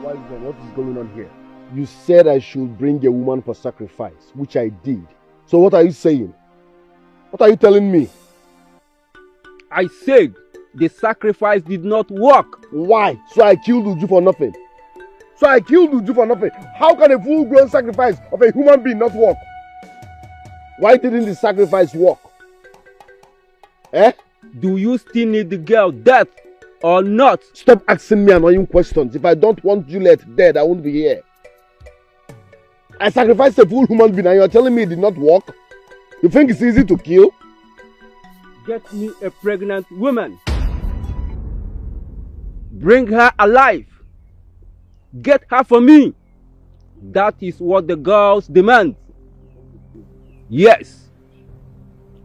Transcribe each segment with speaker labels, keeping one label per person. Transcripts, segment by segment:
Speaker 1: What is going on here? You said I should bring a woman for sacrifice, which I did. So what are you saying? What are you telling me?
Speaker 2: I said the sacrifice did not work.
Speaker 1: Why? So I killed Uju for nothing? How can a full-grown sacrifice of a human being not work? Why didn't the sacrifice work? Eh?
Speaker 2: Do you still need the girl dead or not?
Speaker 1: Stop asking me annoying questions. If I don't want Juliet dead, I won't be here. I sacrificed a full human being and you're telling me it did not work? You think it's easy to kill?
Speaker 2: Get me a pregnant woman. Bring her alive. Get her for me. That is what the girls demand. Yes.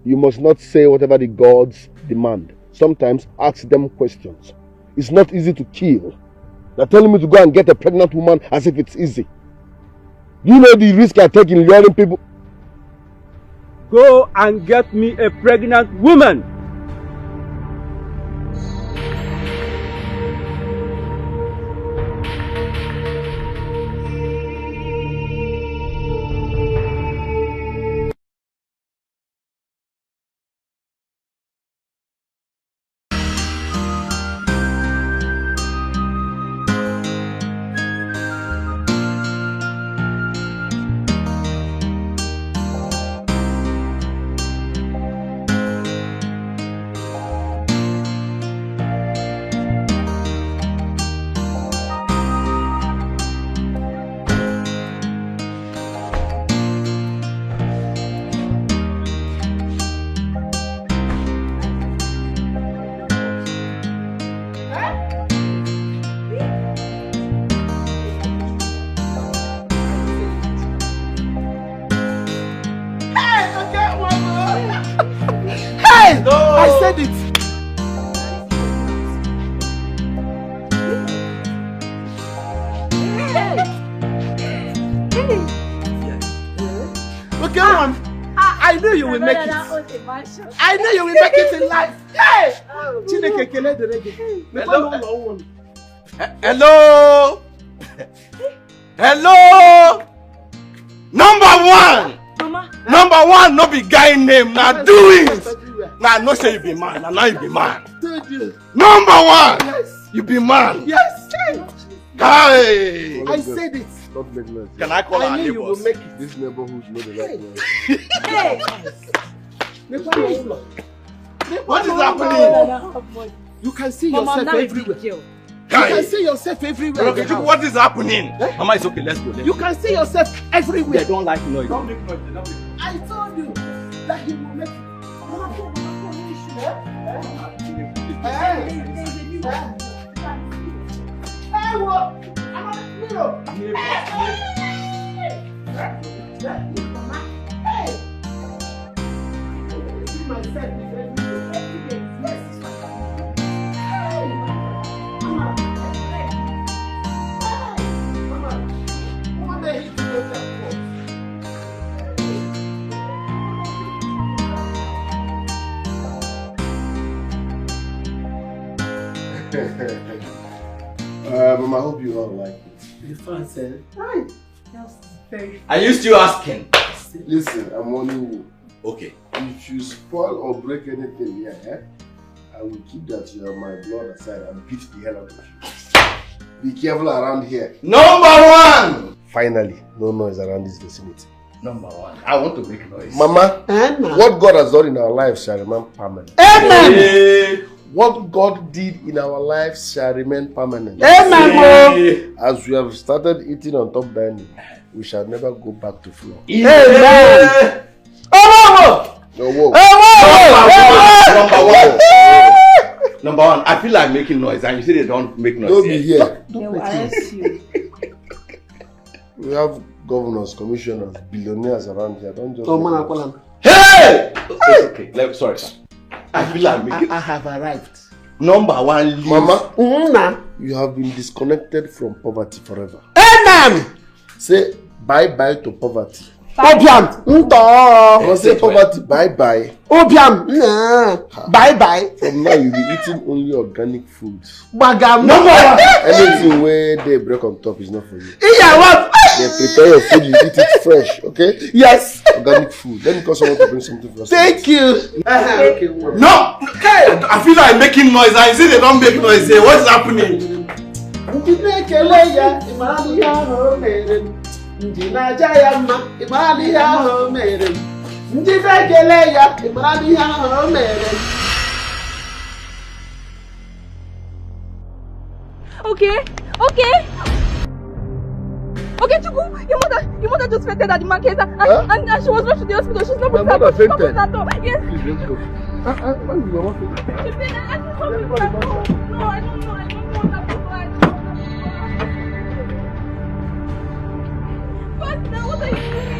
Speaker 1: You must not say whatever the gods demand. Sometimes ask them questions. It's not easy to kill. They're telling me to go and get a pregnant woman as if it's easy. Do you know the risk I take in luring people?
Speaker 2: Go and get me a pregnant woman.
Speaker 3: I know you will make it in life. Hey!
Speaker 4: Hello! Hello! Number one!
Speaker 3: Mama.
Speaker 4: Number one, no be guy name. Now do it! Now no say you be man. Now you be man. Number one!
Speaker 3: Yes.
Speaker 4: You be man.
Speaker 3: Yes.
Speaker 4: Hey!
Speaker 3: I said it.
Speaker 1: Stop making noise.
Speaker 4: Can I call our
Speaker 3: knew
Speaker 4: neighbors?
Speaker 3: you will make it.
Speaker 1: This neighborhood knows the right word.
Speaker 3: Hey!
Speaker 4: What is happening?
Speaker 3: You can see yourself everywhere. You can see yourself everywhere.
Speaker 4: What is happening? Eh? Mama, it's okay. Let's go.
Speaker 3: You can see yourself everywhere.
Speaker 4: They don't like noise.
Speaker 3: Don't make noise. I told you that he will make it.
Speaker 1: Mama, I hope you all like it.
Speaker 3: The fun said, right.
Speaker 4: Are you still asking?
Speaker 1: Listen, I'm warning you.
Speaker 4: Okay.
Speaker 1: If you spoil or break anything here, I will keep that you have my blood aside and beat the hell out of you. Be careful around here.
Speaker 4: Number one!
Speaker 1: Finally, no noise around this vicinity.
Speaker 4: Number one. I want to make noise.
Speaker 1: Mama, what God has done in our lives shall remain permanent.
Speaker 3: Amen!
Speaker 4: Hey.
Speaker 1: What God did in our lives shall remain permanent.
Speaker 3: Amen!
Speaker 4: Hey.
Speaker 1: As we have started eating on top dining, we shall never go back to floor.
Speaker 4: Amen!
Speaker 1: Oh, whoa.
Speaker 4: Number one, I feel like making noise and you say they don't make noise.
Speaker 1: Don't be here.
Speaker 3: They will arrest you.
Speaker 1: We have governors, commissioners, billionaires around here. Don't just.
Speaker 4: Hey! It's okay. Sorry, sir. I feel like making.
Speaker 3: I have arrived.
Speaker 4: Number one, leave.
Speaker 1: Mama, you have been disconnected from poverty forever.
Speaker 3: Amen!
Speaker 1: Say bye-bye to poverty.
Speaker 3: Obiam,
Speaker 1: I say poverty, bye-bye.
Speaker 3: Obiam, bye-bye.
Speaker 1: From now, you'll be eating only organic foods.
Speaker 3: Bagam.
Speaker 1: Anything where they break on top is not for you.
Speaker 3: Yeah, what?
Speaker 1: They prepare your food, you eat it fresh, okay?
Speaker 3: Yes.
Speaker 1: Organic food. Let me call someone to bring something for us.
Speaker 3: Thank you. Okay.
Speaker 4: No! I feel like making noise. I see they don't make noise here. What's happening?
Speaker 5: Okay, Chuku, your mother just fainted at the market and she was rushed to the hospital. She's not
Speaker 1: My mother fainted?
Speaker 5: Yes.
Speaker 1: Please, let's go.
Speaker 5: She fainted. No, I don't know what happened. But now what are you doing?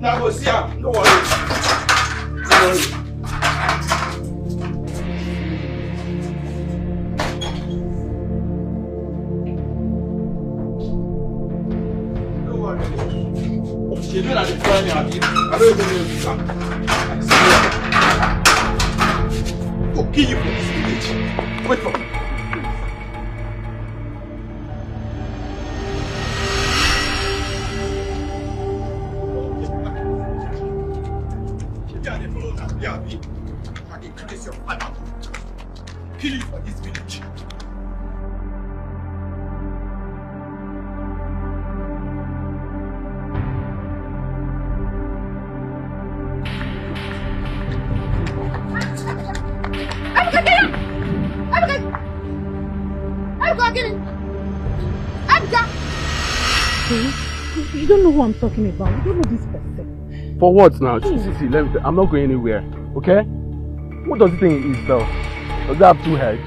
Speaker 4: Now go see him. Don't worry. Don't worry. Don't worry. She doing at the plan. I don't even know if you can. Go kill you for this village. Wait for me. Kill you for this village.
Speaker 6: You don't know who I'm talking about. You don't know this person.
Speaker 7: For what now? See, I'm not going anywhere. Okay? What does he think he is though? Does he have two heads?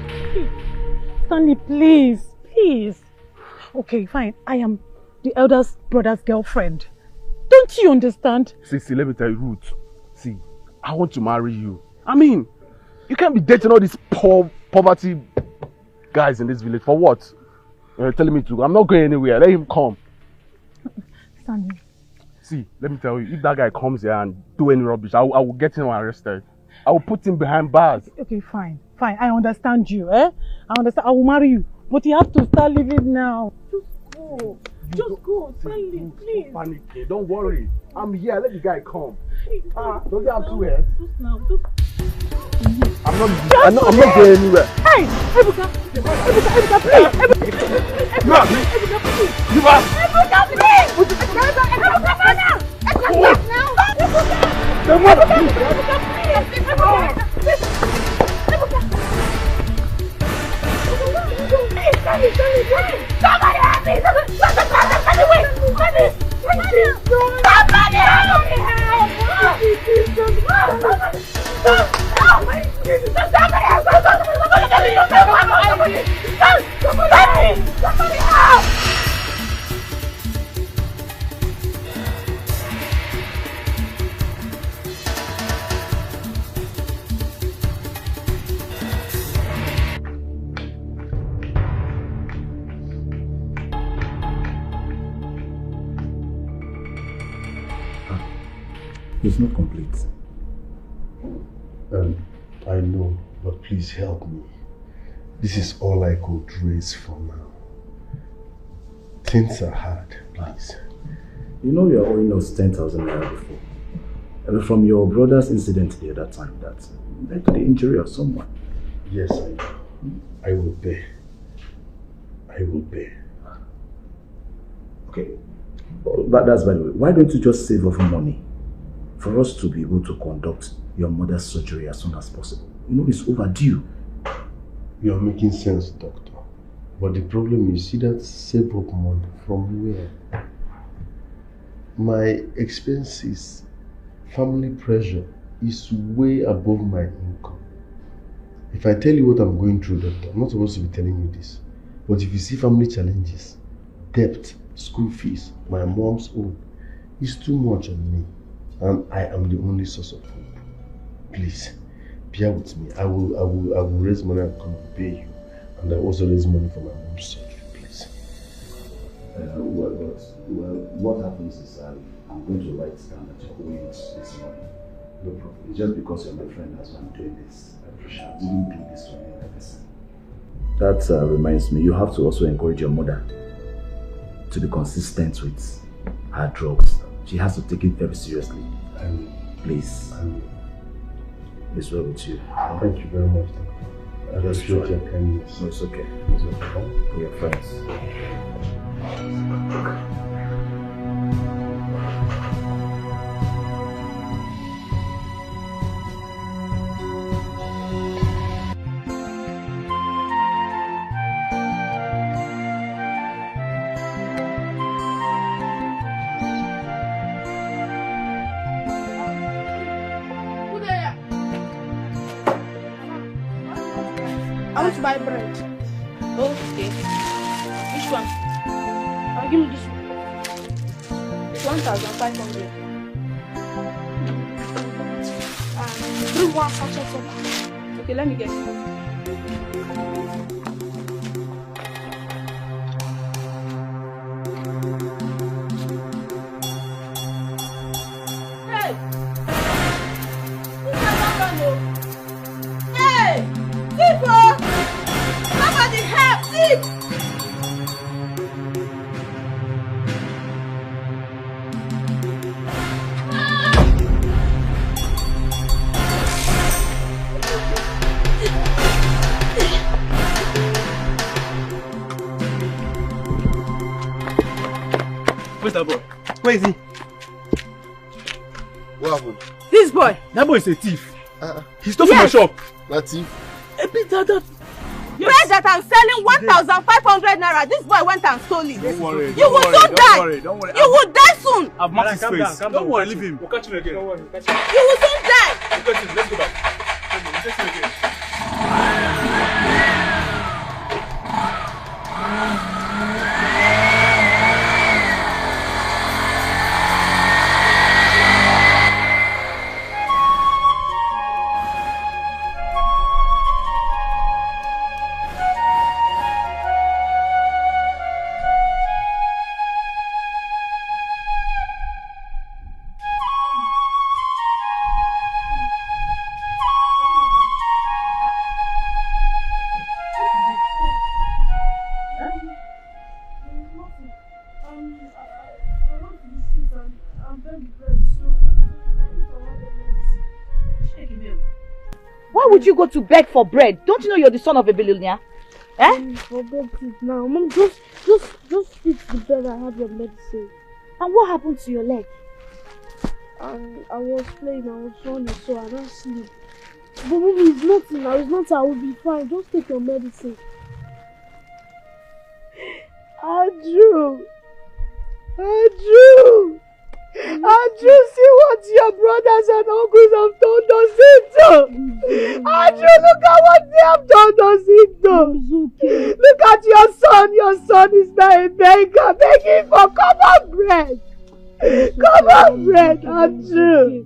Speaker 6: Stanley, please. Okay, fine. I am the eldest brother's girlfriend. Don't you understand?
Speaker 7: See, let me tell you, Ruth. See, I want to marry you. I mean, you can't be dating all these poverty guys in this village. For what? You're telling me to. I'm not going anywhere. Let him come.
Speaker 6: Stanley.
Speaker 7: See, let me tell you, if that guy comes here and do any rubbish, I will get him arrested. I will put him behind bars.
Speaker 6: Okay, fine. I understand you, I understand. I will marry you. But you have to start living now. Just go. Stanley, please.
Speaker 7: Don't panic. Don't worry. I'm here. Let the guy come. Don't you have two heads?
Speaker 6: Just now.
Speaker 7: I'm not going anywhere.
Speaker 6: Hey, Ebuka, please. Ebuka, please.
Speaker 7: Give up.
Speaker 6: Ebuka, please. Somebody help me!
Speaker 8: It's not complete.
Speaker 1: I know, but please help me. This is all I could raise for now. Things are hard, please.
Speaker 8: You know you are owing us 10,000 naira before. And from your brother's incident the other time, that led to the injury of someone.
Speaker 1: Yes, I know. I will pay.
Speaker 8: Okay. But that's by the way. Why don't you just save up money for us to be able to conduct your mother's surgery as soon as possible? You know it's overdue.
Speaker 1: You are making sense, doctor. But the problem is, see that save up money from where? My expenses, family pressure is way above my income. If I tell you what I'm going through, doctor, I'm not supposed to be telling you this. But if you see family challenges, debt, school fees, my mom's own. It's too much on me. And I am the only source of hope. Please, bear with me. I will raise money and come and pay you. And I also raise money for my mom's surgery, please.
Speaker 8: What happens is I'm going to write down that you're owing us this money. No problem. It's just because you're my friend that's why I'm doing this. I didn't do this to any other person. That reminds me, you have to also encourage your mother to be consistent with her drugs. She has to take it very seriously.
Speaker 1: I will.
Speaker 8: Please.
Speaker 1: I will.
Speaker 8: It's well with you.
Speaker 1: Thank you very much, Doctor. I appreciate your kindness.
Speaker 8: No, it's okay. It's okay. We're friends.
Speaker 5: I want to buy bread.
Speaker 9: Okay. Which one?
Speaker 5: Give me this one. 1,500. Bring one sachet of.
Speaker 9: Okay, let me get it.
Speaker 10: Where's that boy? Where is he?
Speaker 1: What happened?
Speaker 9: This boy.
Speaker 10: That boy is a thief. He stole from my shop.
Speaker 1: That thief?
Speaker 9: Bread that I'm selling 1,500 naira. This boy went and stole it.
Speaker 10: Don't worry.
Speaker 9: You will soon die.
Speaker 10: Don't worry.
Speaker 9: You will die soon.
Speaker 10: I've marked his face. Don't worry, leave him. We'll catch him again. Don't worry.
Speaker 9: You will soon die.
Speaker 10: Let's go back. We'll catch him again.
Speaker 9: Why would you go to beg for bread? Don't you know you're the son of a billionaire? Eh?
Speaker 5: Forget it now. Mom, just eat the bread and have your medicine.
Speaker 9: And what happened to your leg?
Speaker 5: I was playing, I was running, so I don't sleep. But Mommy, it's nothing now. It's nothing. I will be fine. Just take your medicine. Andrew, see what your brothers and uncles have done to Sinto. Andrew, look at what they have done to Sinto. Okay. Look at your son. Your son is now a beggar, begging for common bread. Common bread, Andrew.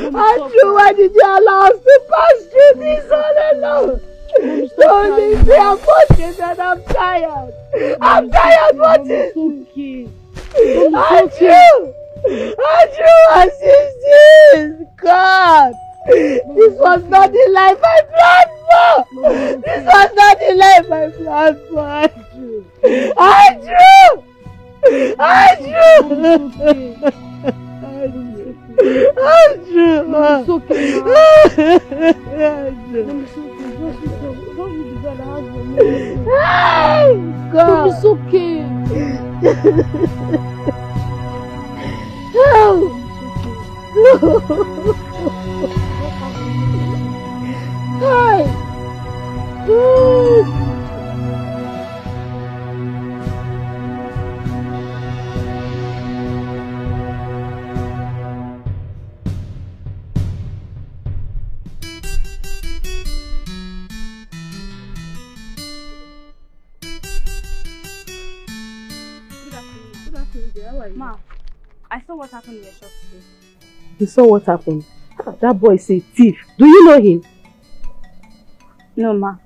Speaker 5: Andrew, why did you allow us to pass through this all alone? Don't leave me. I'm watching and I'm tired. I'm tired watching. Andrew, assist this! God! This was not the life I planned for! This was not the life I planned for, Andrew! Andrew! It's okay God! It's okay. No! Hi!
Speaker 11: How are you? Ma, I saw what happened in your shop today.
Speaker 5: You saw what happened? That boy is a thief. Do you know him?
Speaker 11: No, Ma.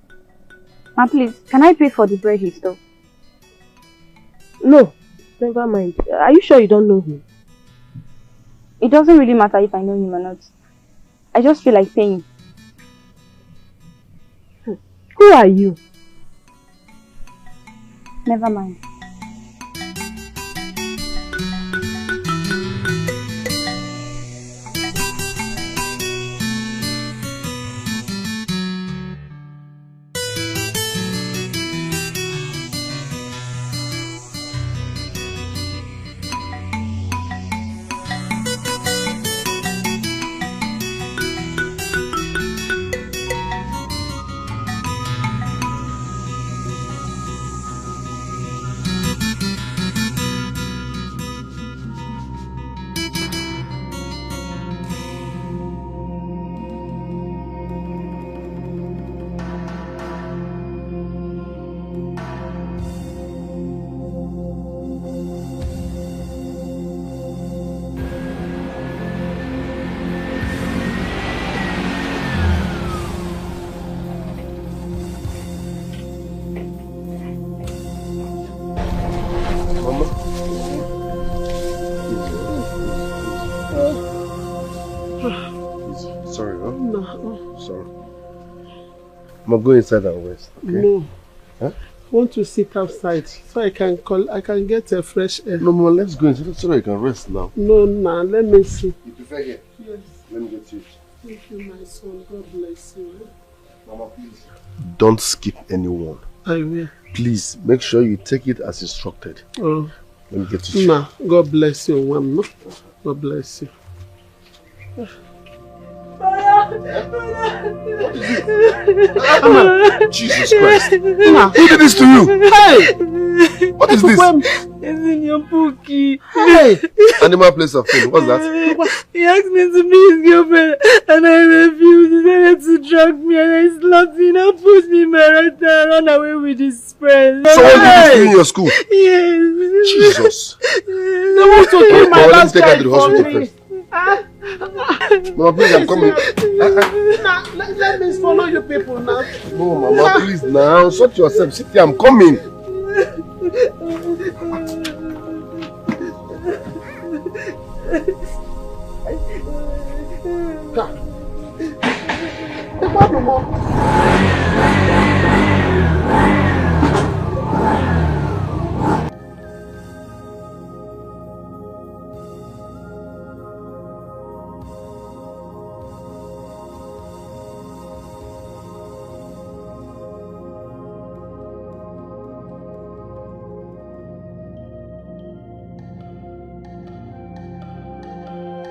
Speaker 11: Ma, please, can I pay for the bread he stole?
Speaker 5: No, never mind. Are you sure you don't know him?
Speaker 11: It doesn't really matter if I know him or not. I just feel like paying.
Speaker 5: Who are you?
Speaker 11: Never mind.
Speaker 1: I'm going inside and rest. Okay?
Speaker 12: No.
Speaker 1: Huh?
Speaker 12: I want to sit outside so I can get a fresh air.
Speaker 1: No, Mama, let's go inside so that you can rest now.
Speaker 12: No, let me see.
Speaker 1: You prefer here?
Speaker 12: Yes.
Speaker 1: Let me get you.
Speaker 12: Thank you, my son. God bless you.
Speaker 1: Mama, please. Don't skip anyone.
Speaker 12: I will.
Speaker 1: Please, make sure you take it as instructed.
Speaker 12: Oh.
Speaker 1: Let me get you.
Speaker 12: Nah, God bless you, Mama. God bless you.
Speaker 1: Jesus Christ! Who did this to you?
Speaker 12: Hey!
Speaker 1: What is this?
Speaker 5: It's in your bookie.
Speaker 12: Hey!
Speaker 1: Animal place of food. What's that?
Speaker 5: He asked me to be his girlfriend and I refused. He said to drug me and I slapped him and pushed me in my right and run away with his friends.
Speaker 1: So what did you do in your school?
Speaker 5: Yes.
Speaker 1: Jesus.
Speaker 12: They want to kill my last child for me.
Speaker 1: Mama, please, I'm coming.
Speaker 12: Let me follow you people now.
Speaker 1: No, Mama, please now. Sort yourself. Sit here, I'm coming.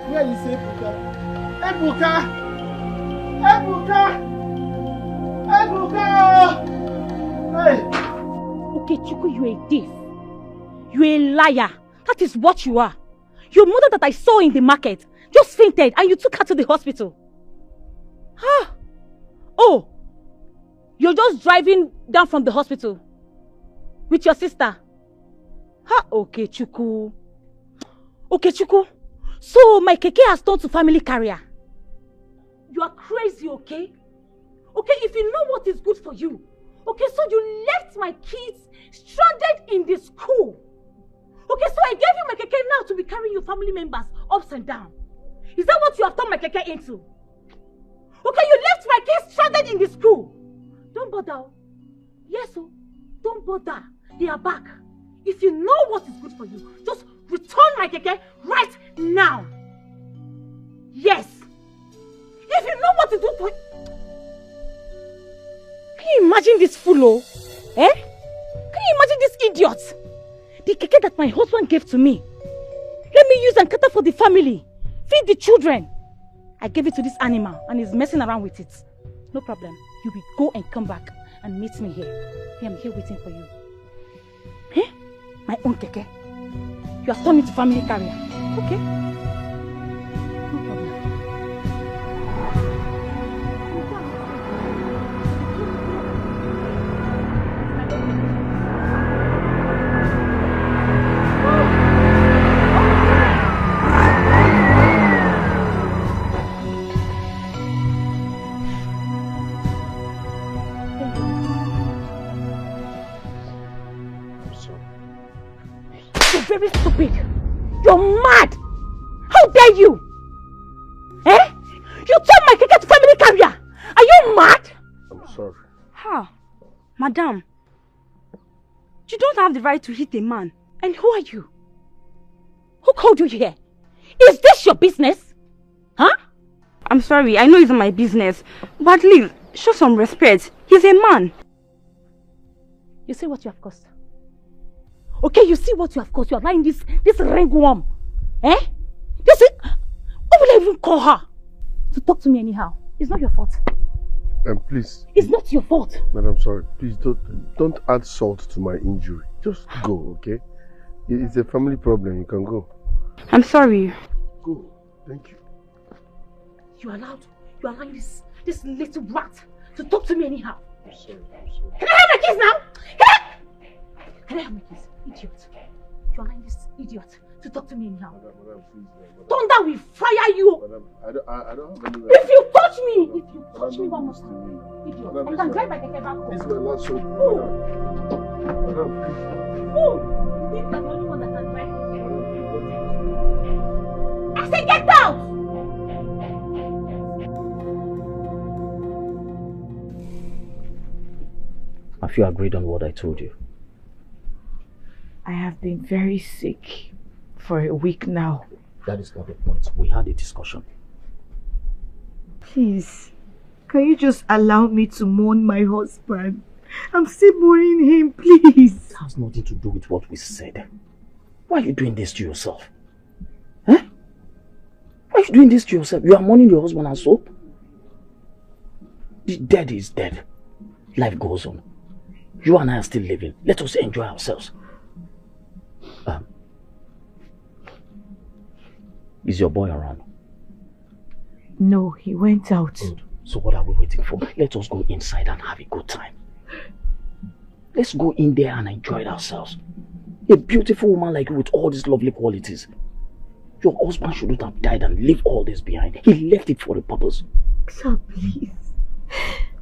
Speaker 12: Where is Ebuka? Ebuka! Ebuka! Ebuka! Hey!
Speaker 6: Okay, Chuku, you're a thief. You're a liar. That is what you are. Your mother that I saw in the market just fainted and you took her to the hospital. Huh? Oh! You're just driving down from the hospital with your sister. Huh? Okay, Chuku. Okay, Chuku. So my keke has turned to family carrier. You are crazy, okay? Okay, if you know what is good for you. Okay, so you left my kids stranded in the school. Okay, so I gave you my keke now to be carrying your family members ups and down. Is that what you have turned my keke into? Okay, you left my kids stranded in the school. Don't bother. Yes, oh, don't bother. They are back. If you know what is good for you, just return my keke right now. Yes. If you know what to do for... Can you imagine this fool, oh? Eh? Can you imagine this idiot? The keke that my husband gave to me. Let me use and cater for the family. Feed the children. I gave it to this animal and he's messing around with it. No problem. You will go and come back and meet me here. I'm here waiting for you. Eh? My own keke. You are turning to family carrier. Okay? No problem. very stupid. You're mad. How dare you? Eh? You turned my Keke to family carrier. Are you mad?
Speaker 1: I'm sorry.
Speaker 11: Ha! Madam, you don't have the right to hit a man.
Speaker 6: And who are you? Who called you here? Is this your business? Huh?
Speaker 11: I'm sorry, I know it's my business. But please, show some respect. He's a man.
Speaker 6: You see what you have caused? Okay, you see what you have caused. You are lying this ringworm. Eh? This is... What will I even call her? To talk to me anyhow. It's not your fault.
Speaker 1: Please.
Speaker 6: It's not your fault.
Speaker 1: Madam, sorry. Please don't add salt to my injury. Just go, okay? It's a family problem. You can go.
Speaker 11: I'm sorry.
Speaker 1: Go. Thank you.
Speaker 6: You are allowing this little rat to talk to me anyhow.
Speaker 1: I'm sorry.
Speaker 6: Can I have my keys now? Can I have my keys? Idiot. You are allowing this idiot to talk to me anyhow.
Speaker 1: Madam, please.
Speaker 6: Thunder will fire you.
Speaker 1: Madam, I don't have any...
Speaker 6: If you touch me one more time, idiot,
Speaker 1: Madam,
Speaker 6: I can drive my Keke back home.
Speaker 1: This is my last hope. Madam, please.
Speaker 6: Who? You think I'm the only one that can drive Keke? I say get out!
Speaker 13: Have you agreed on what I told you?
Speaker 9: I have been very sick for a week now.
Speaker 13: That is not the point. We had a discussion.
Speaker 9: Please, can you just allow me to mourn my husband? I'm still mourning him, please.
Speaker 13: It has nothing to do with what we said. Why are you doing this to yourself? Huh? Why are you doing this to yourself? You are mourning your husband and so? The dead is dead. Life goes on. You and I are still living. Let us enjoy ourselves. Is your boy around?
Speaker 9: No, he went out.
Speaker 13: Good. So what are we waiting for? Let us go inside and have a good time. Let's go in there and enjoy ourselves. A beautiful woman like you with all these lovely qualities. Your husband shouldn't have died and leave all this behind. He left it for a purpose.
Speaker 9: Sir, please.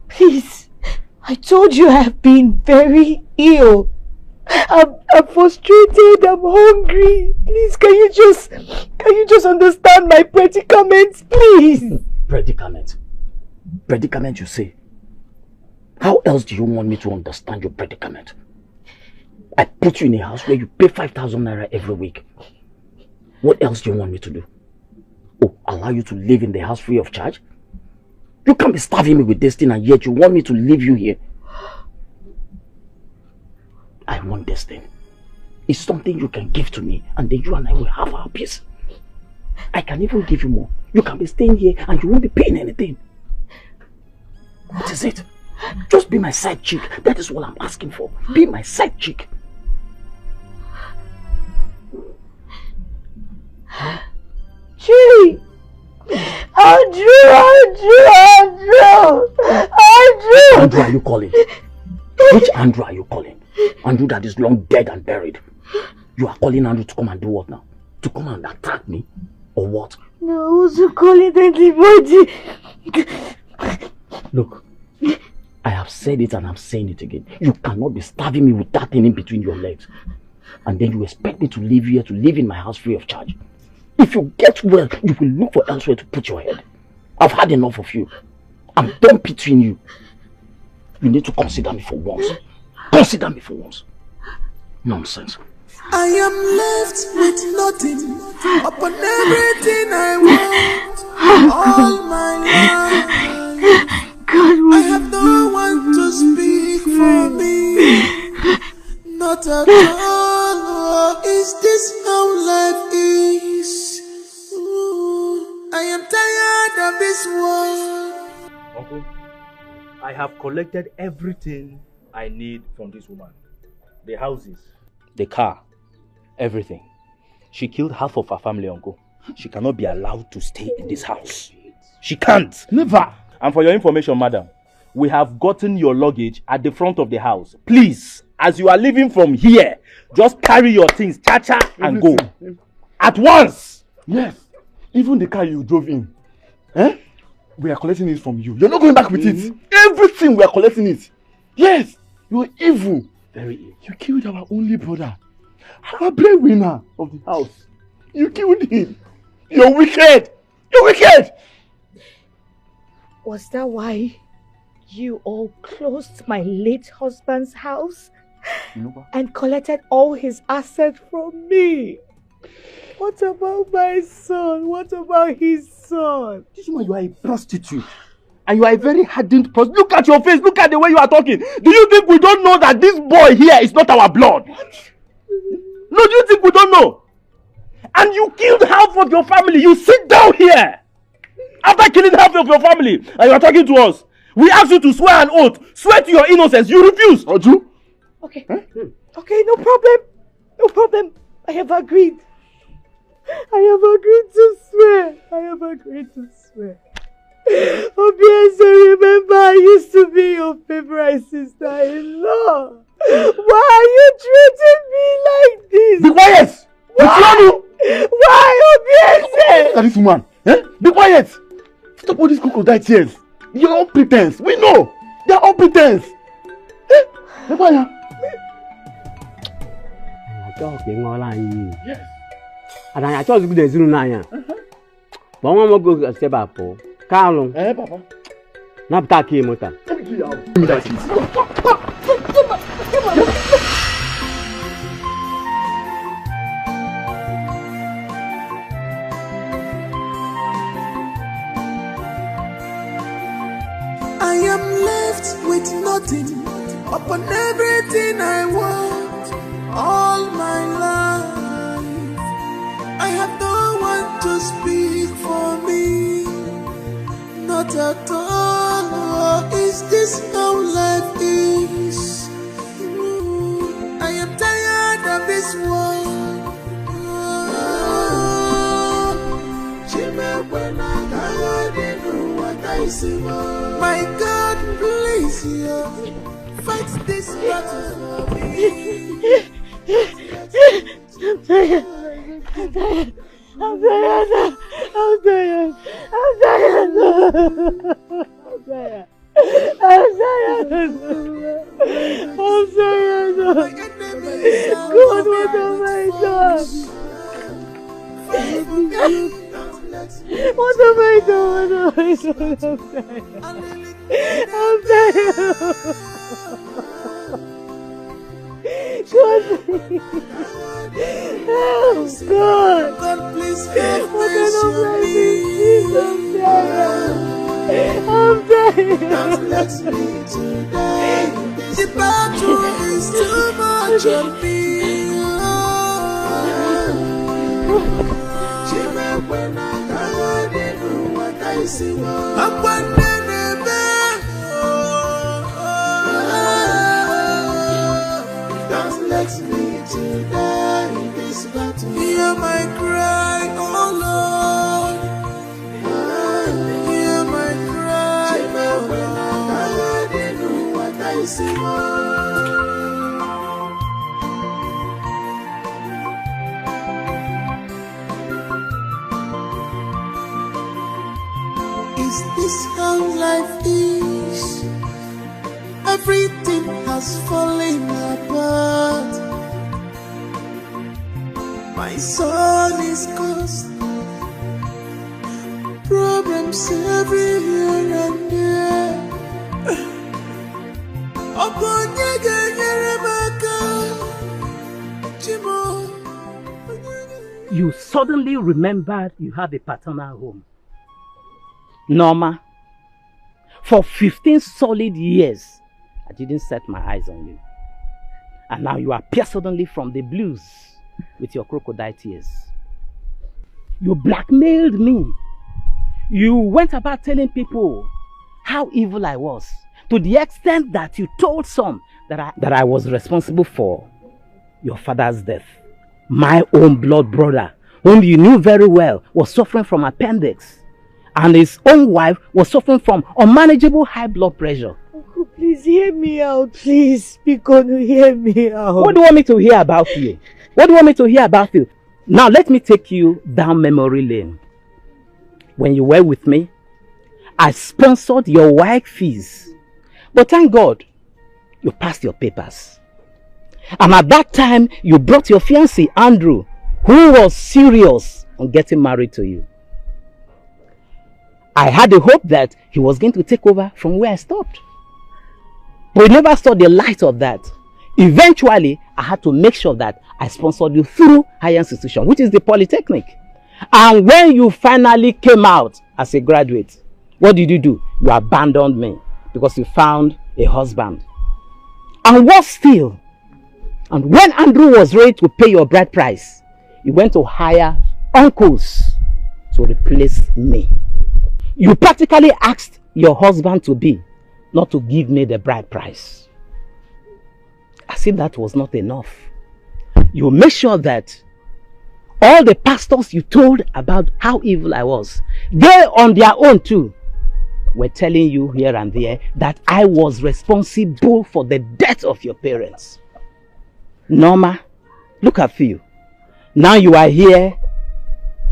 Speaker 9: Please. I told you I have been very ill. I'm frustrated, I'm hungry. Please, can you just understand my predicament, please?
Speaker 13: Predicament? Predicament, you say? How else do you want me to understand your predicament? I put you in a house where you pay 5,000 naira every week. What else do you want me to do? Oh, allow you to live in the house free of charge? You can't be starving me with this thing and yet you want me to leave you here. I want this thing. It's something you can give to me and then you and I will have our peace. I can even give you more. You can be staying here and you won't be paying anything. What is it? Just be my side chick. That is what I'm asking for. Be my side chick.
Speaker 9: Gee! Andrew,
Speaker 13: are you calling? Which Andrew are you calling? Andrew that is long dead and buried. You are calling Andrew to come and do what now? To come and attack me? Or what?
Speaker 9: No, I wasn't calling anybody.
Speaker 13: Look, I have said it and I'm saying it again. You cannot be starving me with that thing in between your legs. And then you expect me to live here, to live in my house free of charge. If you get well, you will look for elsewhere to put your head. I've had enough of you. I'm done pitying you. You need to consider me for once. Consider me for once. Nonsense.
Speaker 14: I am left with nothing upon everything I want all my life. I have no one to speak for me. Not at all. Is this how life is? Ooh, I am tired of this world.
Speaker 10: Uncle, I have collected everything I need from this woman. The houses, the car, everything. She killed half of her family, uncle. She cannot be allowed to stay in this house. She can't.
Speaker 7: Never.
Speaker 10: And for your information, madam, we have gotten your luggage at the front of the house. Please, as you are leaving from here, just carry your things, cha-cha, and go. At once!
Speaker 4: Yes. Even the car you drove in. We are collecting it from you. You're not going back with it. Everything we are collecting it. Yes. You're evil.
Speaker 10: Very evil.
Speaker 4: You killed our only brother.
Speaker 7: Our breadwinner of the house. You killed him. You're wicked. You're wicked.
Speaker 9: Was that why you all closed my late husband's house and collected all his assets from me? What about my son? What about his son?
Speaker 10: This woman, you are a prostitute. And you are a very hardened prostitute. Look at your face. Look at the way you are talking. Do you think we don't know that this boy here is not our blood? What? No, do you think we don't know? And you killed half of your family. You sit down here. After killing half of your family, and you are talking to us. We asked you to swear an oath. Swear to your innocence. You refused.
Speaker 7: Oju?
Speaker 9: Okay. Huh? Okay, no problem. No problem. I have agreed. I have agreed to swear. I have agreed to swear. Obviously, remember I used to be your favorite sister-in-law. Why are you treating me like this?
Speaker 7: Be quiet!
Speaker 9: Why? Why, obviously?
Speaker 7: Look at this woman. Eh? Be quiet! Stop all these crocodile tears. You're all pretense. We know. They're all pretense. Eh?
Speaker 2: Yes. And I thought good as you know. But one more go step up. Carlo.
Speaker 7: Eh, Papa.
Speaker 2: Not taki mota.
Speaker 14: I am left with nothing upon everything I want all my life. I have no one to speak for me, not at all. Is this how life is? I am tired of this world. When I know what I see, my God, please, fight this battle for me. I'm tired. I'm tired. I'm tired. I'm tired. I'm tired. I'm tired. I'm tired. I'm tired. God, what have I done? What have I done? What have I done? I'm tired. God, oh God, please have mercy on me. I'm tired. I'm tired. Don't let me today. The battle is too much on me. When I know what I see, I'm don't let me to die in this battle. Hear my cry, oh Lord. Hear my cry, oh Lord. When I know what I see, is this how life is? Everything has fallen apart. My son is caused problems everywhere and there.
Speaker 10: You suddenly remembered you have a paternal home.
Speaker 2: Norma, for 15 solid years, I didn't set my eyes on you. And now you appear suddenly from the blues with your crocodile tears. You blackmailed me. You went about telling people how evil I was, to the extent that you told some that I was responsible for your father's death. My own blood brother, whom you knew very well, was suffering from appendix. And his own wife was suffering from unmanageable high blood pressure.
Speaker 9: Uncle, please hear me out. Please speak on, hear me out.
Speaker 2: What do you want me to hear about you? What do you want me to hear about you? Now let me take you down memory lane. When you were with me, I sponsored your WAEC fees. But thank God, you passed your papers. And at that time, you brought your fiancé, Andrew, who was serious on getting married to you. I had a hope that he was going to take over from where I stopped. But we never saw the light of that. Eventually, I had to make sure that I sponsored you through higher institution, which is the Polytechnic. And when you finally came out as a graduate, what did you do? You abandoned me because you found a husband. And what still? And when Andrew was ready to pay your bride price, you went to hire uncles to replace me. You practically asked your husband to be not to give me the bride price. As if that was not enough. You made sure that all the pastors you told about how evil I was, they on their own too were telling you here and there that I was responsible for the death of your parents. Norma, look at you. Now you are here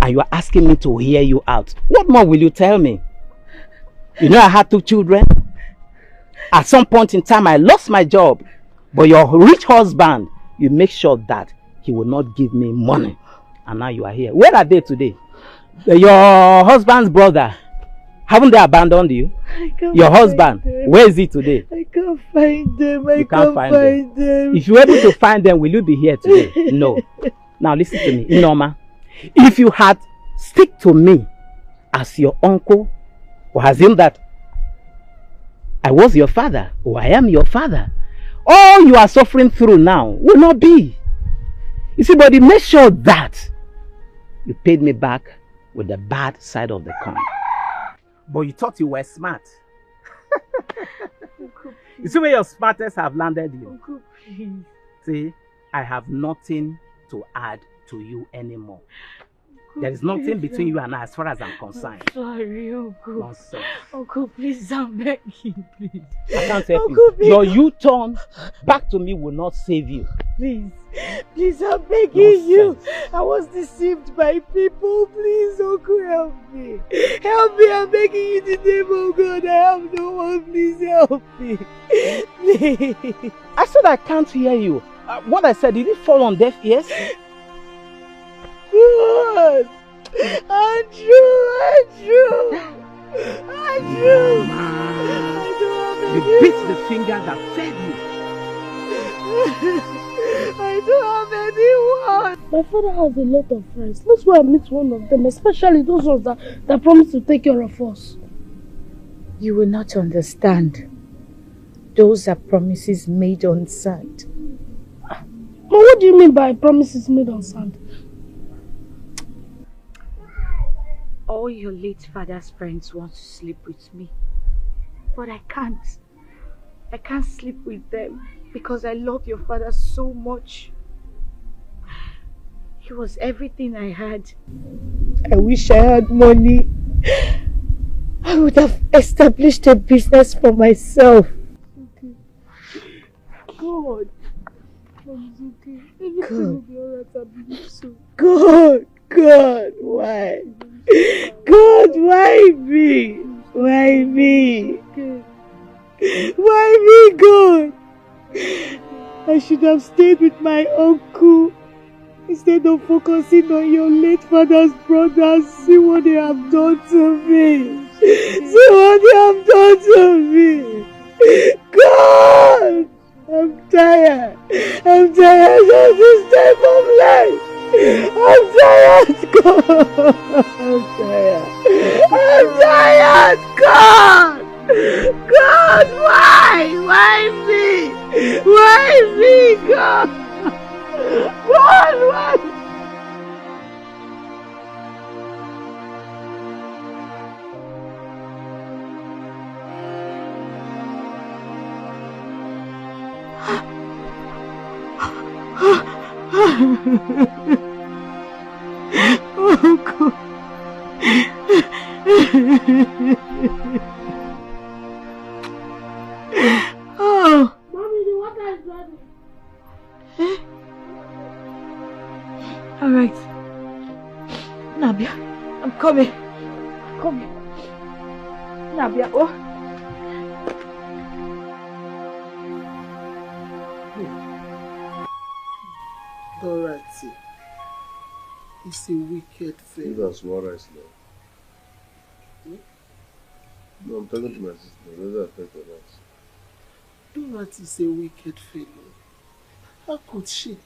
Speaker 2: and you are asking me to hear you out. What more will you tell me? You know I had 2 children. At some point in time I lost my job. But your rich husband, you make sure that he will not give me money. And now you are here. Where are they today? Your husband's brother, haven't they abandoned you? Your husband, where is he today?
Speaker 5: I can't find them.
Speaker 2: You can't find them. If you're able to find them, will you be here today? No. Now listen to me, Norma. If you had stick to me as your uncle, or assume that I was your father, or I am your father, all you are suffering through now will not be. You see, buddy, make sure that you paid me back with the bad side of the coin. But you thought you were smart. You see where your smartest have landed you?
Speaker 5: Uncle, please.
Speaker 2: See, I have nothing to add to you anymore. There is nothing between you and I as far as I'm concerned.
Speaker 5: I'm sorry, Uncle.
Speaker 2: Nonsense.
Speaker 5: Uncle, please, I'm begging, please.
Speaker 2: I can't help
Speaker 5: Uncle,
Speaker 2: you.
Speaker 5: please.
Speaker 2: Your U-turn back to me will not save you.
Speaker 5: Please, please, I'm begging you. I was deceived by people. Please, Uncle, help me. Help me, I'm begging you today, oh God. I have no one. Please help me. Please.
Speaker 2: I said I can't hear you. What I said, did it fall on deaf ears?
Speaker 5: God! Andrew!
Speaker 2: You bit the finger that fed you.
Speaker 5: I don't have anyone.
Speaker 12: My father has a lot of friends. Let's go and meet one of them, especially those ones that promise to take care of us.
Speaker 9: You will not understand. Those are promises made on sand.
Speaker 12: But what do you mean by promises made on sand?
Speaker 9: All your late father's friends want to sleep with me. But I can't. I can't sleep with them because I love your father so much. He was everything I had.
Speaker 5: I wish I had money. I would have established a business for myself.
Speaker 12: Okay. God. It's okay. Everything will be alright, I believe so.
Speaker 5: God, why? God, why me? Why me?
Speaker 12: Okay.
Speaker 5: Why me, God? I should have stayed with my uncle instead of focusing on your late father's brothers. See what they have done to me. See what they have done to me. God! I'm tired. I'm tired of this type of life. I'm tired, God. I'm tired. I'm tired, God. God, why? Why me? Why me, God? God, why? Oh, God. Oh.
Speaker 12: Mommy, the water is running.
Speaker 5: All right. Nabia, I'm coming. Come here. Nabia, oh.
Speaker 15: Dorothy is a wicked fellow.
Speaker 1: Give us one rice now. No, I'm talking to my sister. Doesn't affect the rice.
Speaker 15: Dorothy is a wicked fellow. How could she?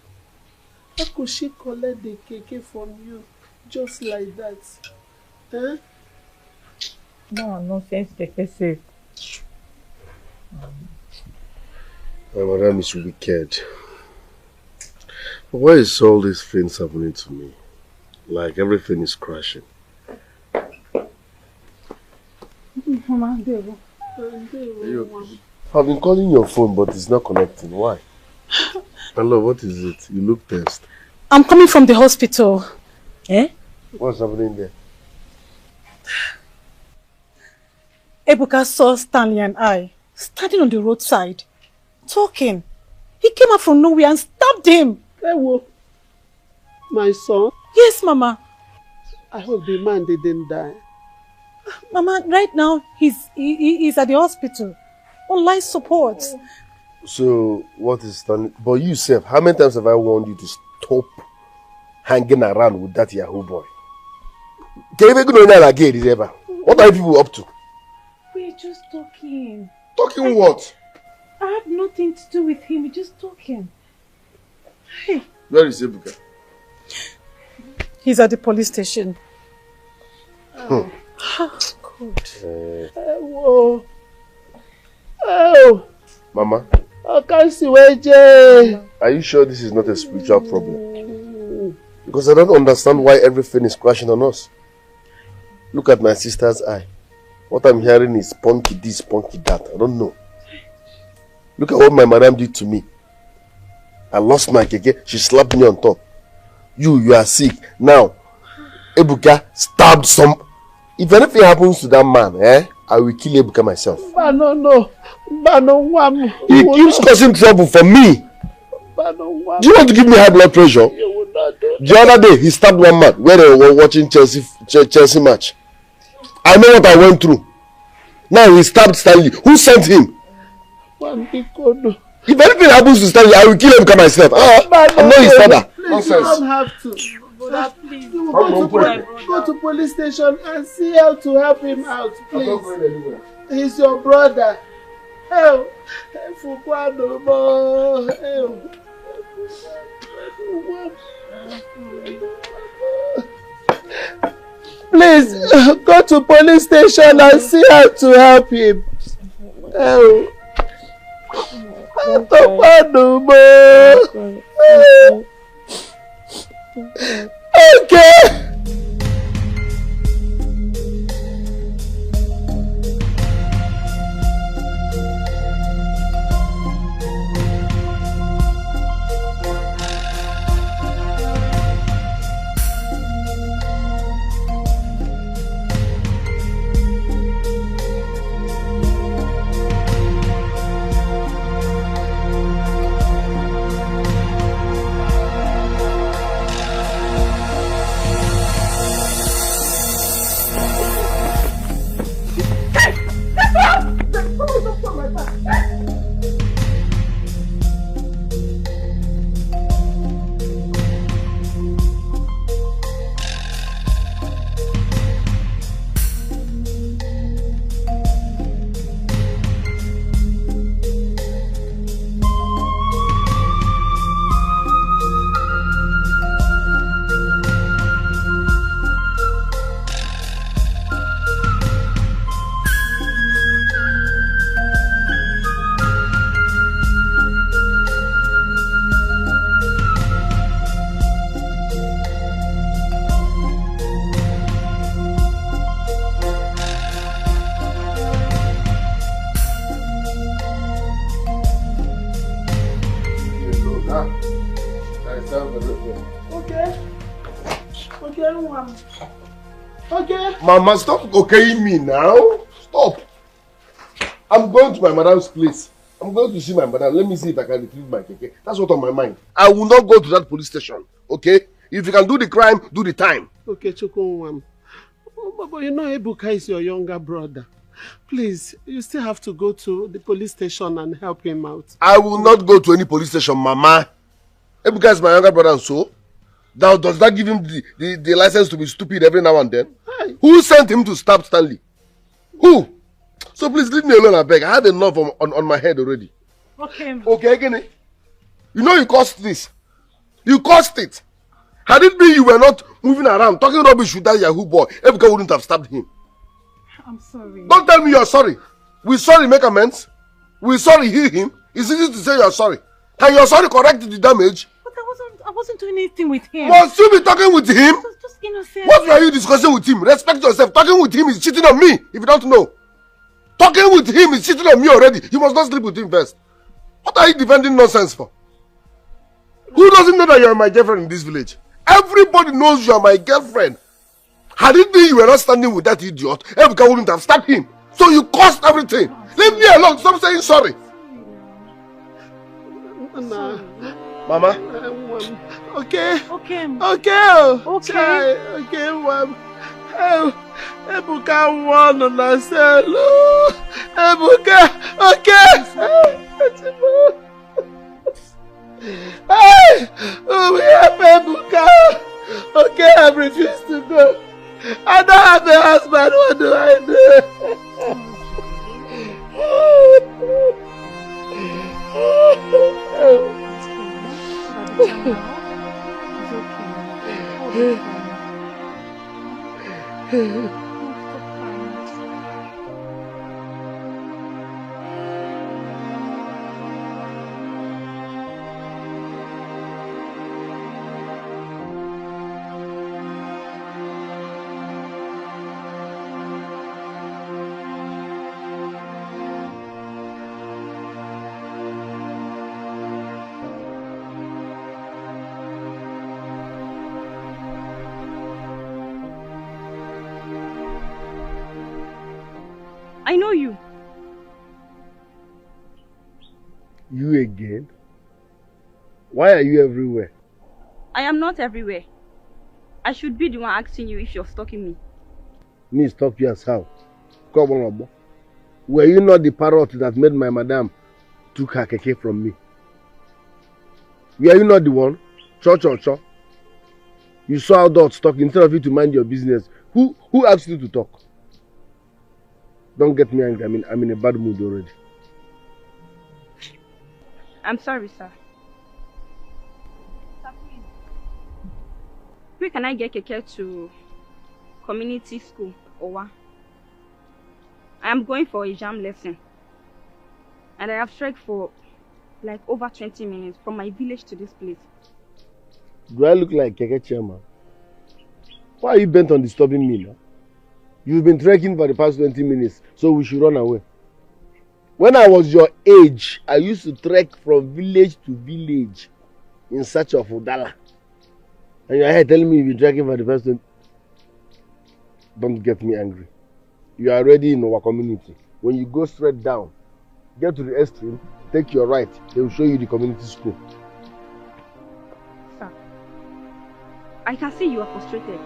Speaker 15: How could she collect the cake from you just like that? Huh?
Speaker 9: No, nonsense, Dikeh safe.
Speaker 1: My madam is wicked. But why is all these things happening to me? Like everything is crashing.
Speaker 9: Mama,
Speaker 1: I've been calling your phone, but it's not connecting. Why? Hello, what is it? You look tense.
Speaker 6: I'm coming from the hospital. Eh?
Speaker 1: What's happening there?
Speaker 6: Ebuka saw Stanley and I standing on the roadside, talking. He came out from nowhere and stabbed him.
Speaker 15: Ewo, my son?
Speaker 6: Yes, Mama.
Speaker 15: I hope the man didn't die.
Speaker 6: Mama, right now he's at the hospital on life support.
Speaker 1: So, what is Stanley? But you, Seth, how many times have I warned you to stop hanging around with that Yahoo boy? Can you go there again, is ever? What are you people up to?
Speaker 6: We're just talking.
Speaker 1: Talking what?
Speaker 6: I have nothing to do with him. We're just talking. Hey.
Speaker 1: Where is Ebuka?
Speaker 6: He's at the police station.
Speaker 15: Oh, God. Whoa. Oh.
Speaker 1: Mama?
Speaker 15: I can't see where Jay.
Speaker 1: Are you sure this is not a spiritual problem? Because I don't understand why everything is crashing on us. Look at my sister's eye. What I'm hearing is punky this, punky that. I don't know. Look at what my madam did to me. I lost my keke. She slapped me on top. You are sick. Now, Ebuka stabbed some. If anything happens to that man, I will kill Ebuka myself.
Speaker 15: No.
Speaker 1: He keeps causing trouble for me. Do you want to give me high blood pressure? The other day, he stabbed one man when they were watching Chelsea match. I know what I went through. Now he stabbed Stanley. Who sent him? If anything happens to Stanley, I will kill Ebuka myself. I'm not his father.
Speaker 15: Please, you don't have to. Please. Go to police station and see how to help him out, please. He's your brother. Please go to police station and see how to help him. Okay.
Speaker 1: Mama, stop okaying me now. Stop. I'm going to my madam's place. I'm going to see my madam. Let me see if I can retrieve my keke. That's what's on my mind. I will not go to that police station. Okay? If you can do the crime, do the time.
Speaker 15: Okay, Chukwunwam. But you know Ebuka is your younger brother. Please, you still have to go to the police station and help him out.
Speaker 1: I will not go to any police station, Mama. Ebuka is my younger brother, and so now does that give him the license to be stupid every now and then?
Speaker 15: Hi.
Speaker 1: Who sent him to stab Stanley? Who? So please leave me alone, I beg. I had enough on my head already.
Speaker 6: Okay.
Speaker 1: Okay, Gini. You know you caused this. You caused it. Had it been you were not moving around talking rubbish with that Yahoo boy, Ebuka wouldn't have stabbed him.
Speaker 6: I'm sorry.
Speaker 1: Don't tell me you're sorry. We sorry make amends. We sorry heal him. It's easy to say you're sorry. Can your sorry correct the damage?
Speaker 6: But I wasn't doing anything with him.
Speaker 1: Must you be talking with him?
Speaker 6: Just innocent.
Speaker 1: What were you discussing with him? Respect yourself. Talking with him is cheating on me, if you don't know. Talking with him is cheating on me already. You must not sleep with him first. What are you defending nonsense for? Who doesn't know that you are my girlfriend in this village? Everybody knows you are my girlfriend. Had it been you were not standing with that idiot, Ebuka wouldn't have stabbed him. So you caused everything. Leave me alone. Stop saying sorry. Mama.
Speaker 15: Okay.
Speaker 6: Okay.
Speaker 15: Okay.
Speaker 6: Okay.
Speaker 15: Okay, Mom. Ebuka won on the cell. Ebuka. Okay. Hey! Oh, we have Ebuka. Okay, I refuse to go. I don't have a husband. What do I do?
Speaker 6: I know you.
Speaker 1: You again? Why are you everywhere?
Speaker 6: I am not everywhere. I should be the one asking you if you're stalking me.
Speaker 1: Me stalk you as how? Come on, Obo. Were you not the parrot that made my madam took her keke from me? Were you not the one? Cho. You saw adults talking instead of you to mind your business. Who asked you to talk? Don't get me angry. I'm in a bad mood already.
Speaker 6: I'm sorry, sir. Sir, please. Where can I get keke to community school or what? I am going for a jam lesson. And I have trekked for like over 20 minutes from my village to this place.
Speaker 1: Do I look like keke chairman? Why are you bent on disturbing me now? You've been trekking for the past 20 minutes, so we should run away. When I was your age, I used to trek from village to village in search of Udala. And you're here telling me you've been trekking for the past 20... Don't get me angry. You are already in our community. When you go straight down, get to the extreme, take your right, they will show you the community school.
Speaker 6: Sir, I can see you are frustrated.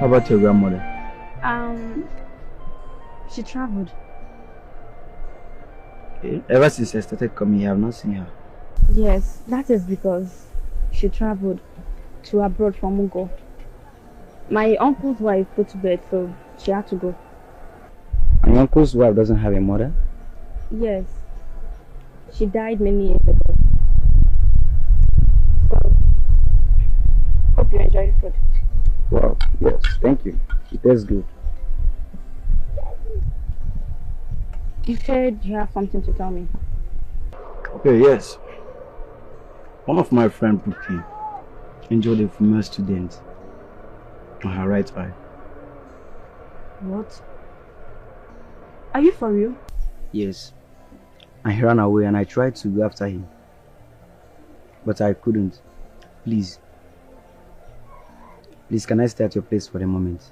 Speaker 16: How about your grandmother?
Speaker 6: She traveled.
Speaker 16: Okay. Ever since I started coming here, I have not seen her.
Speaker 11: Yes, that is because she traveled to abroad from Mugo. My uncle's wife put to bed, so she had to go.
Speaker 16: And your uncle's wife doesn't have a mother?
Speaker 11: Yes. She died many years ago. So, hope you enjoy the food.
Speaker 16: Wow, yes, thank you. It tastes good.
Speaker 11: You said you have something to tell me.
Speaker 16: Okay, yes. One of my friends, Buki, injured a female student on her right eye.
Speaker 11: What? Are you for real?
Speaker 16: Yes. And he ran away and I tried to go after him. But I couldn't. Please. Please, can I stay at your place for a moment?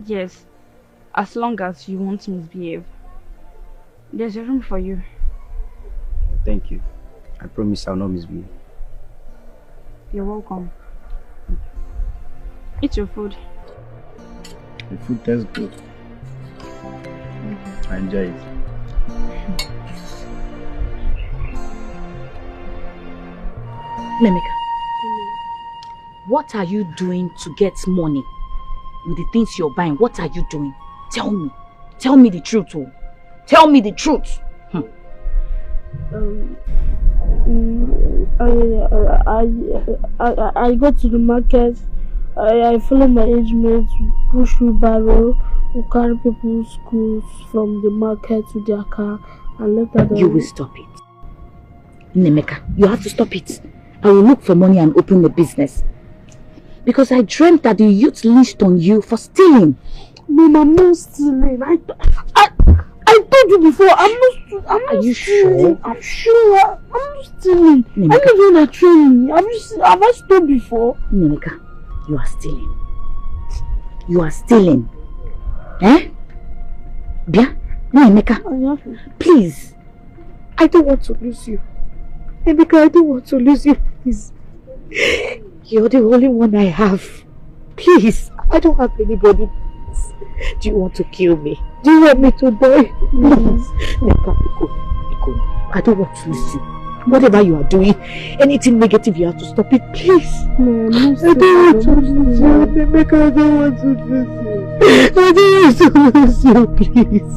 Speaker 11: Yes. As long as you won't misbehave. There's a room for you.
Speaker 16: Thank you. I promise I'll not misbehave.
Speaker 11: You're welcome. Eat your food.
Speaker 16: The food tastes good. I enjoy it.
Speaker 2: Nemeka, what are you doing to get money with the things you're buying? What are you doing? Tell me. Tell me the truth. Oh. Tell me the truth.
Speaker 12: I go to the market. I follow my age mates, push wheelbarrow, to carry people's goods from the market to their car, and later them...
Speaker 2: You will stop it. Nemeka, you have to stop it. I will look for money and open a business. Because I dreamt that the youth lynched on you for stealing.
Speaker 12: Mom, I'm not stealing. I told you before, I'm not
Speaker 2: Are you
Speaker 12: stealing.
Speaker 2: sure?
Speaker 12: I'm sure. I'm not stealing.
Speaker 2: Nemeka.
Speaker 12: I know when I train me. Have I stolen before?
Speaker 2: Nemeka, you are stealing. You are stealing. Eh? Bia? No, Nemeka. Please.
Speaker 12: I don't want to lose you. Nemeka, I don't want to lose you. Please.
Speaker 2: You're the only one I have. Please.
Speaker 12: I don't have anybody.
Speaker 2: Do you want to kill me?
Speaker 12: Do you want me to die? Please.
Speaker 2: Nemeka, Iko. I don't want to lose you. Whatever you are doing, anything negative, you have to stop it, please.
Speaker 12: No, I don't want to lose you. Nemeka, I don't want to lose you.
Speaker 2: I don't want to lose you, please.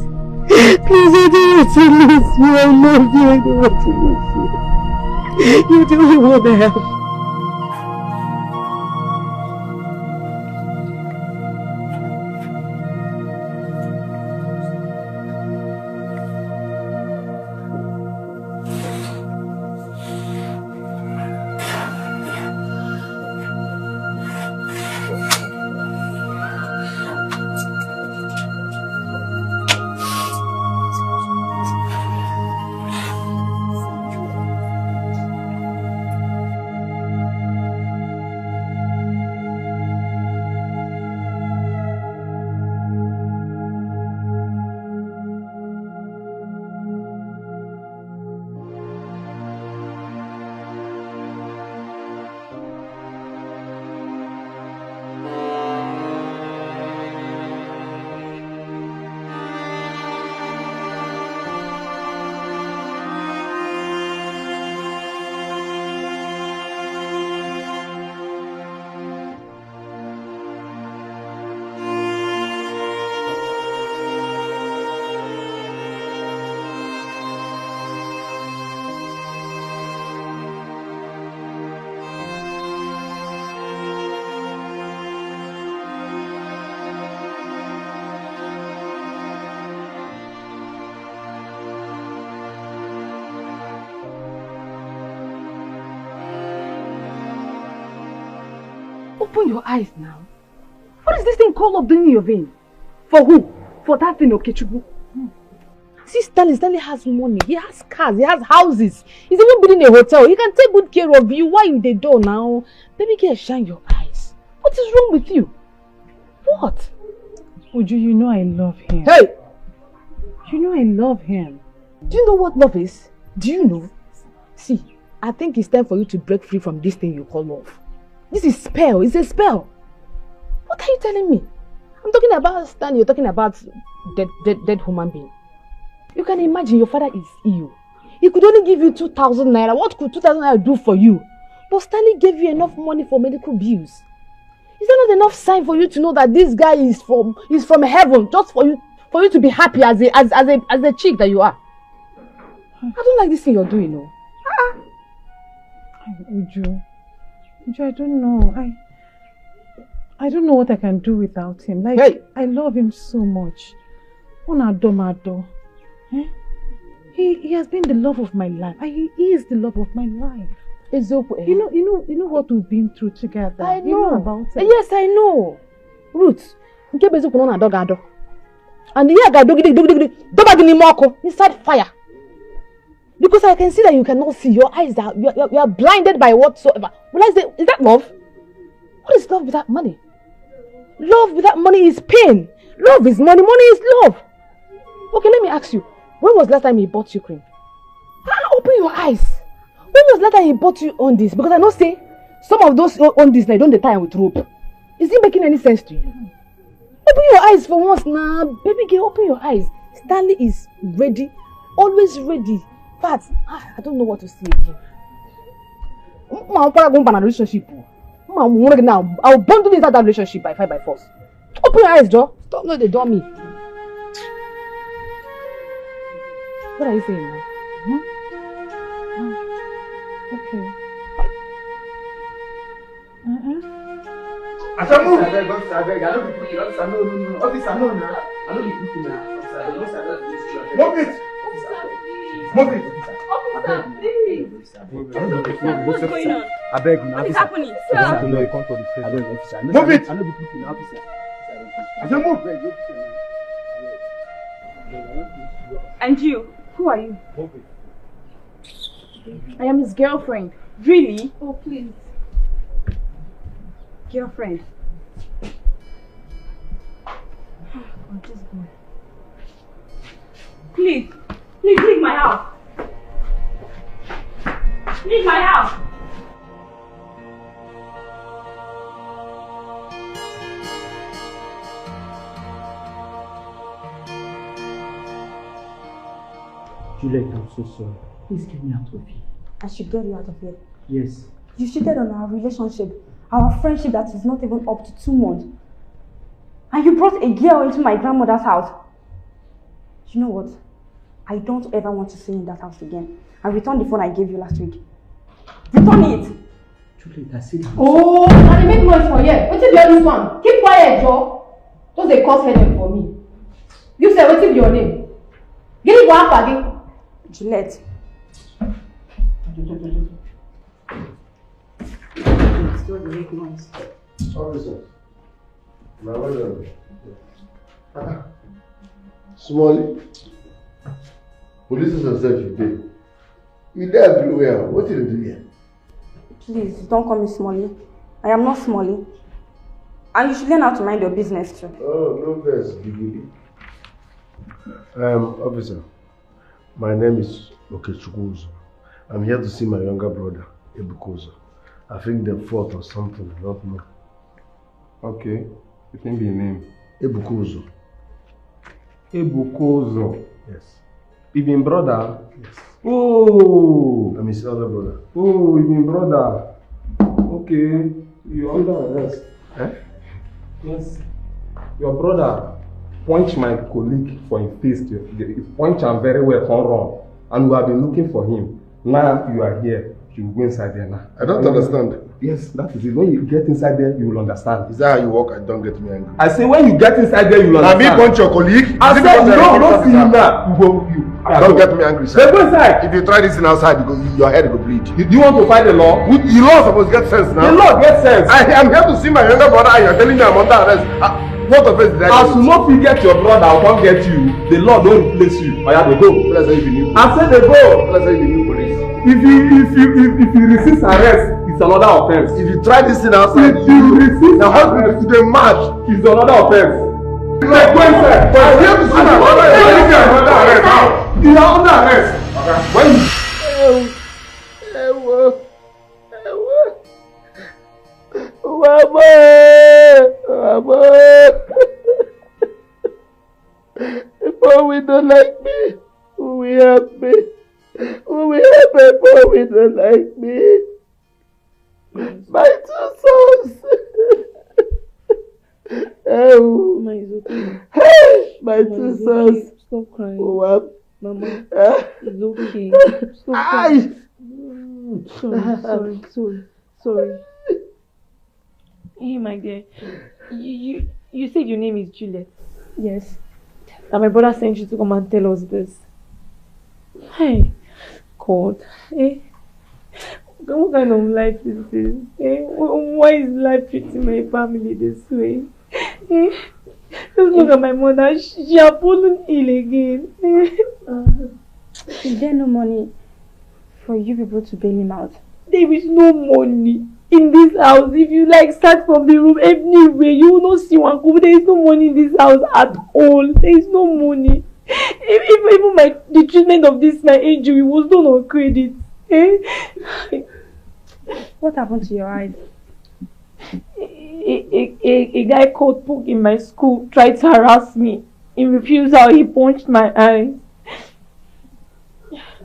Speaker 2: Please, I don't want to lose you. I love you. I don't want to lose you. You're the only one I have.
Speaker 5: Open your eyes now. What is this thing called up doing in your vein? For who? For that thing, Okechukwu? See, Stanley has money. He has cars. He has houses. He's even building a hotel. He can take good care of you. Why you the door now? Baby girl, shine your eyes. What is wrong with you? What?
Speaker 17: Uju, you know I love him.
Speaker 5: Hey!
Speaker 17: You know I love him.
Speaker 5: Do you know what love is? Do you know? See, I think it's time for you to break free from this thing you call love. This is spell. It's a spell. What are you telling me? I'm talking about Stan. You're talking about dead human being. You can imagine your father is ill.
Speaker 9: He could only give you 2,000 naira. What could 2,000 naira do for you? But Stanley gave you enough money for medical bills. Is there not enough sign for you to know that this guy is from heaven, just for you to be happy as a chick that you are? I don't like this thing you're doing, no.
Speaker 17: Uju, I don't know. I don't know what I can do without him. Like, hey. I love him so much. Onado. He has been the love of my life. He is the love of my life. You know what we've been through together.
Speaker 9: I know.
Speaker 17: You know about it.
Speaker 9: Yes, I know. Ruth, and here inside fire. Because I can see that you cannot see. Your eyes you are blinded by whatsoever. Well, is that love? What is love without money? Love without money is pain. Love is money. Money is love. Okay, let me ask you. When was the last time he bought you cream? Open your eyes. When was the last time he bought you on this? Because I know say some of those on this they don't tie with rope. Is it making any sense to you? Open your eyes for once now. Baby girl, open your eyes. Stanley is ready. Always ready. But I don't know what to say again. Relationship. I'll bundle into that relationship by force. Open your eyes, Joe. Stop not the dummy. What are you saying now?
Speaker 17: Okay.
Speaker 4: Move it! Move it!
Speaker 6: What's going on?
Speaker 18: I beg you.
Speaker 6: What is happening?
Speaker 4: Move it!
Speaker 11: And you? Who are you? I am his girlfriend. Really? Oh, please. Girlfriend. Oh, this boy. Please leave my house. Leave my house.
Speaker 18: Juliet, I'm so sorry. Please get me out of here.
Speaker 11: I should get you out of here.
Speaker 18: Yes.
Speaker 11: You cheated on our relationship, our friendship that is not even up to 2 months. And you brought a girl into my grandmother's house. You know what? I don't ever want to see you in that house again. And return the phone I gave you last week. Return it!
Speaker 18: Juliet, I said
Speaker 9: oh, now they make noise for you. What is your this one? Keep quiet, Joe. Just they cause headache for me. You say, what is your name? Give me one party.
Speaker 11: Juliet. Still make noise.
Speaker 1: Officer. Now what is Smalley. Police are searching today. You're there everywhere. What did you do here?
Speaker 11: Please, don't call me Smalley. I am not Smalley. And you should learn how to mind your business too.
Speaker 1: Oh, no best, Biggie. Officer, my name is Okechukwu. I'm here to see my younger brother, Ebukozo. I think they fought or something, I don't know.
Speaker 7: Okay, you can be a name.
Speaker 1: Ebukozo.
Speaker 7: Ebukozo?
Speaker 1: Yes.
Speaker 7: Even brother?
Speaker 1: Yes.
Speaker 7: Oh!
Speaker 1: I'm his elder brother.
Speaker 7: Oh, even brother. Okay, you're under arrest.
Speaker 1: Eh?
Speaker 7: Yes. Your brother punched my colleague for his face. He punched him very well for wrong. And we have been looking for him. Now you are here. You go inside there now.
Speaker 1: I don't understand.
Speaker 7: Yes, that is it. When you get inside there, you will understand.
Speaker 1: Is that how you walk? I don't get me angry.
Speaker 7: I say when you get inside there, you will understand.
Speaker 1: Now me punch your colleague?
Speaker 7: I said no, don't see him now.
Speaker 1: Don't get me angry, sir.
Speaker 7: Go inside.
Speaker 1: If you try this in outside, because your head will bleed.
Speaker 7: Do you want to fight the law?
Speaker 1: The law is supposed to get sense now.
Speaker 7: The law gets sense.
Speaker 1: I am here to see my younger brother and you're telling me I'm under arrest. What offense did I do?
Speaker 7: As you not get your brother, I can't get you. The law don't replace you. I have to go.
Speaker 1: Let's say if you knew.
Speaker 7: I said they go.
Speaker 1: Let's say if you knew police.
Speaker 7: If you resist arrest, it's another offense.
Speaker 1: If you try this thing outside,
Speaker 7: if you resist
Speaker 1: arrest, it's a match.
Speaker 7: It's another offense.
Speaker 1: Like when sir, I'm here to see my brother. You're under arrest now.
Speaker 7: You are under arrest.
Speaker 1: Okay. When you If we don't like me, we have me.
Speaker 15: Who will help a poor widow like me? My 2 sons. Oh,
Speaker 12: Mama is okay.
Speaker 15: Hey, my
Speaker 12: Mama
Speaker 15: 2
Speaker 12: is
Speaker 15: sons.
Speaker 12: okay. Stop crying.
Speaker 15: What?
Speaker 12: Mama, it's okay. Stop
Speaker 15: Ay!
Speaker 12: crying. Sorry. Hey, my dear. You said your name is Juliet. Yes. And my brother sent you to come and tell us this. Hey, God. Eh? What kind of life is this? Eh? Why is life treating my family this way? Eh? Just look at my mother. She has fallen ill again.
Speaker 11: Is there no money for you people to bail him out?
Speaker 12: There is no money in this house. If you start from the room anywhere, you will not see one cup. There is no money in this house at all. There is no money. Even the treatment of my injury was done on credit. Eh?
Speaker 11: What happened to your eyes?
Speaker 12: A guy called Pook in my school tried to harass me. In refusal, he punched my eyes.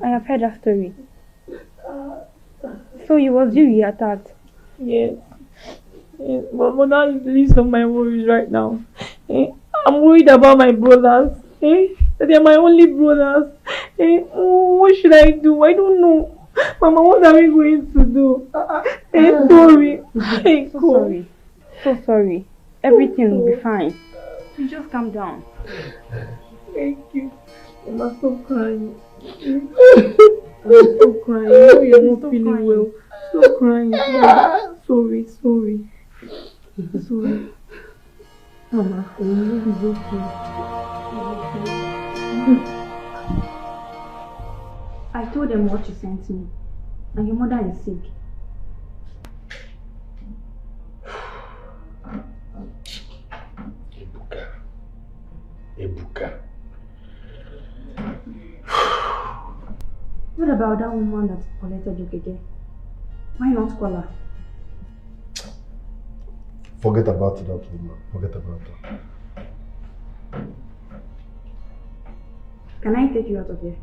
Speaker 11: I have heard that story. So it was you he attacked?
Speaker 12: Yes. But that's the least of my worries right now. I'm worried about my brothers. They are my only brothers. What should I do? I don't know. Mama, what are we going to do? Sorry.
Speaker 11: So sorry. Everything will be fine. You just calm down.
Speaker 12: Thank you. Mama, stop crying. Stop crying. I know you're not feeling well. Stop crying. Sorry. Mama, it's okay.
Speaker 11: I told them what you sent me, and your mother is sick.
Speaker 1: Ebuka.
Speaker 11: What about that woman that collected your Dikeh? Why not call her?
Speaker 1: Forget about that woman. Forget about her.
Speaker 11: Can I take you out of here?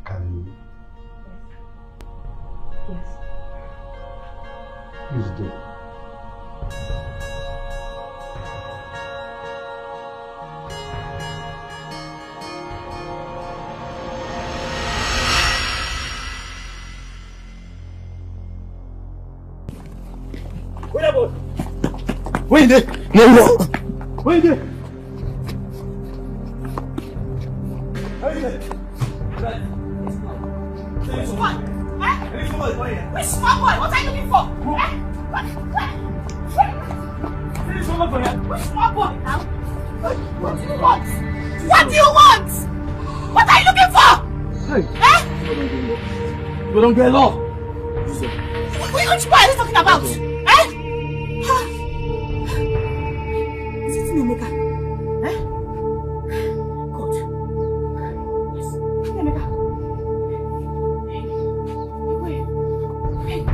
Speaker 1: Can you?
Speaker 11: Yes.
Speaker 1: Please do.
Speaker 4: Where is it? No. Where is it?
Speaker 5: Which one? Which small boy? What are you looking for? Which small boy now? What do you want? What do you want? What are you looking for?
Speaker 4: Hey. We don't get lost.
Speaker 5: Which boy are you talking about? Is it Nemeka? God. Yes. Nemeka. Wait.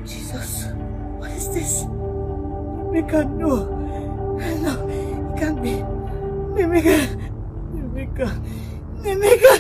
Speaker 5: Jesus, what is this? Nemeka, no, it can't be. Nemeka, oh God, Nemeka.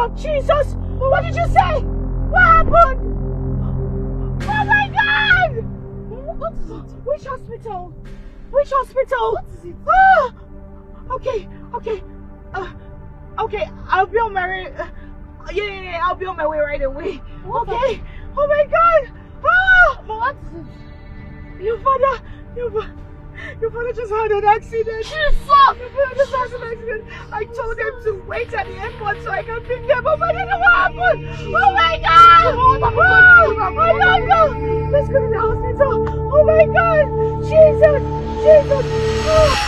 Speaker 5: of Jesus! What did you say? What happened? Oh my God! What is it? Which hospital? Which hospital? What is it? Ah! Okay. Okay, I'll be on my way. Yeah, I'll be on my way right away. Okay. Oh my God! Ah! What is it? Your father just had an accident. Jesus! Your father just had an accident. I told them to wait at the airport so I can pick them up. I don't know what happened. Oh my God! I don't know. Let's go to the hospital. Oh my God! Jesus! Oh.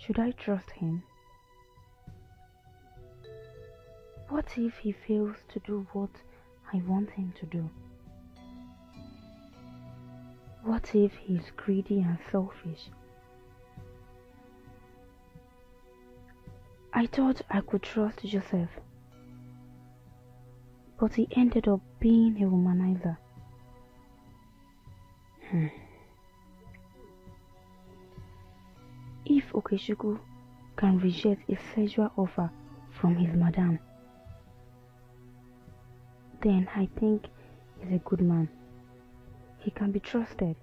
Speaker 11: Should I trust him? What if he fails to do what I want him to do? What if he's greedy and selfish? I thought I could trust Joseph, but he ended up being a womanizer. If Okechukwu can reject a sexual offer from his madam, then I think he's a good man. He can be trusted.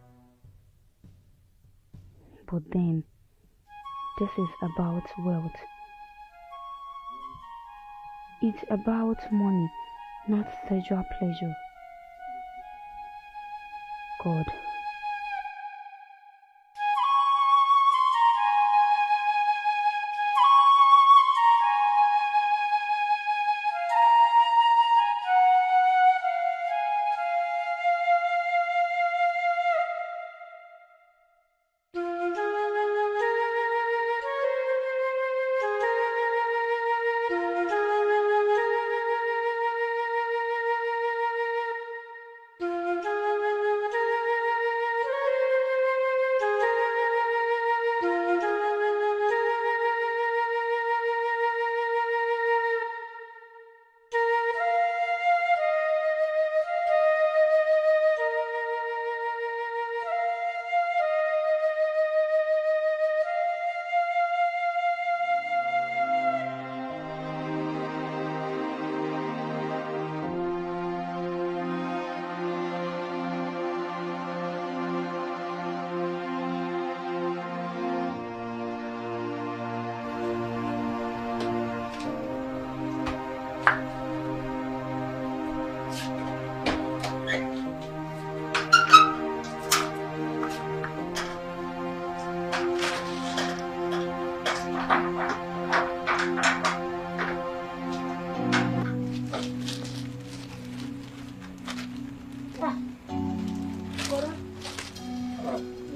Speaker 11: But then, this is about wealth. It's about money, not sexual pleasure. God.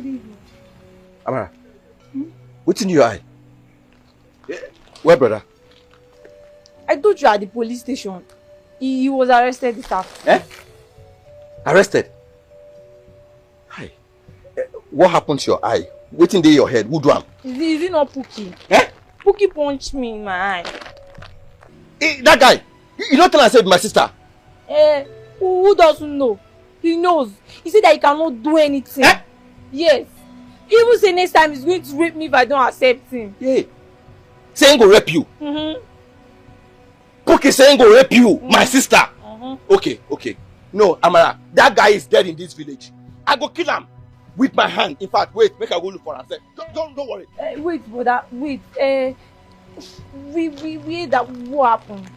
Speaker 12: Good evening.
Speaker 4: Amara, what's in your eye? Where, brother?
Speaker 12: I told you at the police station. He was arrested this afternoon.
Speaker 4: Eh? Arrested? Hi. What happened to your eye? What's in your head? Who do am?
Speaker 12: Is it not Pookie?
Speaker 4: Eh?
Speaker 12: Pookie punched me in my eye.
Speaker 4: That guy! You don't tell I said my sister?
Speaker 12: Who doesn't know? He knows. He said that he cannot do anything. Eh? Yes. He even say next time he's going to rape me if I don't accept him.
Speaker 4: Yeah. Saying go rape you? Pookie saying go rape you, my sister? Okay. No, Amara, that guy is dead in this village. I go kill him with my hand. In fact, wait, make I go look for him. Don't worry.
Speaker 12: Wait, brother, wait. We heard that what happened?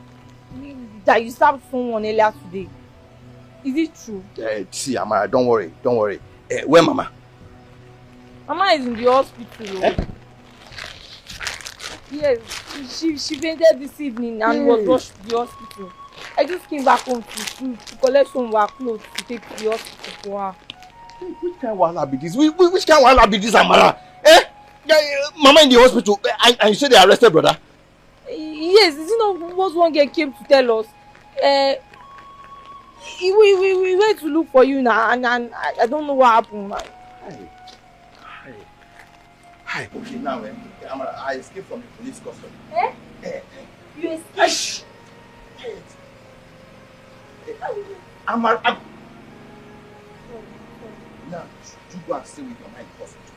Speaker 12: That you stabbed someone earlier today. Is it true?
Speaker 4: See, Amara, don't worry. Where Mama?
Speaker 12: Mama is in the hospital. Yes, she fainted this evening and was rushed to the hospital. I just came back home to collect some of her clothes to take to the hospital for her.
Speaker 4: Which kind of wahala be this? Which kind of wahala be this, Amara? Mama in the hospital, and you say they arrested, brother?
Speaker 12: Yes, is it not what one girl came to tell us? We went to look for you now, and I don't know what happened, man.
Speaker 4: Hi. Okay, now, Amara, I escaped from the police custody.
Speaker 12: You escaped?
Speaker 4: Amara, now, you go and stay with your mind hospital.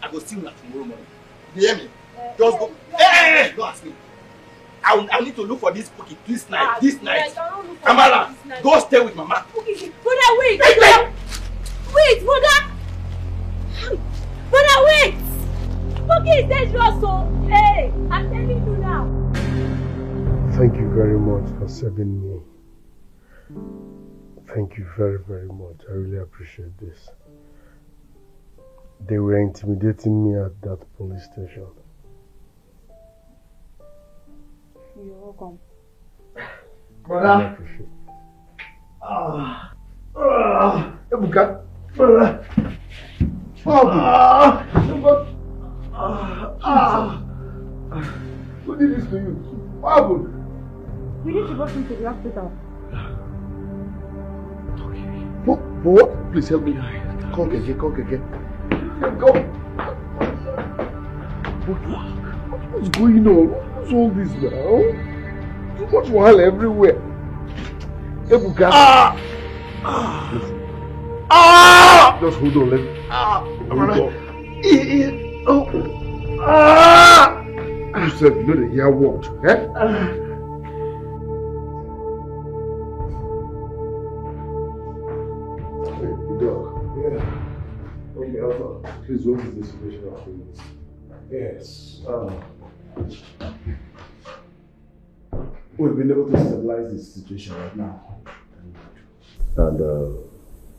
Speaker 4: I go see you tomorrow morning. You hear me? Just go. Don't ask me. I need to look for this Pookie this night. Amara, go stay with Mama.
Speaker 12: Brother, wait! Wait, brother! Brother, wait! Pookie is dangerous, so hey, I'm telling you now.
Speaker 1: Thank you very much for saving me. Thank you very, very much. I really appreciate this. They were intimidating me at that police station.
Speaker 12: You're welcome.
Speaker 1: Brother. Ebuka. Brother. Who did this to you? What happened?
Speaker 12: We need to rush him to the hospital.
Speaker 1: For what? Please help me. Call Keke. Go. What's going on? What's all this now? Too much wahala everywhere. Ebuka. Just hold on, let me. You said you know the hear what? Okay, Alpha, please, what is the situation of things? Yes. We've been able to stabilize this situation right now.
Speaker 8: And,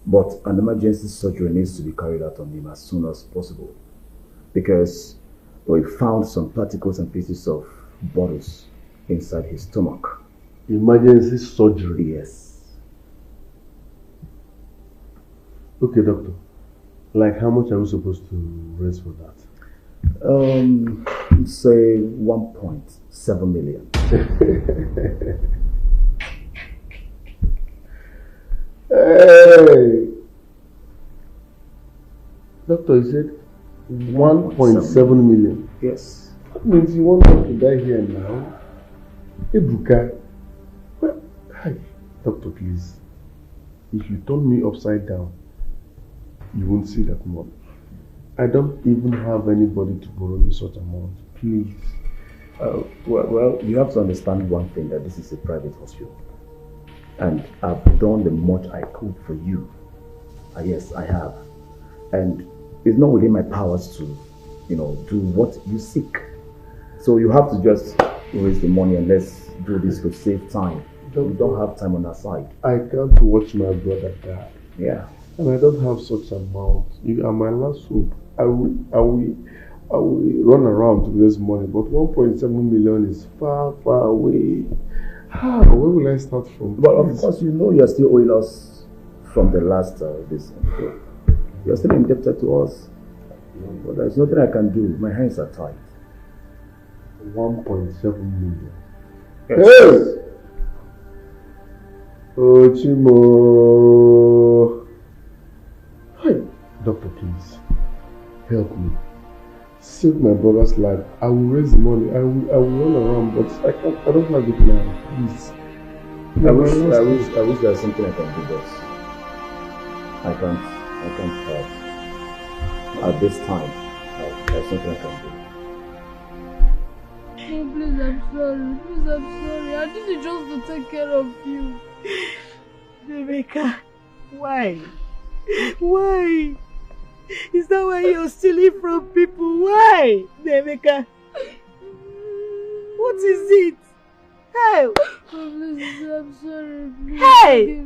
Speaker 8: but an emergency surgery needs to be carried out on him as soon as possible. Because we found some particles and pieces of bottles inside his stomach.
Speaker 1: Emergency surgery?
Speaker 8: Yes.
Speaker 1: Okay, doctor. Like, how much are we supposed to raise for that?
Speaker 8: Say 1.7 million.
Speaker 1: Hey! Doctor, you said 1.7 million?
Speaker 8: Yes.
Speaker 1: That means you want us to die here now? Ebuka. Hi. Doctor, please. If you turn me upside down, you won't see that money. I don't even have anybody to borrow me such amount. Please.
Speaker 8: Well, you have to understand one thing, that this is a private hospital. And I've done the much I could for you. Yes, I have. And it's not within my powers to, do what you seek. So you have to just raise the money and let's do this to save time. We don't have time on our side.
Speaker 1: I can't watch my brother die.
Speaker 8: Yeah.
Speaker 1: And I don't have such amount. You are my last hope. I will run around to raise money, but 1.7 million is far, far away. Where will I start from?
Speaker 8: But of course, you're still owing us from the last this. You're still indebted to us. No, but there's nothing I can do. My hands are tied.
Speaker 1: 1.7 million.
Speaker 8: Yes.
Speaker 1: Hey! Oh, Chimo. Hi, doctor, please help me. Save my brother's life. I will raise the money. I will run around, but I don't have it now. Please.
Speaker 8: I wish there's something I can do, but I can't help. At this time, there's something I can do.
Speaker 3: Oh, please, I'm sorry. Please, I'm sorry. I did it just to take care of you.
Speaker 5: Rebecca, why? Why? Is that why you're stealing from people? Why, Rebecca? What is it? Hey!
Speaker 3: Oh, please, I'm sorry. Please,
Speaker 5: hey!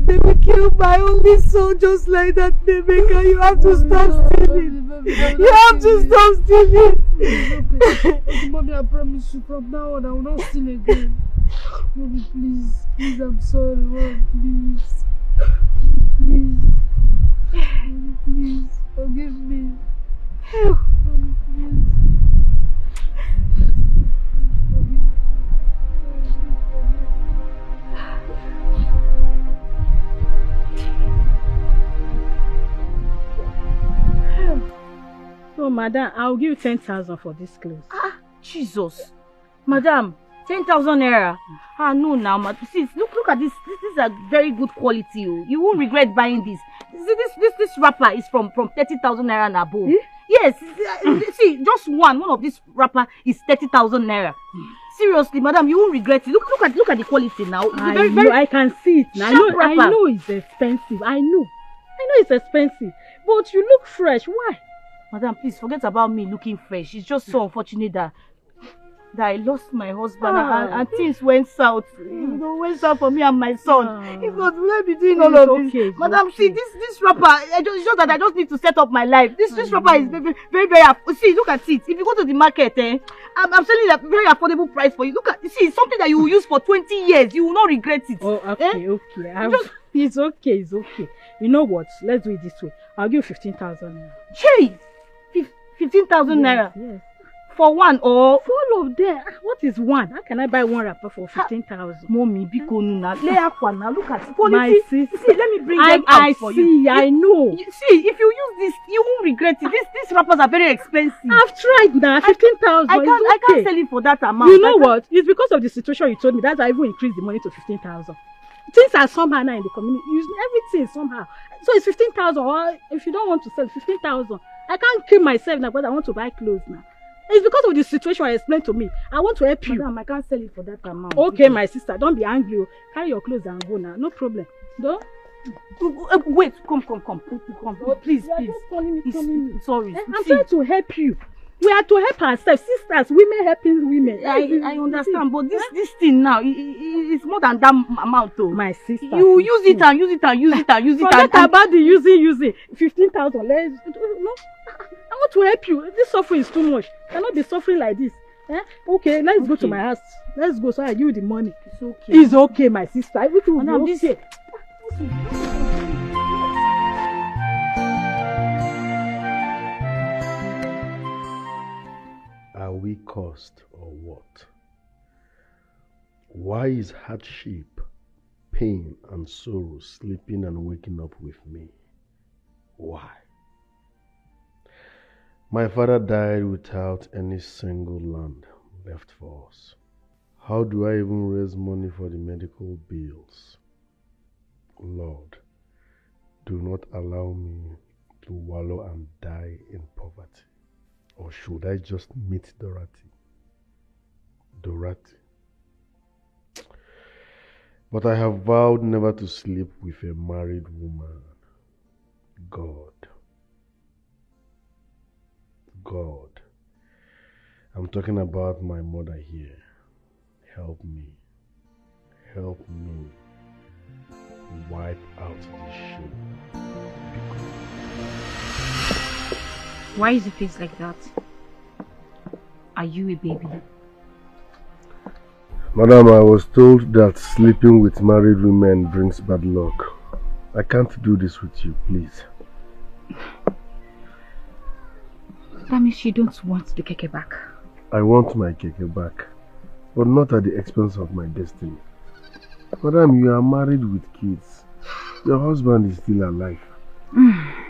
Speaker 5: They will kill my only son just like that, Rebecca. You have to stop stealing. You have to stop stealing.
Speaker 3: Okay, Mommy, I promise you from now on I will not steal again. Mommy, please. Please, I'm sorry. Mommy, please. Please. Mommy, please. Forgive me. Mommy, please.
Speaker 6: So, madam, I'll give you 10,000 for this clothes. Ah, Jesus. Madam, 10,000 naira. Ah, no, now, see, look at this. This is a very good quality. Oh. You won't regret buying this. See, this wrapper is from 30,000 naira and above. Yes, see, just one of this wrapper is 30,000 naira. Seriously, madam, you won't regret it. Look at the quality now.
Speaker 12: I can see it now. I know it's expensive. I know it's expensive. But you look fresh. Why?
Speaker 6: Madam, please forget about me looking fresh. It's just so unfortunate that I lost my husband and things went south. You know, went south for me and my son. If not, will I be doing all of this? Madam, see, this wrapper, it's just that I just need to set up my life. This wrapper is very, very, very, see, look at it. If you go to the market, I'm selling at a very affordable price for you. Look at, see, it's something that you will use for 20 years. You will not regret it.
Speaker 12: Oh, okay. It's okay. You know what? Let's do it this way. I'll give you 15,000.
Speaker 6: Hey! 15,000 naira.
Speaker 12: Yes.
Speaker 6: For one or
Speaker 12: for all of them. What is one? How can I buy one wrapper for 15,000?
Speaker 6: Mommy, biko nuna. Look at quality.
Speaker 12: My sister.
Speaker 6: See, let me bring them out for you.
Speaker 12: I know.
Speaker 6: See, if you use this, you won't regret it. These wrappers are very expensive.
Speaker 12: I've tried now. 15,000.
Speaker 6: I can't sell it for that amount.
Speaker 12: You know what? It's because of the situation you told me. That's why I even increased the money to 15,000. Things are somehow now in the community. Everything somehow. So it's 15,000. Or if you don't want to sell 15,000, I can't kill myself now because I want to buy clothes now. It's because of the situation I explained to me. I want to help you.
Speaker 6: Madam, I can't sell it for that amount.
Speaker 12: Okay, my sister, don't be angry. Carry your clothes and go now. No problem. Don't.
Speaker 6: Wait, come. Oh, please.
Speaker 12: Calling me.
Speaker 6: Sorry.
Speaker 12: I'm trying to help you. We are to help ourselves, sisters, women helping women.
Speaker 6: I understand, but this thing now, it's more than that amount, though.
Speaker 12: My sister.
Speaker 6: You use it and use it.
Speaker 12: Forget about the using. 15,000. No, I want to help you. This suffering is too much. I cannot be suffering like this. Okay, let's go to my house. Let's go so I give you the money.
Speaker 6: It's okay.
Speaker 12: It's okay, my sister. Everything will be okay.
Speaker 1: Are we cursed or what? Why is hardship, pain and sorrow sleeping and waking up with me? Why? My father died without any single land left for us. How do I even raise money for the medical bills? Lord, do not allow me to wallow and die in poverty. Or should I just meet Dorothy? But I have vowed never to sleep with a married woman. God, I'm talking about my mother here. Help me wipe out this shame.
Speaker 6: Why is your face like that? Are you a baby?
Speaker 1: Madam, I was told that sleeping with married women brings bad luck. I can't do this with you, please.
Speaker 6: That means you don't want the keke back.
Speaker 1: I want my keke back, but not at the expense of my destiny. Madam, you are married with kids. Your husband is still alive.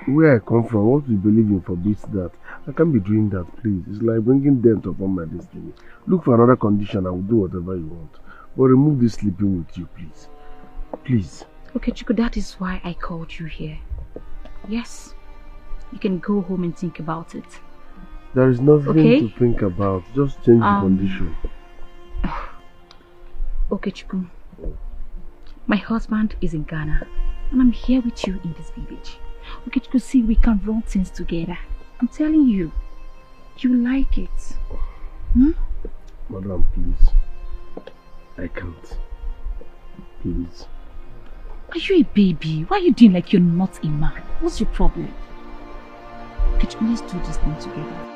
Speaker 1: Where I come from, what we believe in forbids that. I can't be doing that, please. It's like bringing dent upon my destiny. Look for another condition, I will do whatever you want. But remove this sleeping with you, please. Please.
Speaker 6: Okay, Chiku, that is why I called you here. Yes. You can go home and think about it.
Speaker 1: There is nothing to think about. Just change the condition.
Speaker 6: Okay, Chiku. My husband is in Ghana. And I'm here with you in this village. Okay, Chiku, see, we can run things together. I'm telling you. You like it.
Speaker 1: Madam, please. I can't. Please.
Speaker 6: Are you a baby? Why are you doing like you're not a man? What's your problem? Okay, Chiku, let's do this thing together.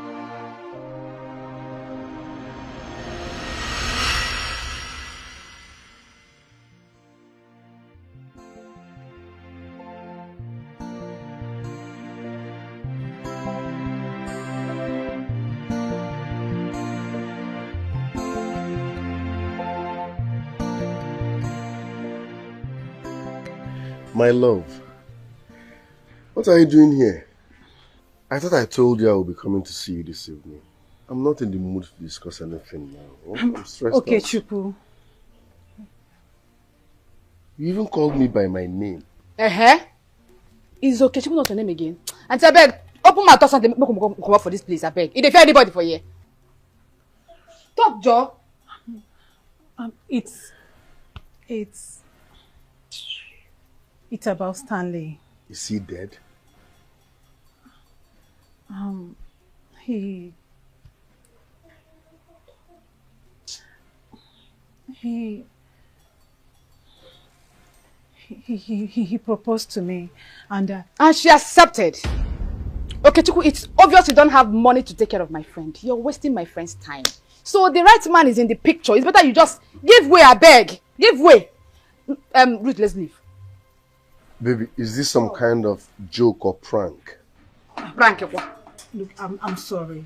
Speaker 1: My love, what are you doing here? I thought I told you I will be coming to see you this evening. I'm not in the mood to discuss anything now. I'm stressed out.
Speaker 17: Chiku.
Speaker 1: You even called me by my name.
Speaker 19: Is okay, Chiku not your name again? And I beg, open my doors and make me come up for this place, I beg. If they fear anybody for you. Talk, Joe.
Speaker 17: It's about Stanley.
Speaker 1: Is he dead?
Speaker 17: He proposed to me and
Speaker 19: she accepted. Okay, Chiku, it's obvious you don't have money to take care of my friend. You're wasting my friend's time. So the right man is in the picture. It's better you just give way, I beg. Give way. Ruth, let's leave.
Speaker 1: Baby, is this some kind of joke or prank?
Speaker 19: Prank?
Speaker 17: Look, I'm sorry.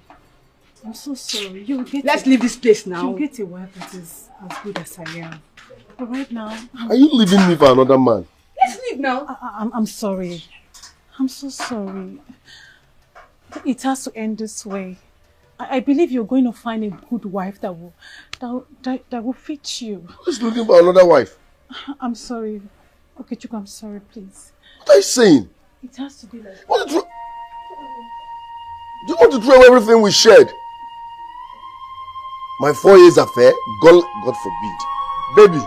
Speaker 17: I'm so sorry.
Speaker 19: Let's leave this place now.
Speaker 17: You'll get a wife that is as good as I am. But right now...
Speaker 1: Are you leaving me for another man?
Speaker 19: Let's leave now.
Speaker 17: I'm sorry. I'm so sorry. It has to end this way. I believe you're going to find a good wife that will fit you.
Speaker 1: Who's looking for another wife?
Speaker 17: I'm sorry. Okay, Chiku, I'm sorry, please.
Speaker 1: What are you saying?
Speaker 17: It has to be like...
Speaker 1: Do you want to throw away everything we shared? My 4 years affair? God forbid. Baby.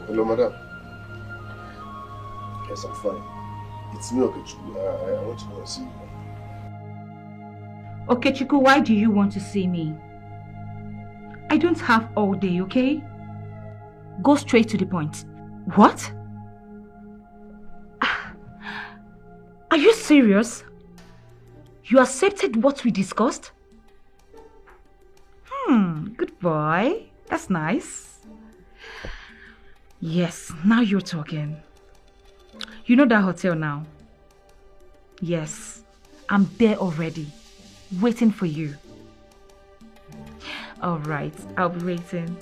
Speaker 1: Hello, madam. Yes, I'm fine. It's me, Okechukwu. I want to go and see you.
Speaker 6: Okechukwu, why do you want to see me? I don't have all day, okay? Go straight to the point. What? Are you serious? You accepted what we discussed? Good boy. That's nice. Yes, now you're talking. You know that hotel now? Yes, I'm there already, waiting for you. All right, I'll be waiting.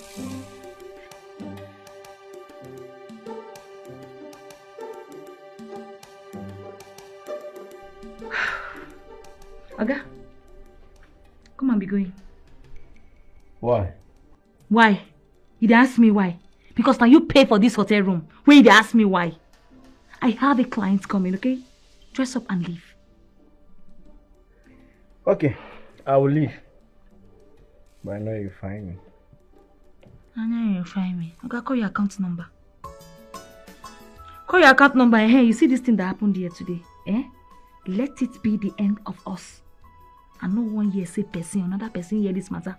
Speaker 6: Aga, come on, be going.
Speaker 1: Why?
Speaker 6: Why? You dey ask me why? Because now you pay for this hotel room. When you dey ask me why? I have a client coming, okay? Dress up and leave.
Speaker 18: Okay, I will leave. But I know you'll find me.
Speaker 6: I know you'll find me. Okay, call your account number. Call your account number. Hey, you see this thing that happened here today? Let it be the end of us. I know one year say person, another person hear this matter.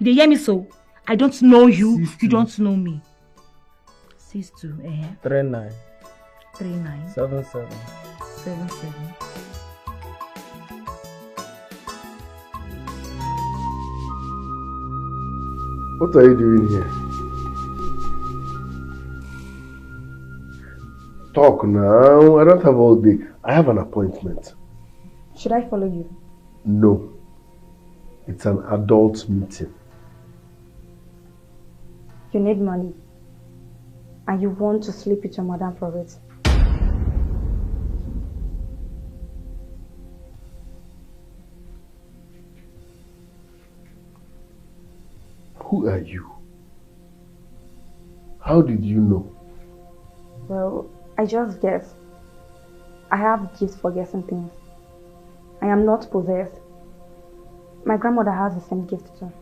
Speaker 6: You hear me so? I don't know you, you don't know me. 62,
Speaker 18: 39
Speaker 6: 39
Speaker 18: 77
Speaker 6: 77.
Speaker 1: What are you doing here? Talk now. I don't have all day. I have an appointment.
Speaker 11: Should I follow you?
Speaker 1: No. It's an adult meeting.
Speaker 11: You need money. And you want to sleep with your madam for it.
Speaker 1: Who are you? How did you know?
Speaker 11: Well, I just guess. I have gifts for guessing things. I am not possessed. My grandmother has the same gift too.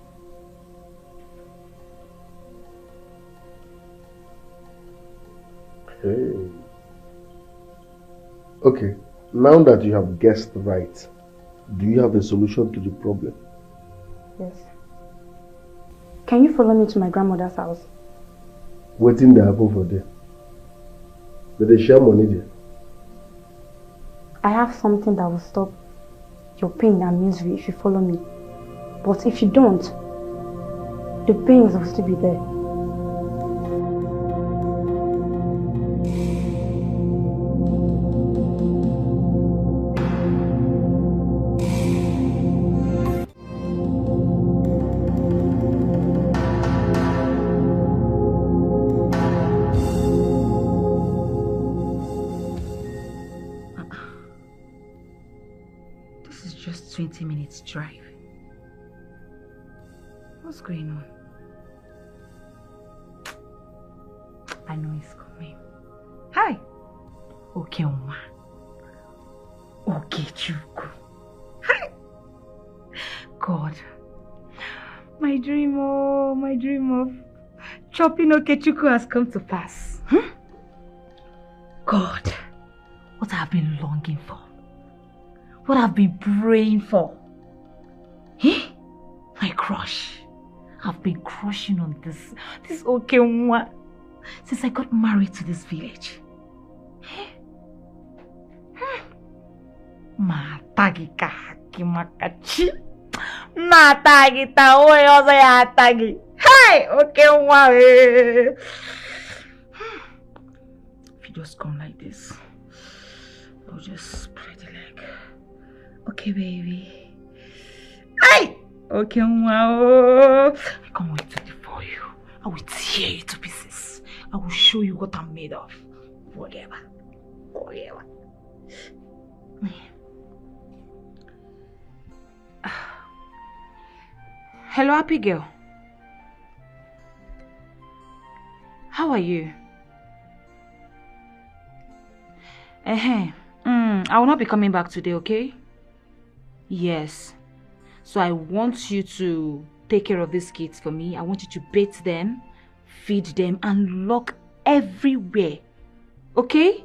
Speaker 1: Hey. Okay, now that you have guessed right, do you have a solution to the problem?
Speaker 11: Yes. Can you follow me to my grandmother's house?
Speaker 1: Waiting there happen for there. But they share money there.
Speaker 11: I have something that will stop your pain and misery if you follow me. But if you don't, the pains will still be there.
Speaker 6: This is just 20 minutes drive. What's going on? I know he's coming. Hi. Okay, Oma. Okay, Chuku. Hi. God. My dream of chopping Okechuku has come to pass. God. What I've been longing for. What I've been praying for. My crush. I've been crushing on this Okenwa since I got married to this village. Matagika hakimakachi. Matagita oyozo yatagi. Hey, Okenwa. If you just come like this, I'll just spread the leg. Okay, baby. Hey! Okay, wow. I can't wait to devour you. I will tear you to pieces. I will show you what I'm made of. Whatever. Whatever. Hello, happy girl. How are you? I will not be coming back today, okay? Yes. So I want you to take care of these kids for me. I want you to bathe them, feed them, and lock everywhere. Okay?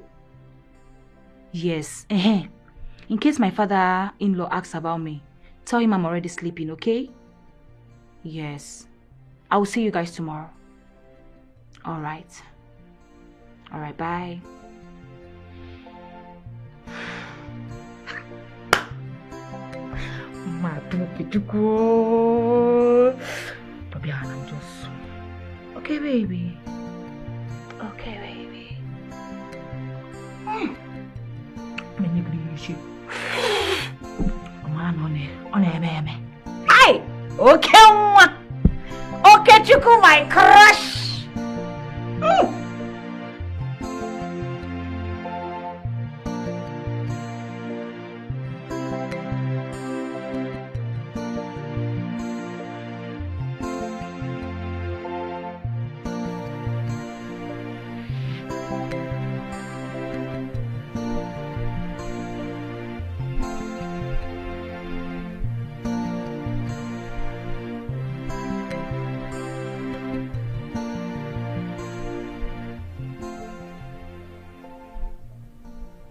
Speaker 6: Yes. In case my father-in-law asks about me, tell him I'm already sleeping, okay? Yes.
Speaker 11: I will see you guys tomorrow. Alright. Alright, bye. Okay, baby. Okay, baby. Hey! Okay, okay, Chuku, my crush.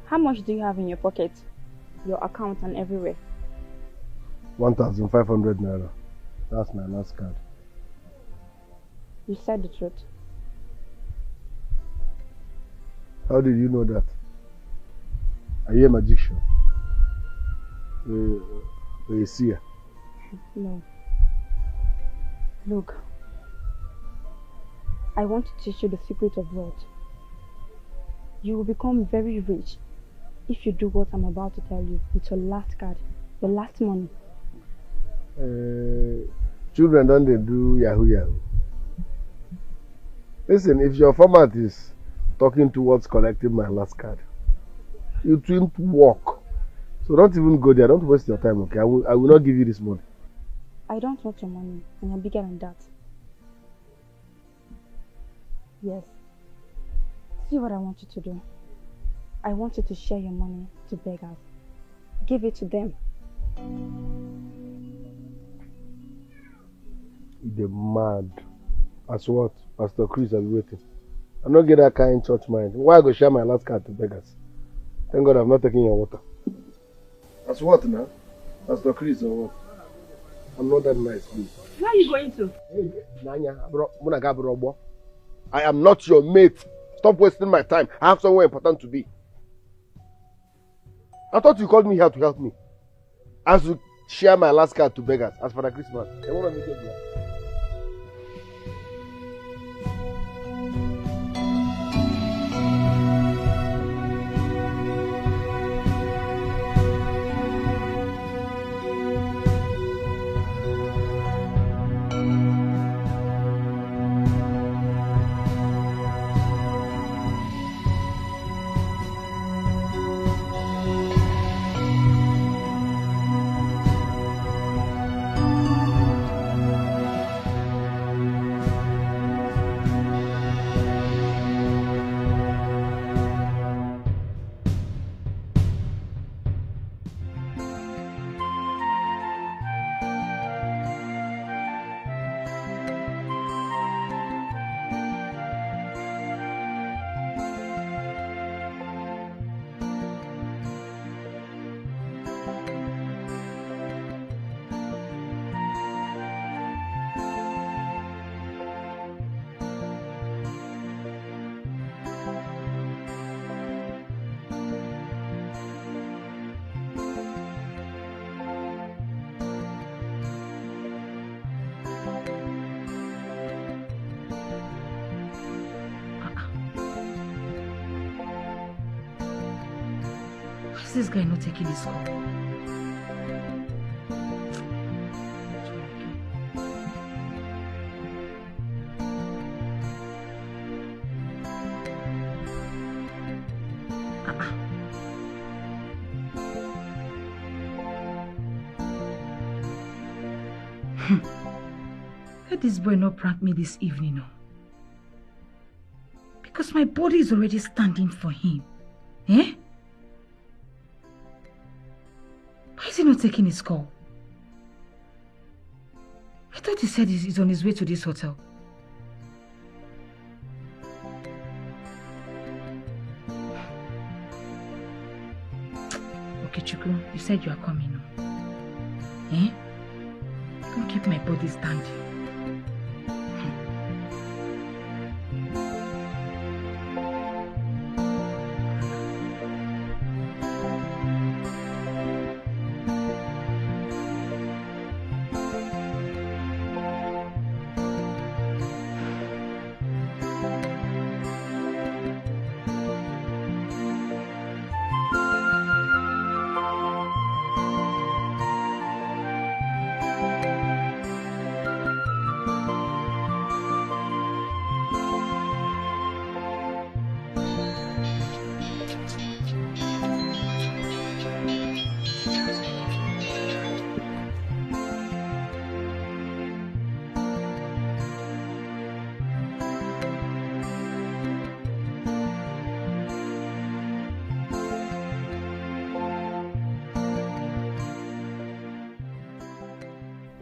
Speaker 11: How much do you have in your pocket, your account and everywhere?
Speaker 1: 1,500 naira. That's my last card.
Speaker 11: You said the truth.
Speaker 1: How did you know that? Are you a magician? A seer?
Speaker 11: No. Look, I want to teach you the secret of wealth. You will become very rich if you do what I'm about to tell you with your last card, your last money.
Speaker 1: Children don't they do yahoo yahoo? Listen, if your format is talking towards collecting my last card, it won't work. So don't even go there. Don't waste your time, okay? I will not give you this money.
Speaker 11: I don't want your money, and you're bigger than that. Yes. See what I want you to do. I want you to share your money to beggars. Give it to them.
Speaker 1: You're mad. As what? Pastor Chris, I'll be waiting. I'm not get that kind of church mind. Why I go share my last card to beggars? Thank God I'm not taking your water. As what now? Pastor Chris or what? I'm not that nice, please.
Speaker 11: Where are you going to?
Speaker 1: Hey, Nanya, I am not your mate. Stop wasting my time. I have somewhere important to be. I thought you called me here to help me. As to share my last card to beggars as for the Christmas. I want to meet you.
Speaker 11: This guy not taking his call. Let this boy not prank me this evening, no. Because my body is already standing for him. Eh? Why is he not taking his call? I thought he said he's on his way to this hotel. Okay, Chuku, you said you are coming now. Eh? Don't keep my body standing.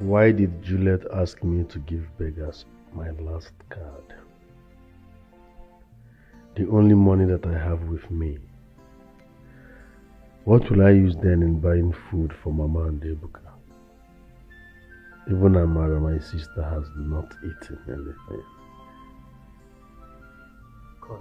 Speaker 1: Why did Juliet ask me to give beggars my last card? The only money that I have with me. What will I use then in buying food for Mama and Ebuka? Even Amara, my sister, has not eaten anything. God.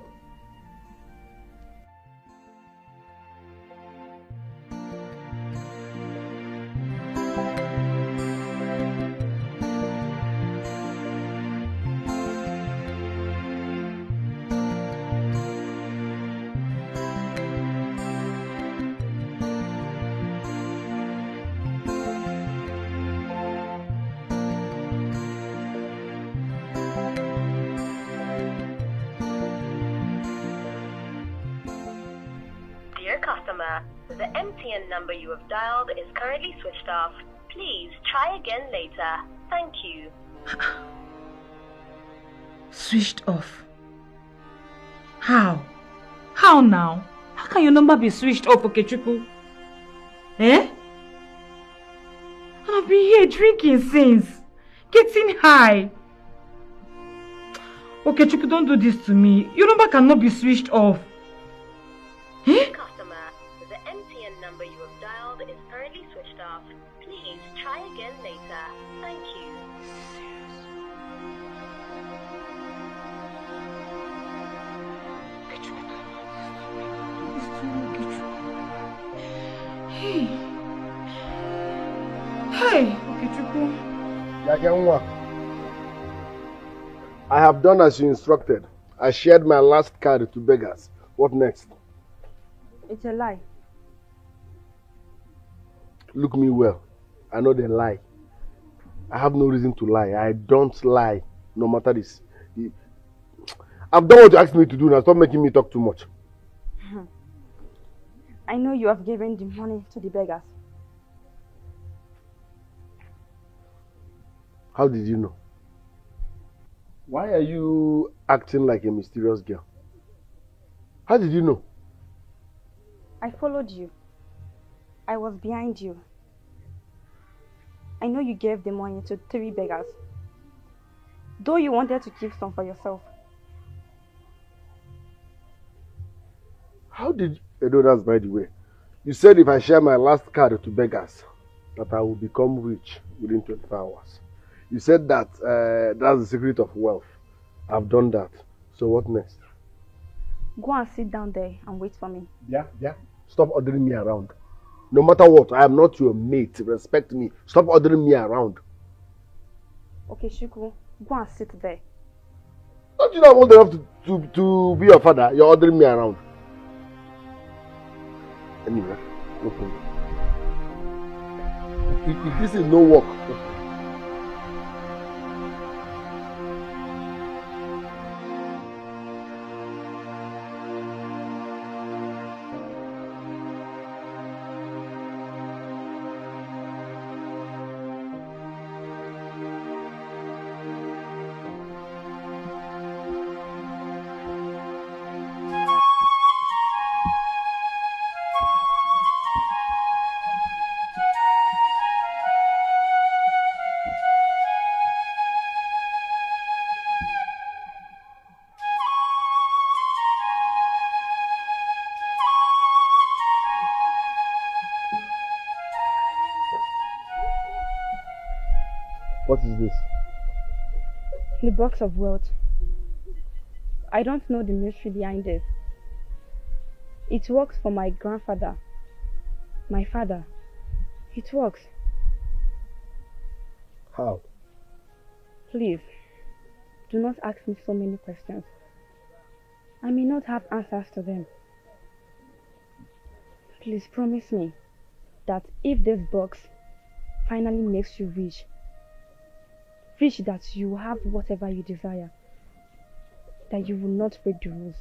Speaker 20: The MTN number you have dialed is currently switched off. Please try again later. Thank you.
Speaker 6: Switched off? How? How now? How can your number be switched off, Okechukwu? Eh? I've been here drinking since. Getting high. Okechukwu, don't do this to me. Your number cannot be switched off. Eh?
Speaker 20: Is currently switched off. Please try again later. Thank you.
Speaker 6: Hey. Hey, Okechukwu.
Speaker 1: I have done as you instructed. I shared my last card to beggars. What next?
Speaker 11: It's a lie.
Speaker 1: Look me well. I know they lie. I have no reason to lie. I don't lie, no matter this. I've done what you asked me to do now. Stop making me talk too much.
Speaker 11: I know you have given the money to the beggars.
Speaker 1: How did you know? Why are you acting like a mysterious girl? How did you know?
Speaker 11: I followed you. I was behind you. I know you gave the money to 3 beggars. Though you wanted to keep some for yourself.
Speaker 1: How did you know that, by the way? You said if I share my last card to beggars, that I will become rich within 24 hours. You said that that's the secret of wealth. I've done that. So what next?
Speaker 11: Go and sit down there and wait for me.
Speaker 1: Yeah. Stop ordering me around. No matter what, I am not your mate. Respect me. Stop ordering me around.
Speaker 11: Okay, Shuku, go and sit there.
Speaker 1: Don't you know I'm old enough to be your father? You're ordering me around. Anyway, no problem. If this is no work, what is this?
Speaker 11: The box of wealth. I don't know the mystery behind it. It works for my grandfather, my father. It works.
Speaker 1: How?
Speaker 11: Please, do not ask me so many questions. I may not have answers to them. Please promise me that if this box finally makes you rich, that you have whatever you desire, that you will not break the rules.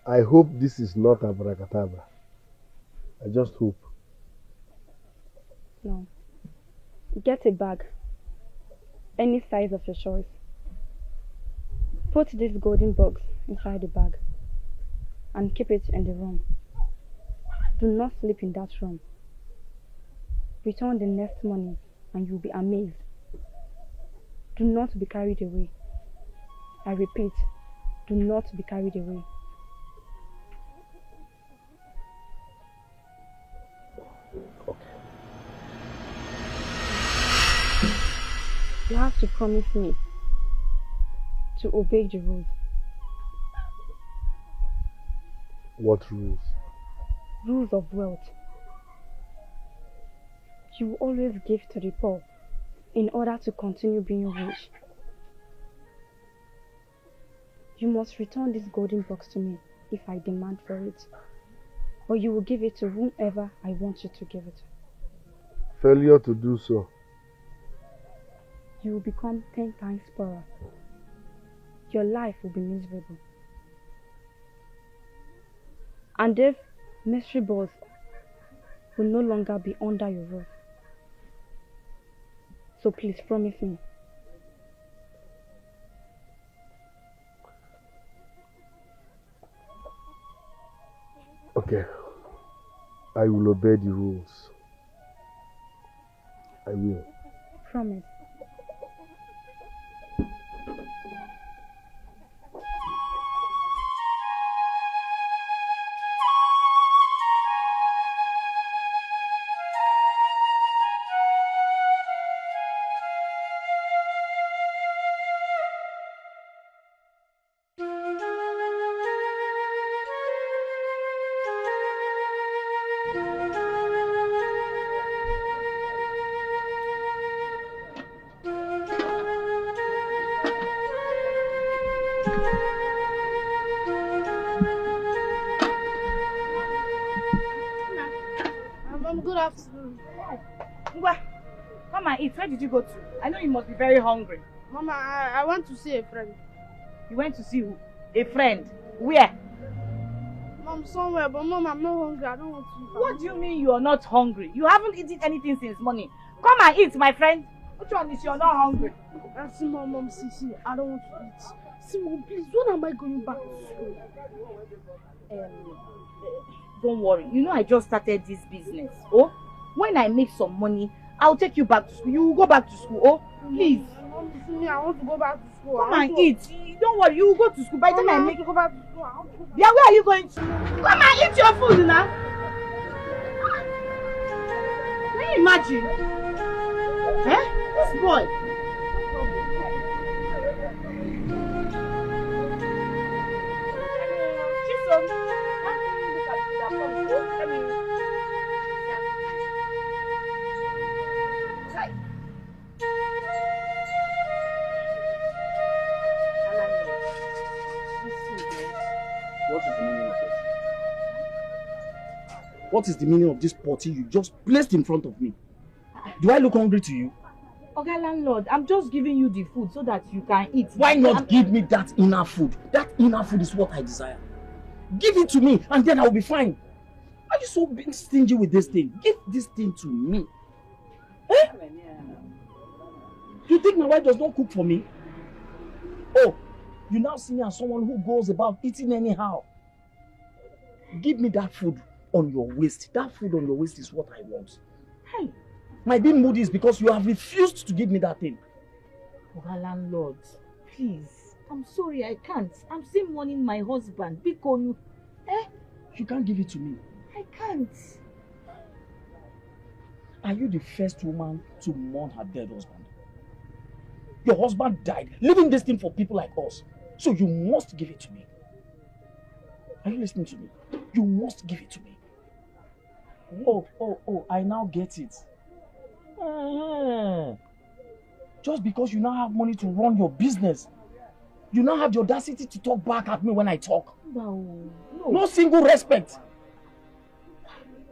Speaker 1: I hope this is not abracadabra. I just hope.
Speaker 11: No. Get a bag, any size of your choice. Put this golden box inside the bag and keep it in the room. Do not sleep in that room. Return the next morning and you'll be amazed. Do not be carried away. I repeat, do not be carried away. You have to promise me to obey the rules.
Speaker 1: What rules?
Speaker 11: Rules of wealth. You will always give to the poor in order to continue being rich. You must return this golden box to me if I demand for it, or you will give it to whomever I want you to give it to.
Speaker 1: Failure to do so.
Speaker 11: You will become 10 times poorer. Your life will be miserable. And this mystery boss will no longer be under your roof. So please promise me.
Speaker 1: Okay. I will obey the rules. I will.
Speaker 11: Promise.
Speaker 3: Good afternoon.
Speaker 6: Ngwa, come and eat. Where did you go to? I know you must be very hungry.
Speaker 3: Mama, I want to see a friend.
Speaker 6: You went to see who? A friend? Where?
Speaker 3: Mom, somewhere, but Mom, I'm not hungry. I don't want to eat.
Speaker 6: What do you mean you are not hungry? You haven't eaten anything since morning. Come and eat, my friend. Which one is you're not hungry?
Speaker 3: See, Mom, see, I don't want to eat. See, Mom, please, when am I going back to school?
Speaker 6: Don't worry. You know I just started this business. Oh, when I make some money, I'll take you back to school. You will go back to school. Oh, please.
Speaker 3: Mom, see me, I want to go back to school.
Speaker 6: Come and eat. Don't worry. You will go to school. By the time I make
Speaker 3: to go back to school.
Speaker 6: Yeah, where are you going to? Come and eat your food now. Can you imagine? Eh? This boy.
Speaker 13: What is the meaning of this potty you just placed in front of me? Do I look hungry to you?
Speaker 6: Okay, landlord, I'm just giving you the food so that you can eat.
Speaker 13: Why not give me that inner food? That inner food is what I desire. Give it to me and then I'll be fine. Why are you so being stingy with this thing? Give this thing to me. Eh? You think my wife does not cook for me? Oh, you now see me as someone who goes about eating anyhow. Give me that food on your waist. That food on your waist is what I want.
Speaker 6: Hey.
Speaker 13: My being moody is because you have refused to give me that thing.
Speaker 6: Oh, landlord, please. I'm sorry, I can't. I'm still mourning my husband. Because
Speaker 13: you can't give it to me.
Speaker 6: I can't.
Speaker 13: Are you the first woman to mourn her dead husband? Your husband died, leaving this thing for people like us. So you must give it to me. Are you listening to me? You must give it to me. Oh, I now get it. Just because you now have money to run your business, you now have the audacity to talk back at me when I talk. No single respect.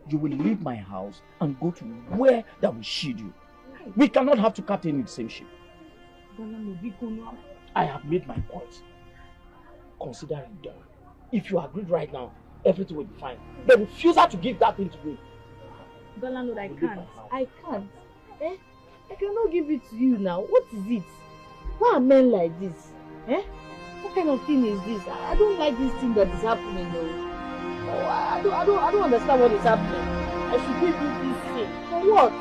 Speaker 13: You will leave my house and go to where that will shield you. We cannot have two captains in the same ship. I have made my point. Consider it done. If you agree right now, everything will be fine. The refusal to give that thing to me.
Speaker 6: Landlord, I can't. I can't. I cannot give it to you now. What is it? Why are men like this? What kind of thing is this? I don't like this thing that is happening though. Oh, I don't understand what is happening. I should give you this thing. For what?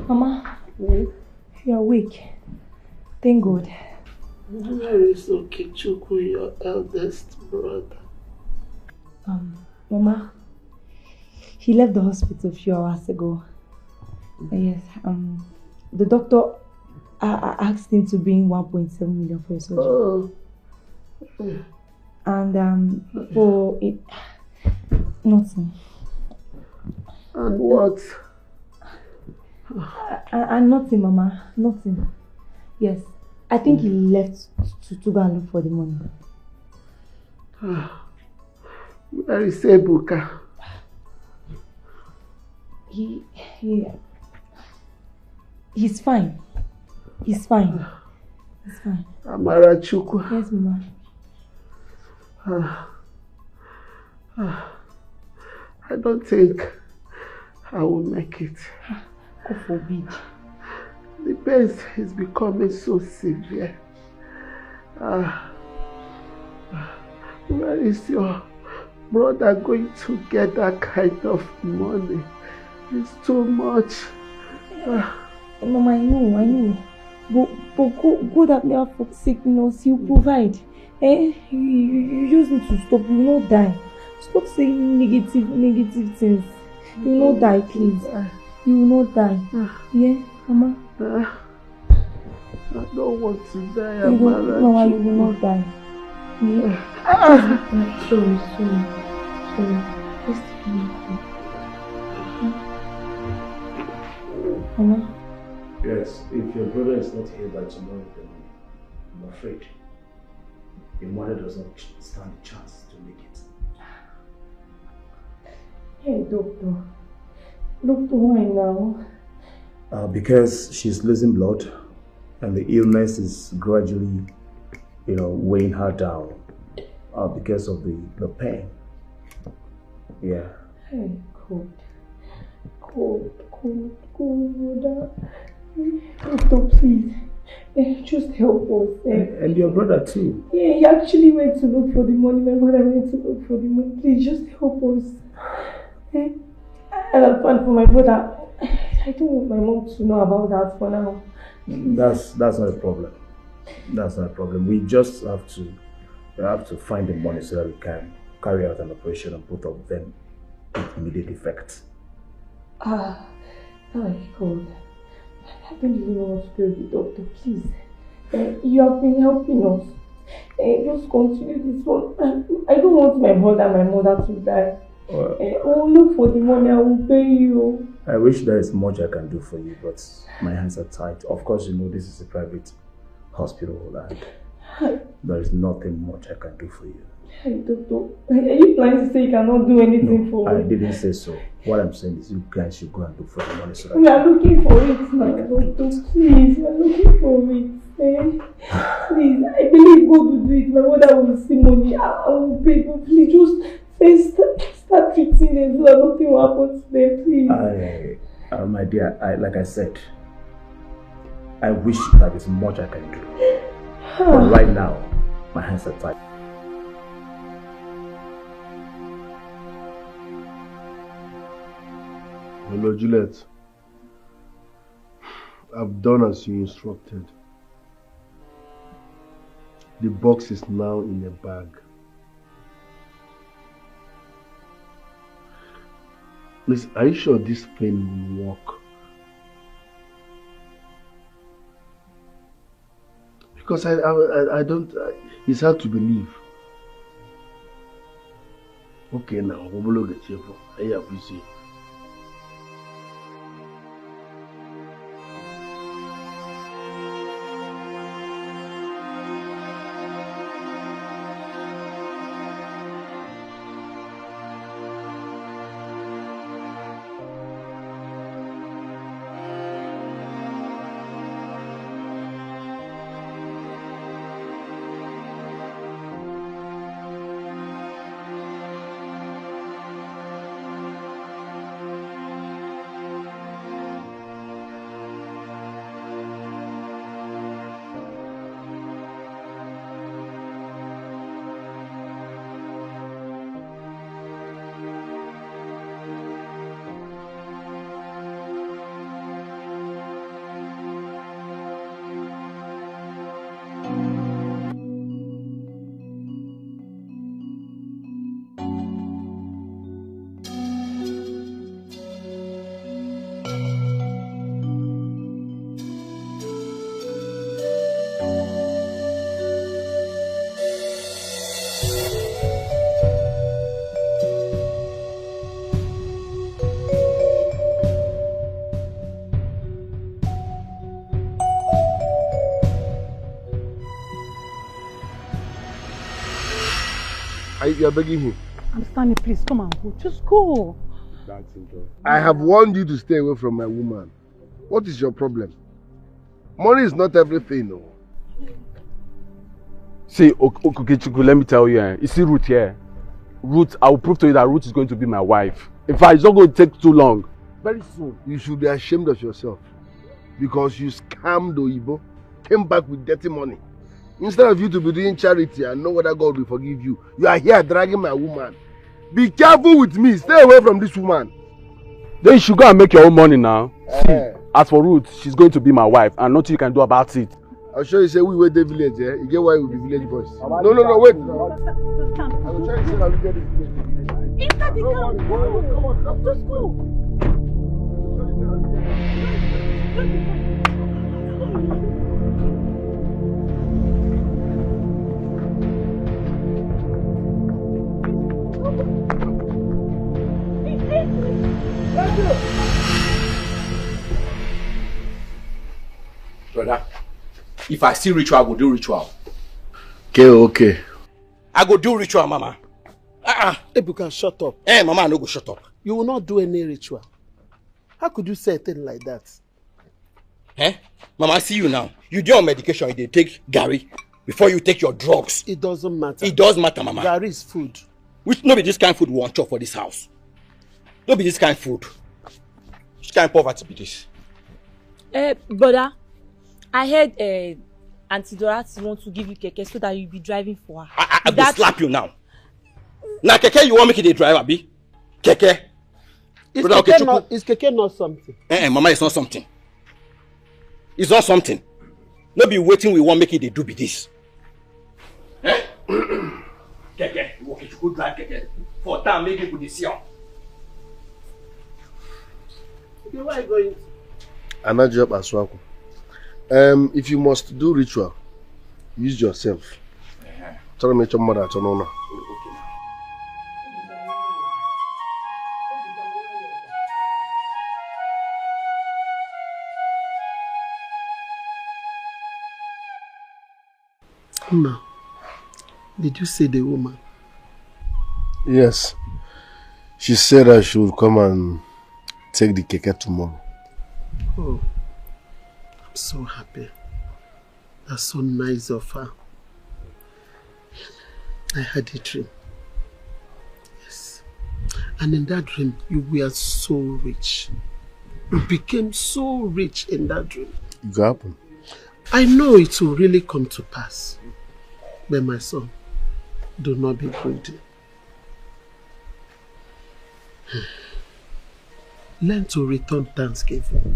Speaker 12: Mama, you're awake. Thank God.
Speaker 15: Where is Okechukwu, your eldest brother?
Speaker 12: Mama, he left the hospital a few hours ago. Yes, the doctor asked him to bring 1.7 million for his surgery.
Speaker 15: Oh.
Speaker 12: And for it, nothing.
Speaker 15: And what?
Speaker 12: And nothing, Mama, nothing. Yes, I think he left to go and look for the money.
Speaker 15: Where is Ebuka?
Speaker 12: He's fine. He's fine. He's fine.
Speaker 15: Amarachukwu.
Speaker 12: Yes, Mama.
Speaker 15: I don't think I will make it.
Speaker 12: God forbid.
Speaker 15: The pain is becoming so severe. Where is your brother going to get that kind of money? It's too much.
Speaker 12: Mama, I know. But God have never forsaken us. You provide. You just need to stop. You will not die. Stop saying negative things. You will not die, please. You will not die. Yeah, Mama?
Speaker 15: I don't want to die, Amara.
Speaker 12: Mama, you will not die. Yeah. Sorry. Just Mama?
Speaker 8: Yes, if your brother is not here by tomorrow, then I'm afraid your mother does not stand a chance to make it.
Speaker 12: Hey, Doctor. Doctor, why now?
Speaker 8: Because she's losing blood and the illness is gradually, weighing her down because of the pain. Yeah.
Speaker 12: Hey, cold, brother. Doctor, please. Just help us.
Speaker 8: And your brother too.
Speaker 12: Yeah, he actually went to look for the money. My mother went to look for the money. Please, just help us. And I'll find for my brother. I don't want my mom to know about that for now.
Speaker 8: That's not a problem. That's not a problem. We just have to find the money so that we can carry out an operation on both of them with immediate effect.
Speaker 12: Oh my God. I don't even know what to do with the doctor. Please. You have been helping us. Just continue this one. I don't want my brother and my mother to die. Look for the money, I will pay you.
Speaker 8: I wish there is much I can do for you, but my hands are tight. Of course, this is a private hospital and there is nothing much I can do for you.
Speaker 12: Hey, Doctor, are you planning to say you cannot do anything for me?
Speaker 16: I didn't say so. What I'm saying is you guys should go and look for the money so that
Speaker 12: We are looking for it now, Doctor. Please, we are looking for it. Please, I believe God will do it. My mother will see money. I will pay. But please, just first start treating them so that nothing will happen to them, please.
Speaker 16: My dear, like I said, I wish there is much I can do. But right now, my hands are tied.
Speaker 1: Hello, Juliet. I've done as you instructed. The box is now in a bag. Miss, are you sure this thing will work? Because I don't, it's hard to believe. Okay now, we'll look at you. I appreciate. You are begging him.
Speaker 17: I'm standing, please come and go. Just go.
Speaker 1: That's interesting. I have warned you to stay away from my woman. What is your problem? Money is not everything, no.
Speaker 7: See, Okechukwu, let me tell you, you see Ruth here? Ruth, I will prove to you that Ruth is going to be my wife. In fact, it's not going to take too long. Very soon.
Speaker 1: You should be ashamed of yourself. Because you scammed Oyibo, came back with dirty money. Instead of you to be doing charity and know whether God will forgive you, you are here dragging my woman. Be careful with me. Stay away from this woman.
Speaker 7: Then you should go and make your own money now. See, as for Ruth, she's going to be my wife and nothing you can do about it.
Speaker 1: I'll show you say we wait the village, eh? You get why we be village boys. No, wait. I will try to say that we get this village.
Speaker 6: Inside the car. Come on, just go.
Speaker 4: Brother, if I see ritual, I go do ritual.
Speaker 1: Okay.
Speaker 4: I go do ritual, Mama.
Speaker 15: Ebuka, shut up.
Speaker 4: Mama, I no go shut up.
Speaker 15: You will not do any ritual. How could you say a thing like that?
Speaker 4: Mama, I see you now. You do your medication, you take Gary before you take your drugs.
Speaker 15: It doesn't matter.
Speaker 4: It does matter, Mama.
Speaker 15: Gary is food.
Speaker 4: Which no be this kind of food we want chop for this house. No be this kind of food. Which kind of poverty be this?
Speaker 11: Brother, I heard Auntie Dorothy wants to give you keke so that you'll be driving for her.
Speaker 4: I will slap you now. Now keke you want make it a driver, abi? Keke.
Speaker 15: Is keke not something?
Speaker 4: Mama, it's not something. It's not something. No be waiting we want make it a do be this. Keke, you go drive keke. For time make people see you.
Speaker 15: Okay, where are you going?
Speaker 1: Another job Aswaku. If you must do ritual, use yourself. Tell me your mother to know.
Speaker 15: Mama, did you say the woman?
Speaker 1: Yes. She said I should come and take the keke tomorrow.
Speaker 15: Oh, I'm so happy. That's so nice of her. I had a dream. Yes. And in that dream, you were so rich. You became so rich in that dream.
Speaker 1: It happened.
Speaker 15: I know it will really come to pass. But my son, do not be greedy. Learn to return thanksgiving.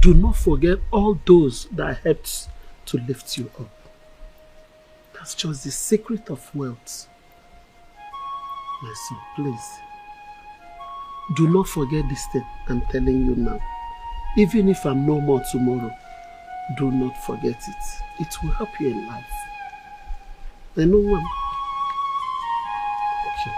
Speaker 15: Do not forget all those that helped to lift you up. That's just the secret of wealth. My son, please. Do not forget this thing I'm telling you now. Even if I'm no more tomorrow, do not forget it. It will help you in life. I know one. Okay.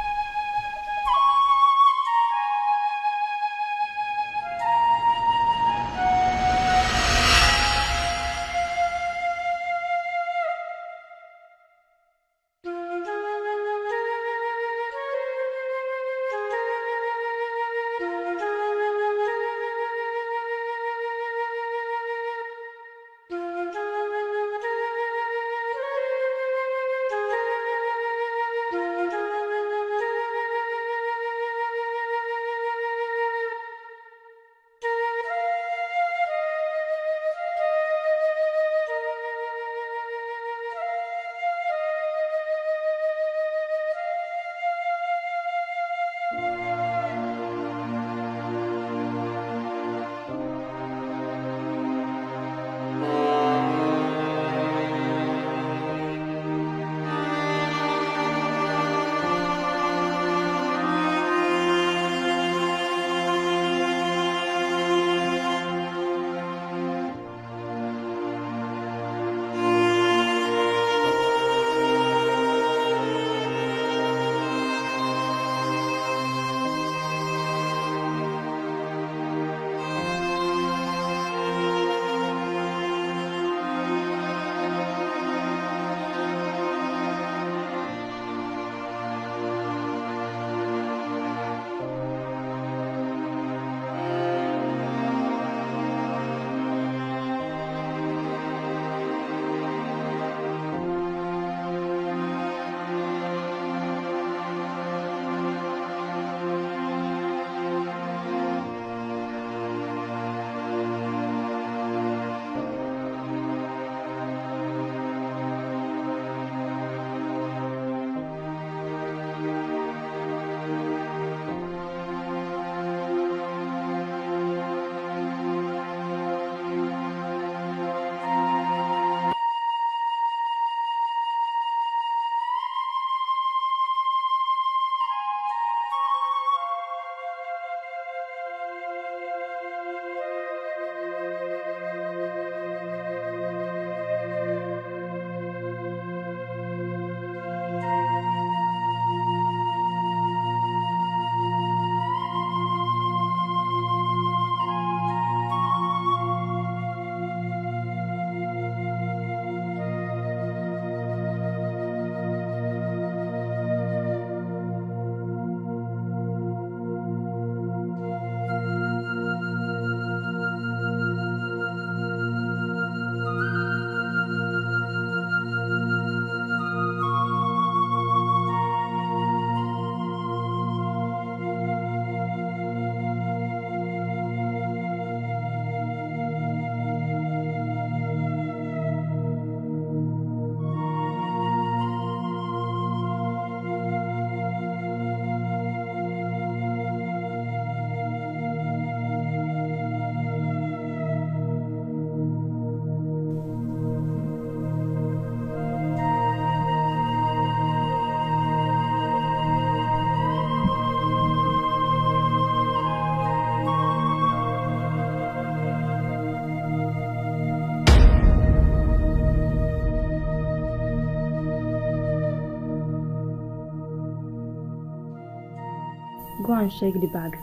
Speaker 11: Go and shake the bag.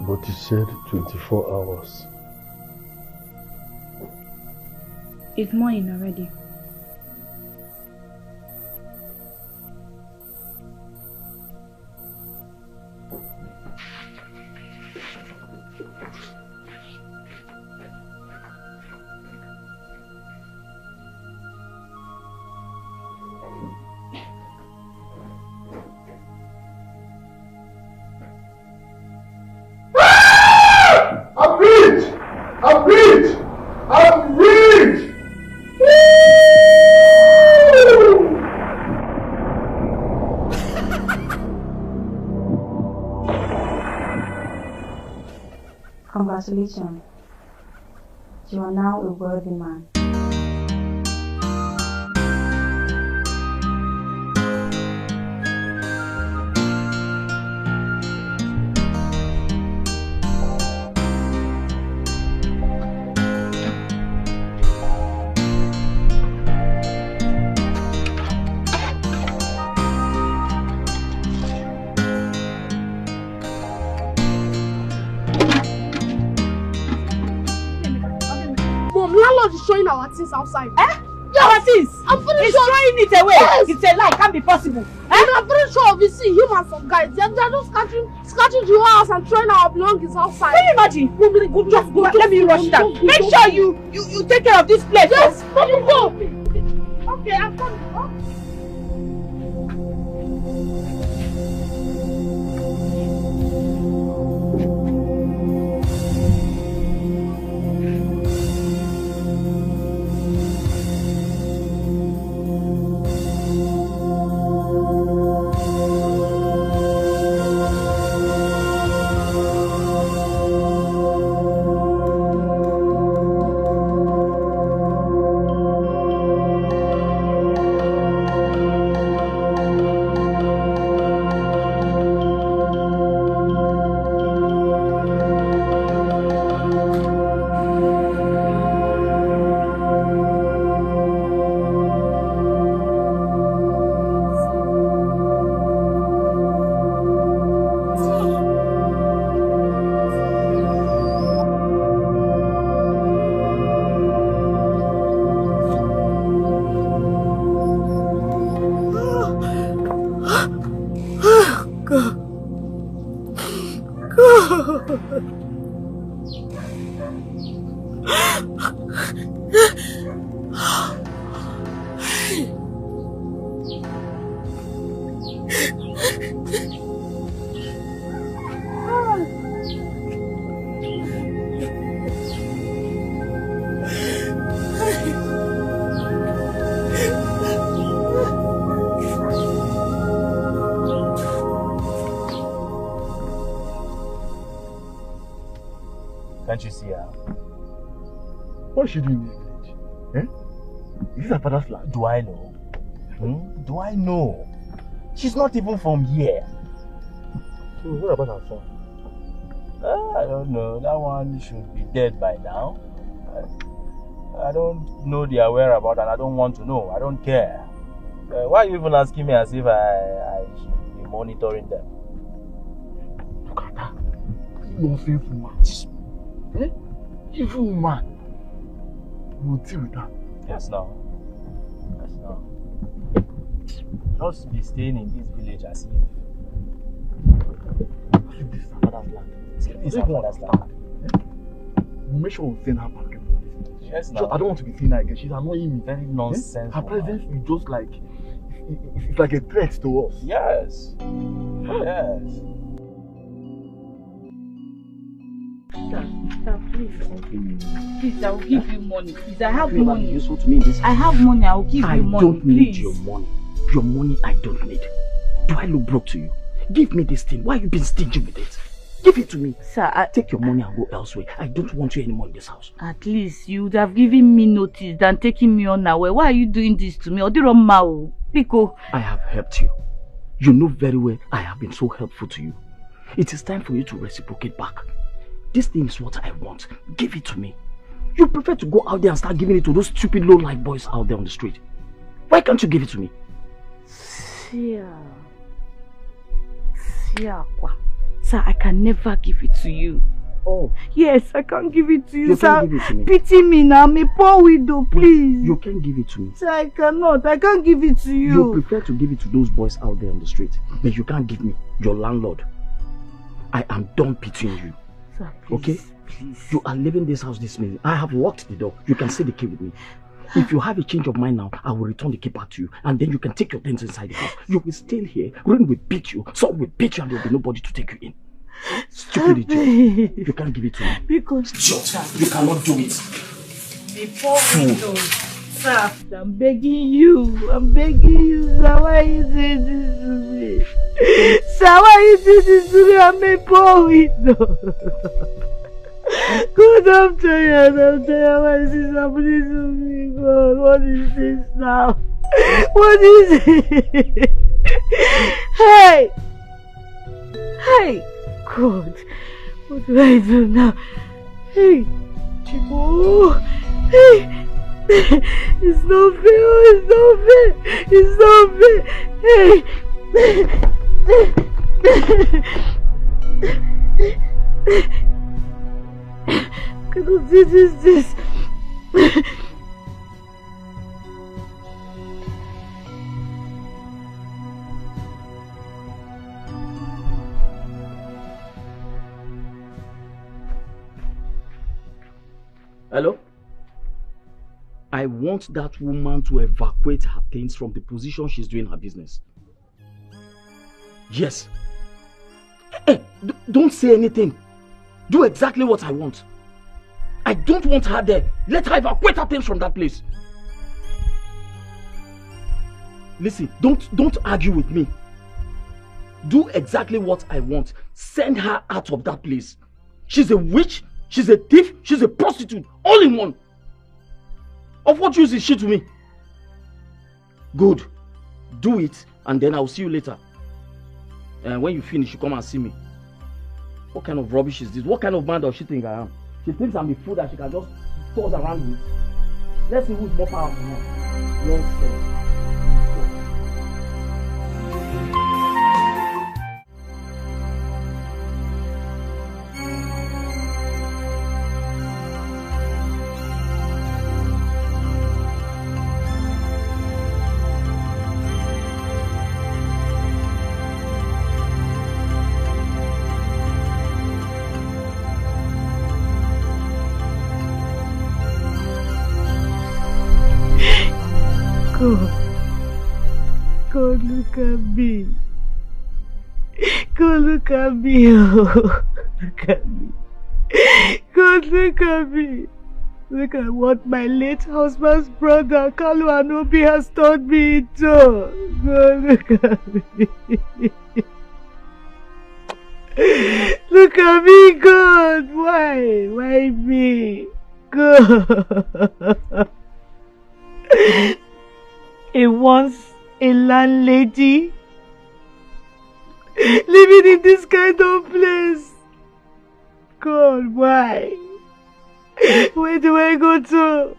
Speaker 1: But you said 24 hours.
Speaker 11: It's morning already. Congratulations. You are now a worthy man.
Speaker 3: Landlord is showing our things outside.
Speaker 6: Our things?
Speaker 3: I'm pretty
Speaker 6: He's
Speaker 3: sure.
Speaker 6: throwing it away.
Speaker 3: Yes.
Speaker 6: It's a lie. Can't be possible.
Speaker 3: I'm pretty sure we see him and some guys. They're just scratching the house and throwing our belongings outside.
Speaker 6: Can you imagine? Just go. Let me rush down. Make sure you take care of this place.
Speaker 3: Yes, go. Okay, I'm coming.
Speaker 10: Can't you see her?
Speaker 7: What's she doing in the village? Is this her father's land?
Speaker 10: Do I know? Do I know? She's not even from here.
Speaker 7: So what about her son?
Speaker 10: I don't know. That one should be dead by now. I don't know their whereabouts and I don't want to know. I don't care. Why are you even asking me as if I should be monitoring them?
Speaker 7: Look at that. Nonsense woman. Evil woman. We'll deal with that.
Speaker 10: Yes, now. Just be staying in this village as if
Speaker 7: this is her father's land.
Speaker 10: This is her father's land.
Speaker 7: We'll make sure we send her back.
Speaker 10: Yes,
Speaker 7: now. I don't want to be seeing her again. She's annoying me.
Speaker 10: Very nonsense.
Speaker 7: Her presence is just like it's like a threat to us.
Speaker 10: Yes. Yes.
Speaker 6: Sir, please. Please, I will give you money. Please, I have money.
Speaker 13: Useful to me in this
Speaker 6: I have money. I will give you money.
Speaker 13: I don't need
Speaker 6: please.
Speaker 13: your money. Your money I don't need. Do I look broke to you? Give me this thing. Why have you been stingy with it? Give it to me.
Speaker 6: Sir,
Speaker 13: take your money and go elsewhere. I don't want you anymore in this house.
Speaker 6: At least you would have given me notice than taking me on away. Why are you doing this to me? Pico.
Speaker 13: I have helped you. You know very well I have been so helpful to you. It is time for you to reciprocate back. This thing is what I want. Give it to me. You prefer to go out there and start giving it to those stupid low-life boys out there on the street. Why can't you give it to me?
Speaker 6: Sir, I can never give it to you.
Speaker 13: Oh.
Speaker 6: Yes, I can't give it to you, sir.
Speaker 13: Can't give it to me.
Speaker 6: Pity me now. I'm a poor widow, please.
Speaker 13: You can't give it to me.
Speaker 6: Sir, I cannot. I can't give it to you.
Speaker 13: You prefer to give it to those boys out there on the street. But you can't give me, your landlord. I am done pitying you.
Speaker 6: Sir, please,
Speaker 13: okay?
Speaker 6: Please.
Speaker 13: You are leaving this house this minute. I have locked the door. You can see the key with me. If you have a change of mind now, I will return the key back to you. And then you can take your things inside the house. You will stay here. Rain will beat you. Sun will beat you and there will be nobody to take you in. Stupid idiot. You can't give it to me.
Speaker 6: Because
Speaker 13: you cannot do it.
Speaker 6: Before we know, sir, I'm begging you. I'm begging you. Sir, why you doing this to me? Sir, why you doing this to me? I'm a poor widow.
Speaker 5: God, I'm tired. Why is this happening to me? God, what is this now? What is it? Hey! Hey! God, what do I do now? Hey! Chico! Hey! It's not fair! It's not fair! Hey! Cannot see this.
Speaker 13: Hello? I want that woman to evacuate her things from the position she's doing her business. Yes. Hey, don't say anything. Do exactly what I want. I don't want her there. Let her evacuate her things from that place. Listen, don't argue with me. Do exactly what I want. Send her out of that place. She's a witch, she's a thief, she's a prostitute, all in one. Of what use is she to me? Good. Do it, and then I'll see you later. And when you finish, you come and see me. What kind of rubbish is this? What kind of man does she think I am? She thinks I'm a fool that she can just toss around with. Let's see who's more powerful now. Nonsense.
Speaker 5: God, look at me. God, look at me. Oh, look at me. God, look at me. Look at what my late husband's brother, Kalu Anobi, has taught me into. God, look at me. Look at me, God. Why? Why me? God. A once a landlady living in this kind of place. God, why? Where do I go to?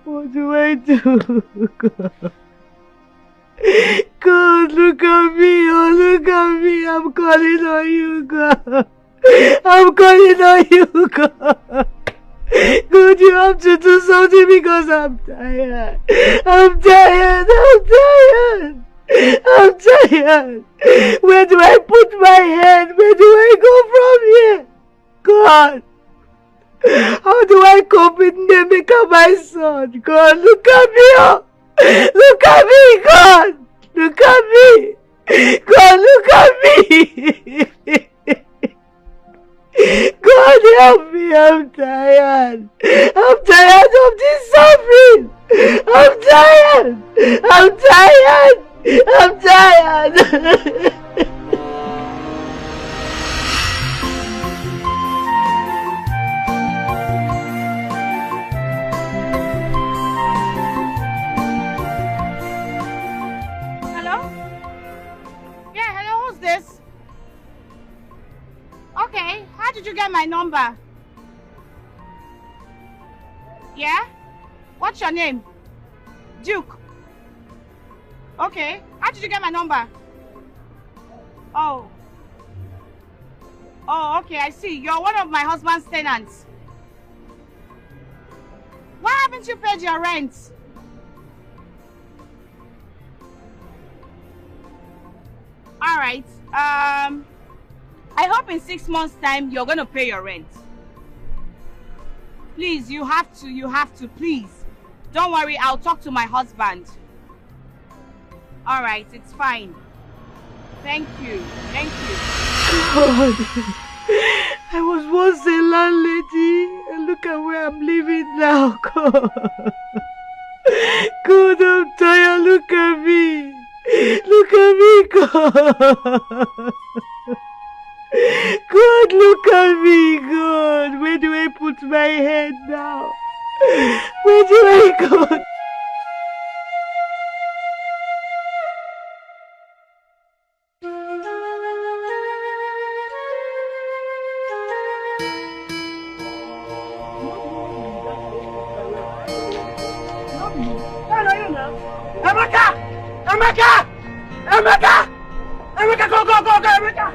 Speaker 5: What do I do? God, God, look at me. Oh, look at me. I'm calling on you, God. I'm calling on you, God. God, you have to do something because I'm tired. I'm tired. Where do I put my head? Where do I go from here? God, how do I cope with Nemeka, my son? God, look at me. Oh. Look at me, God. Look at me. God, look at me. God, help me. I'm tired. I'm tired of this suffering. I'm tired. I'm tired. I'm tired.
Speaker 19: Okay, how did you get my number? Yeah? What's your name? Duke. Okay, how did you get my number? Oh. Oh, okay, I see. You're one of my husband's tenants. Why haven't you paid your rent? Alright, I hope in 6 months' time you're gonna pay your rent. Please, you have to, please. Don't worry, I'll talk to my husband. Alright, it's fine. Thank you.
Speaker 5: God, I was once a landlady, and look at where I'm living now, God. God, I'm tired, look at me. Look at me, God. God, look at me, God. Where do I put my head now? Where do I go?
Speaker 14: Emeka, go, Emeka!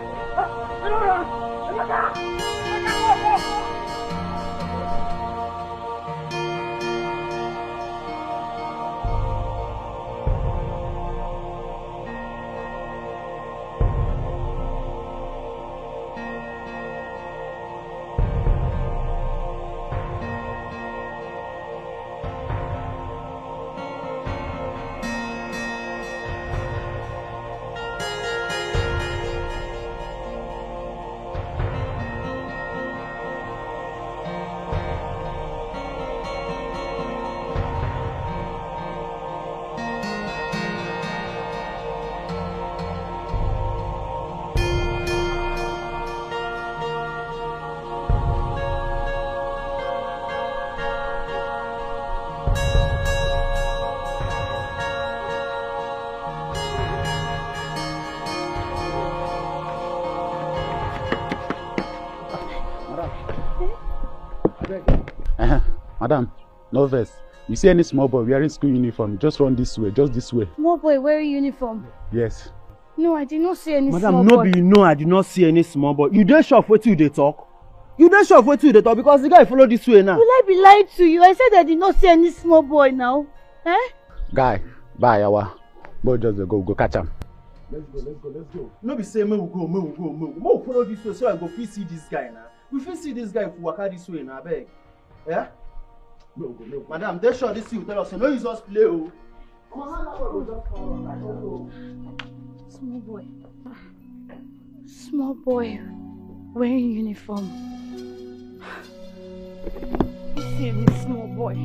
Speaker 21: Madam, no verse. You see any small boy wearing school uniform, just run this way, just this way.
Speaker 3: Small boy wearing uniform?
Speaker 21: Yes.
Speaker 3: No, I did not see any
Speaker 22: Madam,
Speaker 3: small boy.
Speaker 22: Madam, no be you know I did not see any small boy. You don't show off what you they talk. You don't show off what you they talk because the guy follow this way now.
Speaker 3: Will I be lying to you? I said I did not see any small boy now. Eh?
Speaker 21: Guy, bye, yawa. Boy, just go catch him.
Speaker 22: Let's go. No be say, we go follow this way so I go fit see this guy now. We fit see this guy if we walk out this way now, beg. Yeah? No. Madam, they sure this you tell us, so no use us play, oh.
Speaker 3: Small boy wearing uniform. You see any small boy?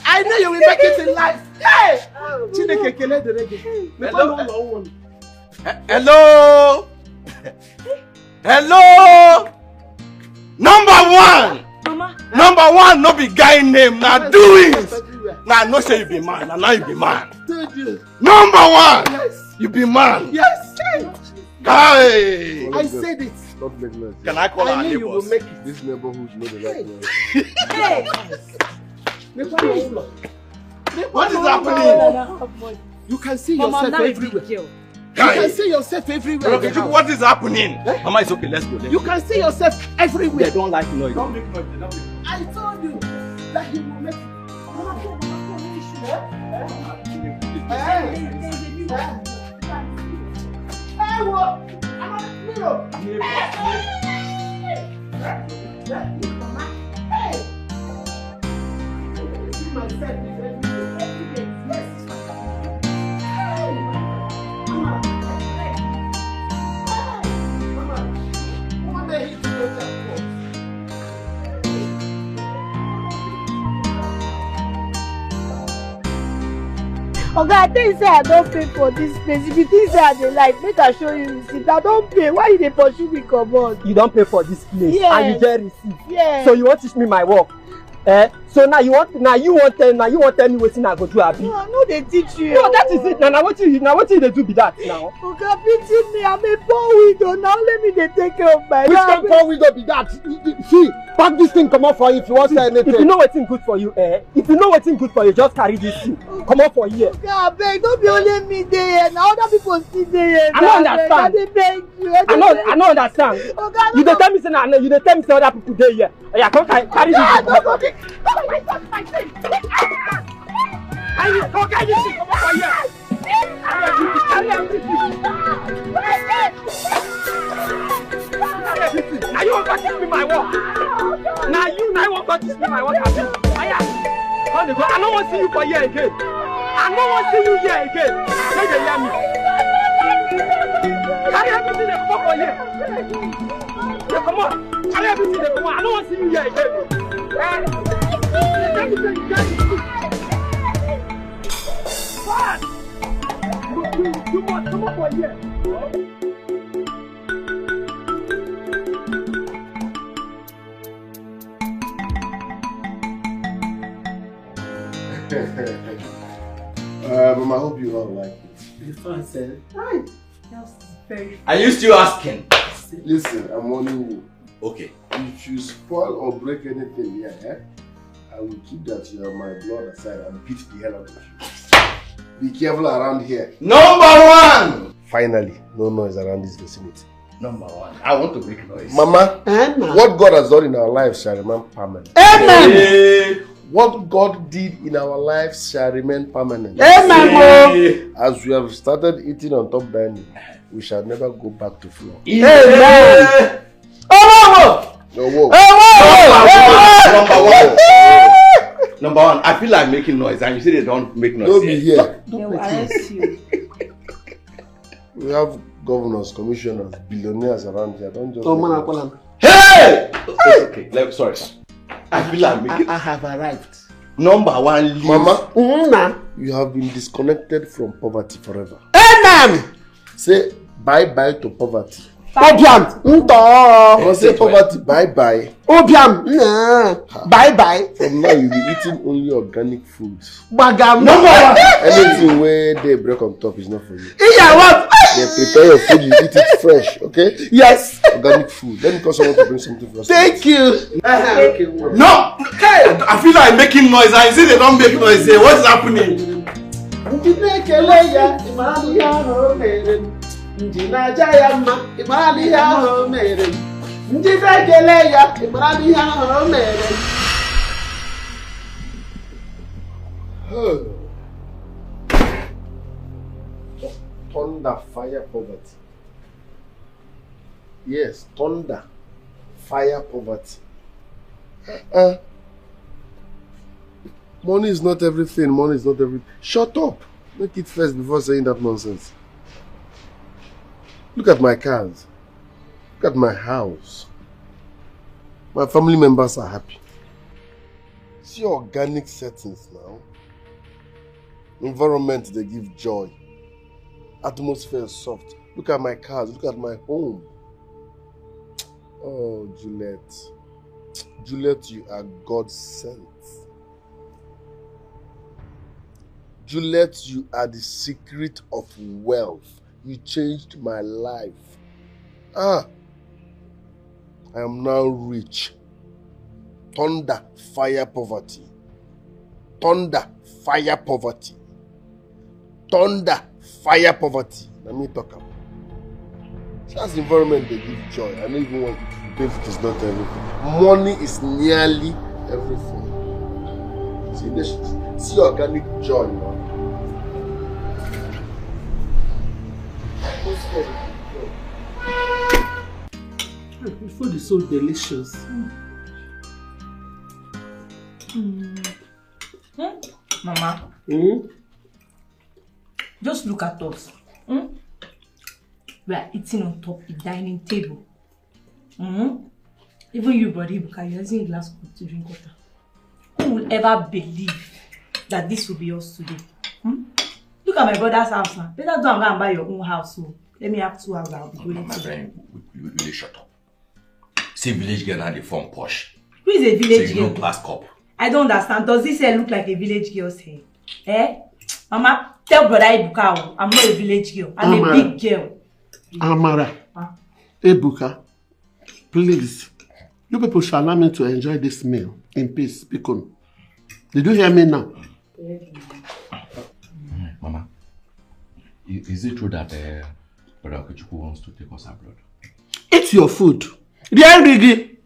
Speaker 15: I know you will make it in life. Hey! Hello? Hello? Number one!
Speaker 6: Mama,
Speaker 4: Number one, no be guy name, now doings. Now no say you be man, now you be man. Number one, you be man.
Speaker 15: Yes.
Speaker 4: Hey.
Speaker 15: I said it.
Speaker 1: Don't make noise.
Speaker 4: Can I call our
Speaker 15: knew you will
Speaker 4: neighbors?
Speaker 15: make it.
Speaker 1: This neighborhood should know the right word.
Speaker 4: What is happening?
Speaker 15: You can see
Speaker 19: Mama,
Speaker 15: yourself
Speaker 19: now
Speaker 15: everywhere.
Speaker 19: it's big
Speaker 15: You can see yourself everywhere.
Speaker 4: Okay, what is happening? Mama, it's okay, let's go.
Speaker 15: You can see yourself everywhere.
Speaker 10: They don't like noise.
Speaker 4: Don't make noise. Don't make noise.
Speaker 15: I told you that he will make it.
Speaker 5: Oga, I tell you say I don't pay for this place. If you think say I dey like, make I show you receipt. I don't pay. Why you dey pursue me comot?
Speaker 2: You don't pay for this place.
Speaker 5: Yes.
Speaker 2: And you get receipt.
Speaker 5: Yes.
Speaker 2: So you want to teach me my work. So now you want tell me wetin I go do, abi?
Speaker 5: No, I no dey teach you.
Speaker 2: No, that is it. Now wetin you dey do be that now?
Speaker 5: Oga, pity me. I'm a poor widow. Now let me dey take care of my
Speaker 2: Which kind poor widow be that? See, pack this thing comot for you if you wan say anything. If you know wetin good for you, if you know wetin good for you, just carry this thing. Comot for here.
Speaker 5: Oga, abeg, no be only me dey here. Na other people still dey here.
Speaker 2: I no understand.
Speaker 5: I dey beg you.
Speaker 2: I no understand.
Speaker 5: Oga,
Speaker 2: You dey tell me say other people dey here. Oya, come carry this thing comot. Come carry this thing comot for here. Carry everything. Now you want to teach me my work. Now you want to teach me my work. I don't want to see you for here again. I don't want to see you here again. Make them hear me. Carry everything they come up for here. They come on. Carry everything they come on. I don't want to see you here again. You must come up for here.
Speaker 1: I hope you all like it.
Speaker 15: It's fun, sir.
Speaker 4: Are you still asking?
Speaker 1: Listen, I'm warning you.
Speaker 4: Okay.
Speaker 1: If you spoil or break anything here, I will keep that you have my blood aside and beat the hell out of you. Be careful around here.
Speaker 4: Number one!
Speaker 1: Finally, no noise around this vicinity.
Speaker 4: Number one. I want to make noise.
Speaker 1: Mama, what God has done in our lives shall remain permanent.
Speaker 15: Amen.
Speaker 1: Hey. What God did in our lives shall remain permanent.
Speaker 15: Amen.
Speaker 1: As we have started eating on top dining, we shall never go back to floor.
Speaker 15: Amen. Oh,
Speaker 1: no,
Speaker 4: Number one, I feel like making noise, and you say they don't make noise.
Speaker 1: Don't be here.
Speaker 19: They will arrest you.
Speaker 1: We have governors, commissioners, billionaires around here. Don't just.
Speaker 4: Hey! Okay, sorry. I feel like making.
Speaker 15: I have arrived.
Speaker 4: Number one, leave.
Speaker 1: Mama, you have been disconnected from poverty forever.
Speaker 15: Amen.
Speaker 1: Say bye-bye to poverty.
Speaker 15: Obiam,
Speaker 1: Don't say poverty, bye-bye.
Speaker 15: Obiam, bye-bye.
Speaker 1: From now, you'll be eating only organic foods.
Speaker 15: Bagam.
Speaker 1: Anything where they break on top is not for you.
Speaker 15: Yeah, what?
Speaker 1: They prepare your food, you eat it fresh, okay?
Speaker 15: Yes.
Speaker 1: Organic food. Let me call someone to bring something for us.
Speaker 15: Thank you.
Speaker 4: Okay. No! Hey, I feel like making noise, and you say they don't make noise here. What's happening?
Speaker 1: Thunder, fire, poverty. Yes, thunder, fire, poverty. Money is not everything. Money is not everything. Shut up. Make it first before saying that nonsense. Look at my cars. Look at my house. My family members are happy. See organic settings now. Environment, they give joy. Atmosphere is soft. Look at my cars. Look at my home. Oh, Juliet. Juliet, you are God sent. Juliet, you are the secret of wealth. You changed my life. I am now rich. Thunder, fire, poverty. Thunder, fire, poverty. Thunder, fire, poverty. Let me talk about. That's environment they give joy. I don't even want to think it is not everything. Money is nearly everything. See organic joy, man.
Speaker 15: The food is so delicious.
Speaker 9: Mama, just look at us. We are eating on top the dining table. Even you, brother, because you're using glass cup to drink water. Who would ever believe that this will be us today? Look at my brother's house now. Better don't go and buy your own house. So let me have 2 hours. I'll be going
Speaker 18: My friend, you really shut up. See, village girl and the form posh.
Speaker 9: Who is a village
Speaker 18: so
Speaker 9: girl?
Speaker 18: You know glass cup.
Speaker 9: I don't understand. Does this hair look like a village girl's hair? Eh? Mama, tell brother Ebuka, I'm not a village girl. I'm a big girl.
Speaker 15: Amara, Ebuka, please, you people shall allow me to enjoy this meal in peace. Because, did you hear me now?
Speaker 18: Mama, is it true that Brother Okechukwu wants to take us abroad?
Speaker 15: Eat your food. Yeah, Rigi.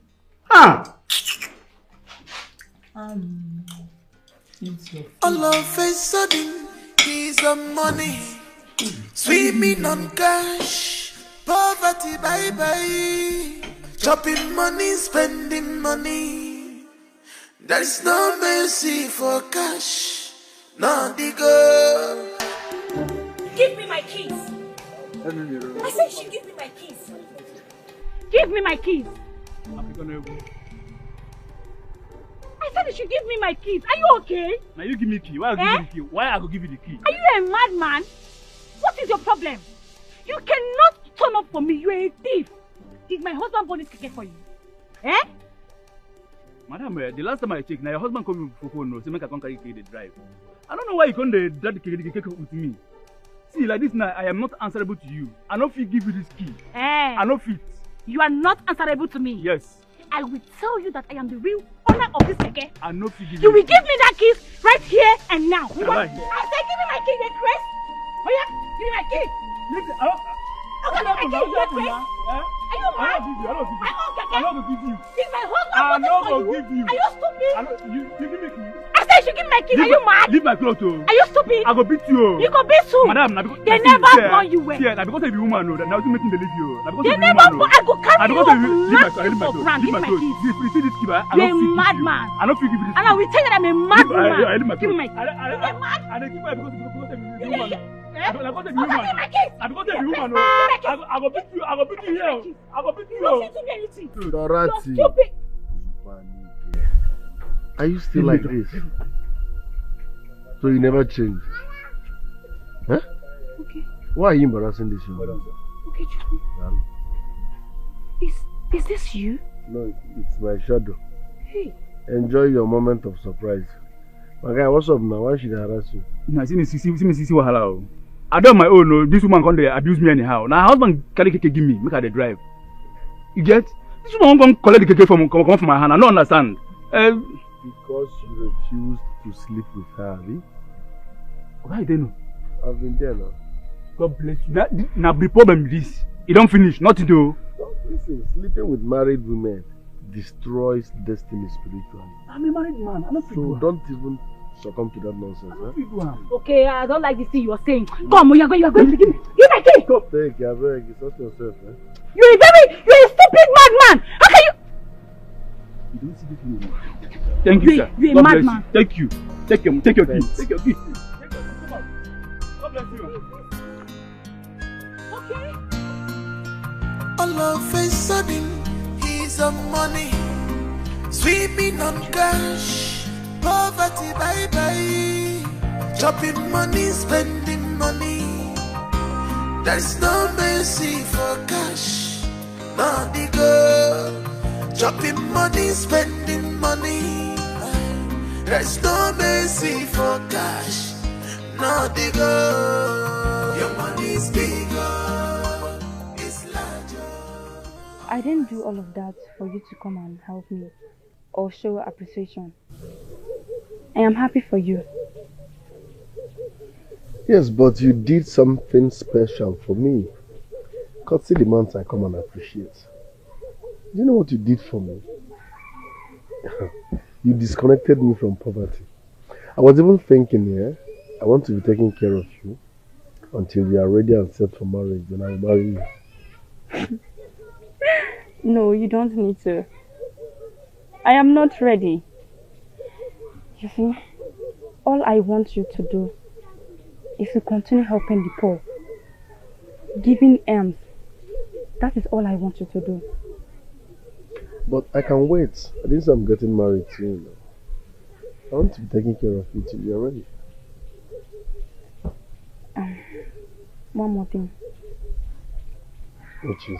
Speaker 14: All of a sudden, he's on money, swimming on cash, poverty bye bye, chopping money, spending money. There is no mercy for cash, no digger.
Speaker 6: Give me my keys. I said you should give me my keys. Give me my keys. I said you should give me my keys. Are you okay?
Speaker 23: Now you give me the key. Why I give you the key? Why I go give you the key?
Speaker 6: Are you a madman? What is your problem? You cannot turn up for me. You are a thief. Did my husband born this keke for you? Eh?
Speaker 23: Madam, the last time I checked, now your husband called me for phone, so make I come carry the drive. I don't know why you come the drive the keke with me. See, like this now, I am not answerable to you. I don't fit give you this key. I don't fit.
Speaker 6: You are not answerable to me.
Speaker 23: Yes.
Speaker 6: I will tell you that I am the real owner of this keke.
Speaker 23: I know if
Speaker 6: you will give me that keys right here and now. I said, give me my key, you Chris. Oh yeah, give me my key. Okay, my key, you Chris. Are you mad?
Speaker 23: I'm not going to give you.
Speaker 6: Did my husband
Speaker 23: I'm not
Speaker 6: for
Speaker 23: going to give you.
Speaker 6: Are you stupid?
Speaker 23: You give me key.
Speaker 6: I said you should give me my key. Are you mad?
Speaker 23: Leave my clothes.
Speaker 6: Are you stupid?
Speaker 23: I go beat you.
Speaker 6: You go beat you.
Speaker 23: Madam,
Speaker 6: they never born you well.
Speaker 23: Yeah, now because of the woman, now you making the leave you.
Speaker 6: They never born. I go carry you
Speaker 23: leave
Speaker 6: for ground. Give me my keys.
Speaker 23: You see this key, I
Speaker 6: you're a madman.
Speaker 23: I don't feel give you this.
Speaker 6: And I will tell you that I'm a madman.
Speaker 23: Give
Speaker 6: me my keys.
Speaker 23: You're mad. I don't give you because of the woman. I go beat you. I go beat you here. I go beat you.
Speaker 1: Dorati. Are you still like this? So you never change? Huh?
Speaker 6: Okay.
Speaker 1: Why are you embarrassing this woman?
Speaker 6: Okay, is this you?
Speaker 1: No, it's my shadow.
Speaker 6: Hey.
Speaker 1: Enjoy your moment of surprise. My guy, what's up now? Why should I harass you?
Speaker 23: No, see me wahala. I don't my own. No, this woman can't abuse me anyhow. Now husband carry keke give me, make her the drive. You get? This woman won't collect the keke from my hand. I don't understand.
Speaker 1: Because you refused to sleep with her, Abby?
Speaker 23: Why they know?
Speaker 1: I've been there now.
Speaker 23: God bless you. Now the problem is this. It don't finish. Nothing to.
Speaker 1: Listen, sleeping with married women destroys destiny spiritually.
Speaker 23: I'm a married man. I'm not
Speaker 1: so don't even succumb to that nonsense. Huh?
Speaker 6: Okay, I don't like this thing you are saying. Come, you are going to give me. Give my key.
Speaker 1: Come, take it, I beg. It's not yourself, eh?
Speaker 6: You're a stupid madman. How can you?
Speaker 23: You don't see this anymore. Thank you, sir.
Speaker 6: You're a madman.
Speaker 23: Thank you. Take your key. Take your key. God bless you.
Speaker 6: Okay.
Speaker 14: All of a sudden, he's on money, swimming on cash, poverty bye bye, chopping money, spending money. There's no mercy for cash, no digger, Chopping money, spending money. There's no mercy for cash. No digger. Your money's bigger. It's larger.
Speaker 11: I didn't do all of that for you to come and help me or show appreciation. I am happy for you.
Speaker 1: Yes, but you did something special for me. Courtesy demands I come and appreciate. Do you know what you did for me? You disconnected me from poverty. I was even thinking, I want to be taking care of you until you are ready and set for marriage, then I'll marry you.
Speaker 11: No, you don't need to. I am not ready. You see, all I want you to do is to continue helping the poor, giving alms. That is all I want you to do.
Speaker 1: But I can wait. I didn't say I'm getting married to you. I want to be taking care of you till you're ready.
Speaker 11: One more thing.
Speaker 1: Which is?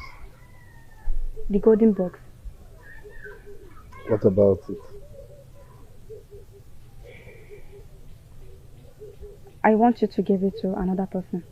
Speaker 11: The golden box.
Speaker 1: What about it?
Speaker 11: I want you to give it to another person.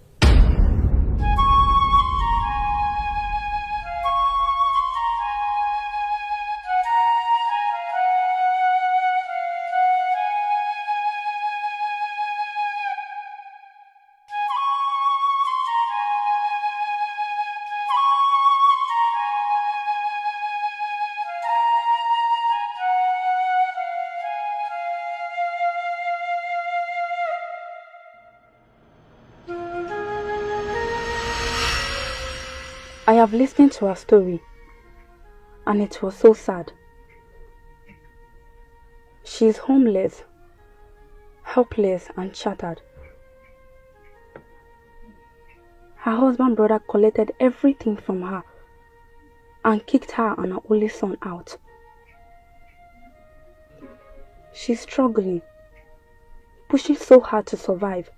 Speaker 11: I have listened to her story, and it was so sad. She is homeless, helpless, and shattered. Her husband brother collected everything from her and kicked her and her only son out. She's struggling, pushing so hard to survive.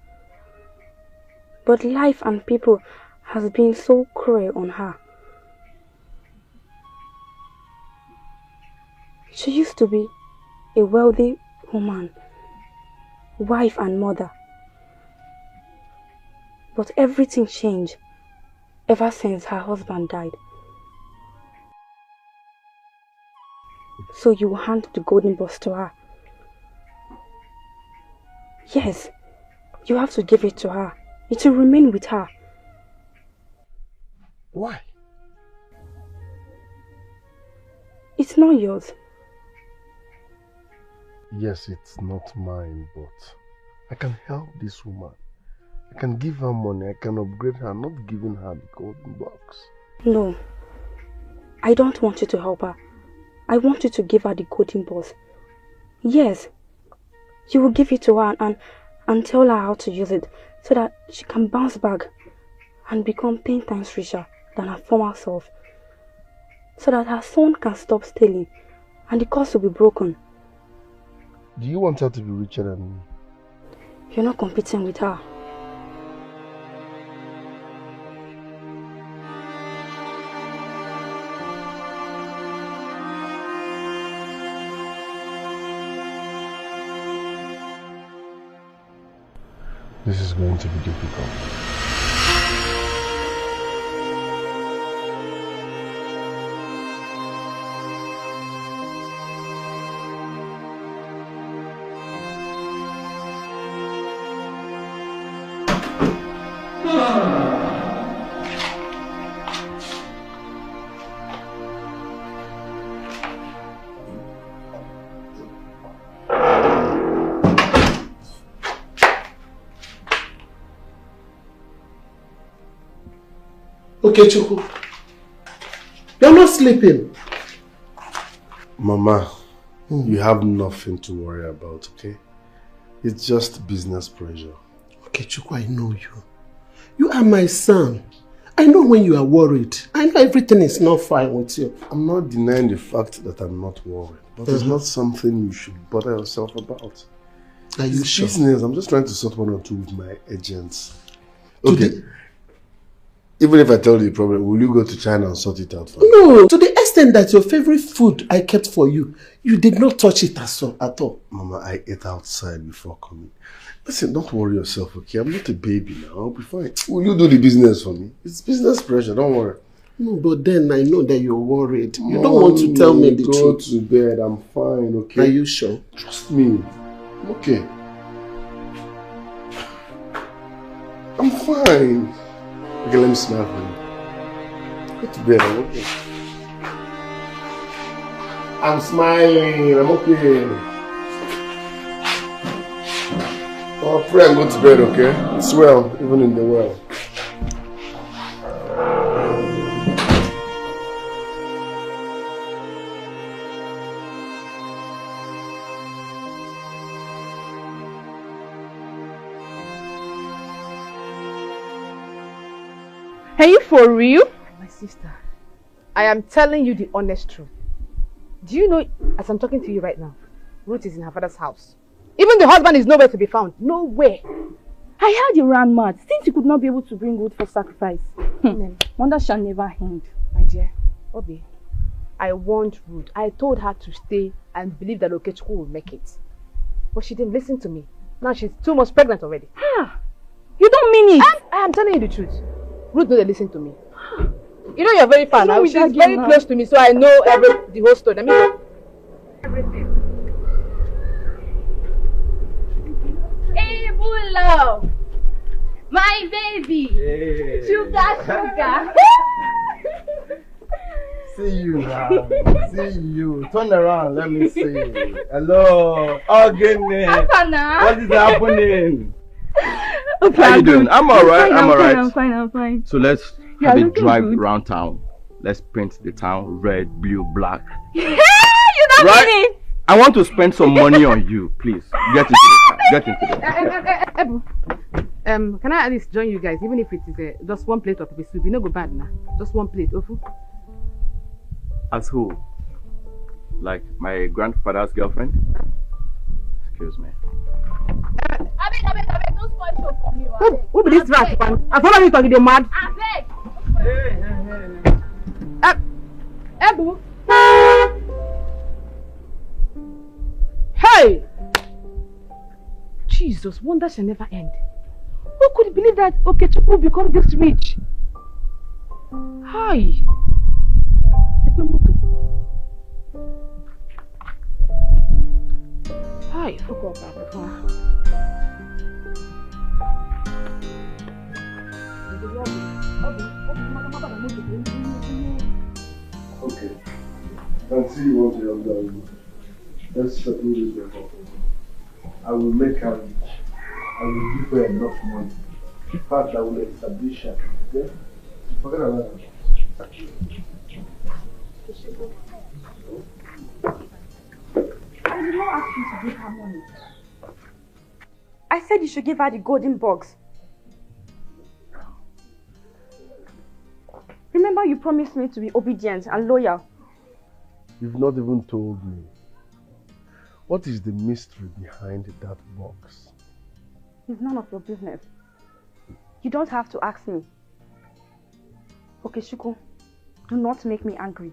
Speaker 11: But life and people has been so cruel on her. She used to be a wealthy woman, wife and mother. But everything changed ever since her husband died. So you hand the golden box to her. Yes, you have to give it to her. It will remain with her.
Speaker 1: Why?
Speaker 11: It's not yours.
Speaker 1: Yes, it's not mine, but I can help this woman. I can give her money, I can upgrade her, not giving her the golden box.
Speaker 11: No, I don't want you to help her. I want you to give her the golden box. Yes, you will give it to her and tell her how to use it so that she can bounce back and become 10 times richer than her former self, so that her son can stop stealing and the curse will be broken.
Speaker 1: Do you want her to be richer than me?
Speaker 11: You're not competing with her.
Speaker 1: This is going to be difficult.
Speaker 15: Okay, Chuku. You're not sleeping.
Speaker 1: Mama, you have nothing to worry about, okay? It's just business pressure.
Speaker 15: Okay, Chuku, I know you. You are my son. I know when you are worried. I know everything is not fine with you.
Speaker 1: I'm not denying the fact that I'm not worried, but it's not something you should bother yourself about.
Speaker 15: Are you sure?
Speaker 1: Business. I'm just trying to sort one or two with my agents. Okay. Even if I tell you the problem, will you go to China and sort it out for me?
Speaker 15: No, to the extent that your favorite food I kept for you, you did not touch it at all.
Speaker 1: Mama, I ate outside before coming. Listen, don't worry yourself, okay? I'm not a baby now. I'll be fine. Will you do the business for me? It's business pressure, don't worry.
Speaker 15: No, but then I know that you're worried. You don't want to tell me the truth.
Speaker 1: Go to bed. I'm fine, okay?
Speaker 15: Are you sure?
Speaker 1: Trust me. I'm okay. I'm fine. Okay, let me smile for you. Go to bed, I'm okay. I'm smiling, I'm okay. Oh, pray and go to bed, okay? It's well, even in the well.
Speaker 19: Are you for real? My sister, I am telling you the honest truth. Do you know, as I'm talking to you right now, Ruth is in her father's house. Even the husband is nowhere to be found. Nowhere.
Speaker 11: I heard you ran mad since you could not be able to bring wood for sacrifice. Wonder shall never end.
Speaker 19: My dear, Obi, I warned Ruth. I told her to stay and believe that Okechukwu will make it. But she didn't listen to me. Now she's 2 months pregnant already.
Speaker 11: You don't mean it.
Speaker 19: I am telling you the truth. Ruth doesn't listen to me. You know you're very far now. She's very close to me, so I know the whole story. I mean, everything.
Speaker 8: Hey, Bulo! My baby! Hey. Sugar!
Speaker 22: See you now. See you. Turn around, let me see you. Hello. Oh, goodness. What is happening?
Speaker 7: Okay, how you doing? I'm alright. I'm alright.
Speaker 11: I'm fine.
Speaker 7: So let's have a drive around town. Let's paint the town red, blue, black.
Speaker 11: You don't mean it.
Speaker 7: I want to spend some money on you, please. Get into the car. Get into the car.
Speaker 19: Ebu, can I at least join you guys, even if it is just one plate of soup? You no go bad now. Just one plate, Ofu.
Speaker 7: As who? Like my grandfather's girlfriend? Excuse me.
Speaker 8: I beg, don't spoil show for me.
Speaker 19: Who be this rat, man? I follow you talking, they mad. Ebu. Hey! Jesus, wonder shall never end. Who could believe that Okechukwu will become this rich? Hi. Hi, fuck up, Papa.
Speaker 1: Okay. I'll see you what you have done. Let's settle this before. I will make her rich. I will give her enough money. In fact, I will establish her. Okay? Forget about it.
Speaker 11: I did not ask you to give her money. I said you should give her the golden box. Remember you promised me to be obedient and loyal.
Speaker 1: You've not even told me. What is the mystery behind that box?
Speaker 11: It's none of your business. You don't have to ask me. Okay, Shuko, do not make me angry.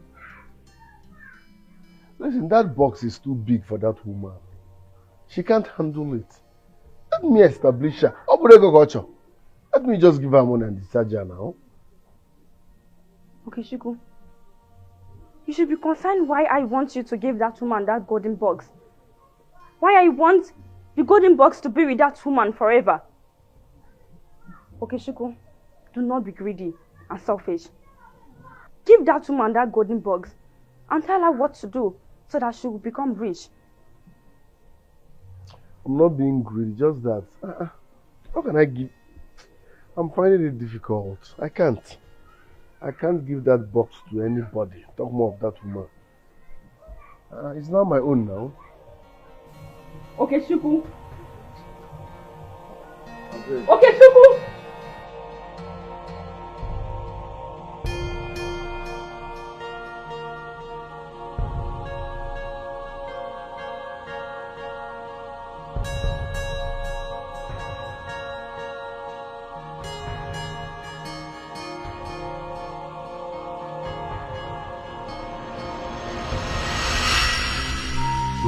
Speaker 1: Listen, that box is too big for that woman. She can't handle it. Let me establish her. Let me just give her money and discharge her now.
Speaker 11: Okay, Shuko. You should be concerned why I want you to give that woman that golden box. Why I want the golden box to be with that woman forever. Okay, Shuko, do not be greedy and selfish. Give that woman that golden box and tell her what to do so that she will become rich.
Speaker 1: I'm not being greedy, just that. How can I give? I'm finding it difficult. I can't give that box to anybody. Talk more of that woman. It's not my own now.
Speaker 11: Okay, Shuku. Okay, Shuku.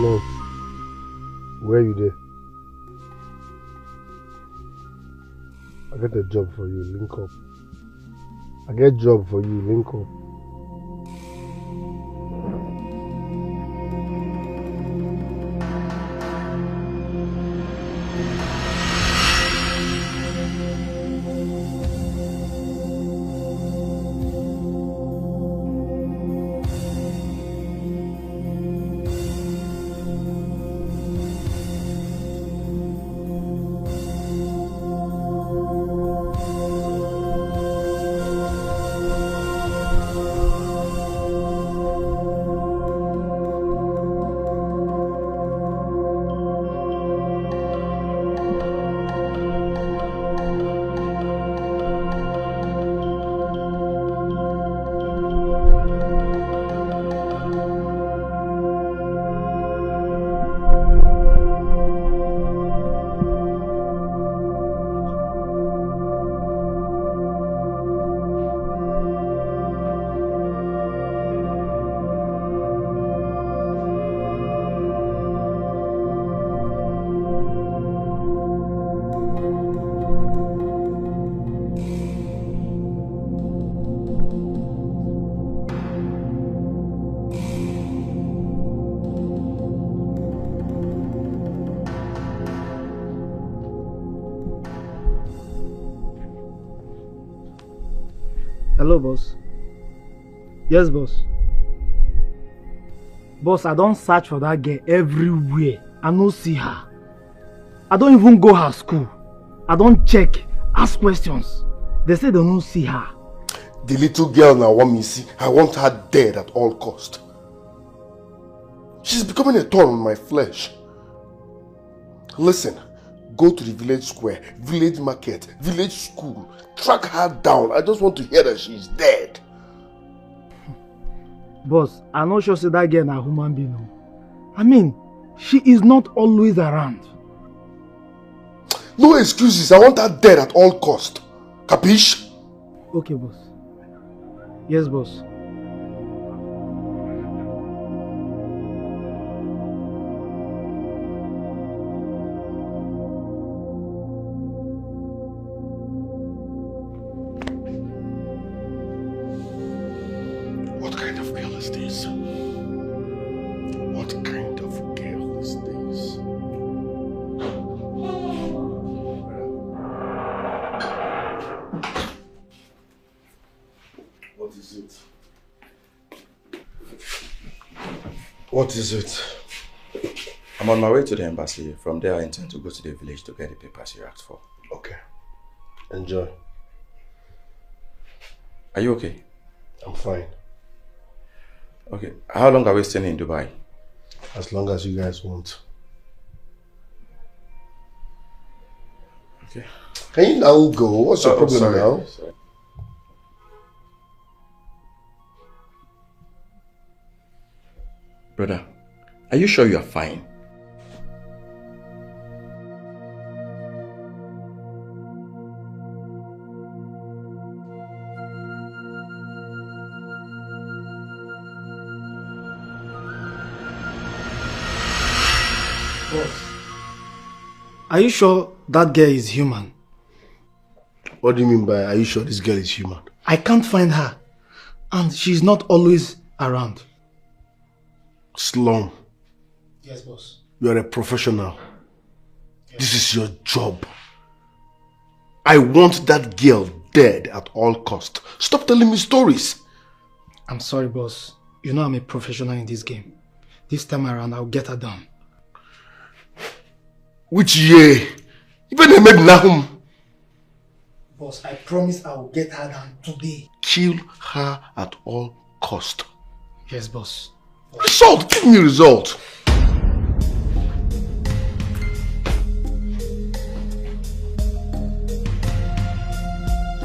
Speaker 1: No. Where are you there? I get a job for you, link up. I get a job for you, link up.
Speaker 22: Hello, boss. Yes, boss. Boss, I don't search for that girl everywhere. I no see her. I don't even go her school. I don't check, ask questions. They say they don't see her.
Speaker 1: The little girl now want me see. I want her dead at all cost. She's becoming a thorn on my flesh. Listen, go to the village square, village market, village school. Track her down. I just want to hear that she's dead.
Speaker 22: Boss, I'm not sure that girl is a human being. No. I mean, she is not always around.
Speaker 1: No excuses. I want her dead at all cost. Capiche?
Speaker 22: Okay, boss. Yes, boss.
Speaker 1: What kind of girl is this? What kind of girl is this? What is it? What is it?
Speaker 18: I'm on my way to the embassy. From there, I intend to go to the village to get the papers you asked for.
Speaker 1: Okay. Enjoy.
Speaker 18: Are you okay?
Speaker 1: I'm fine.
Speaker 18: Okay. How long are we staying in Dubai?
Speaker 1: As long as you guys want.
Speaker 18: Okay.
Speaker 1: Can you now go? What's your problem
Speaker 18: sorry.
Speaker 1: now?
Speaker 18: Sorry. Brother, are you sure you are fine?
Speaker 22: Boss, are you sure that girl is human?
Speaker 1: What do you mean by, are you sure this girl is human?
Speaker 22: I can't find her. And she's not always around.
Speaker 1: Slum.
Speaker 22: Yes, boss.
Speaker 1: You are a professional. Yes. This is your job. I want that girl dead at all cost. Stop telling me stories.
Speaker 22: I'm sorry, boss. You know I'm a professional in this game. This time around, I'll get her done.
Speaker 1: Which year? You better make Nahum.
Speaker 22: Boss, I promise I'll get her done today.
Speaker 1: Kill her at all cost.
Speaker 22: Yes, boss.
Speaker 1: Result! Give me a result!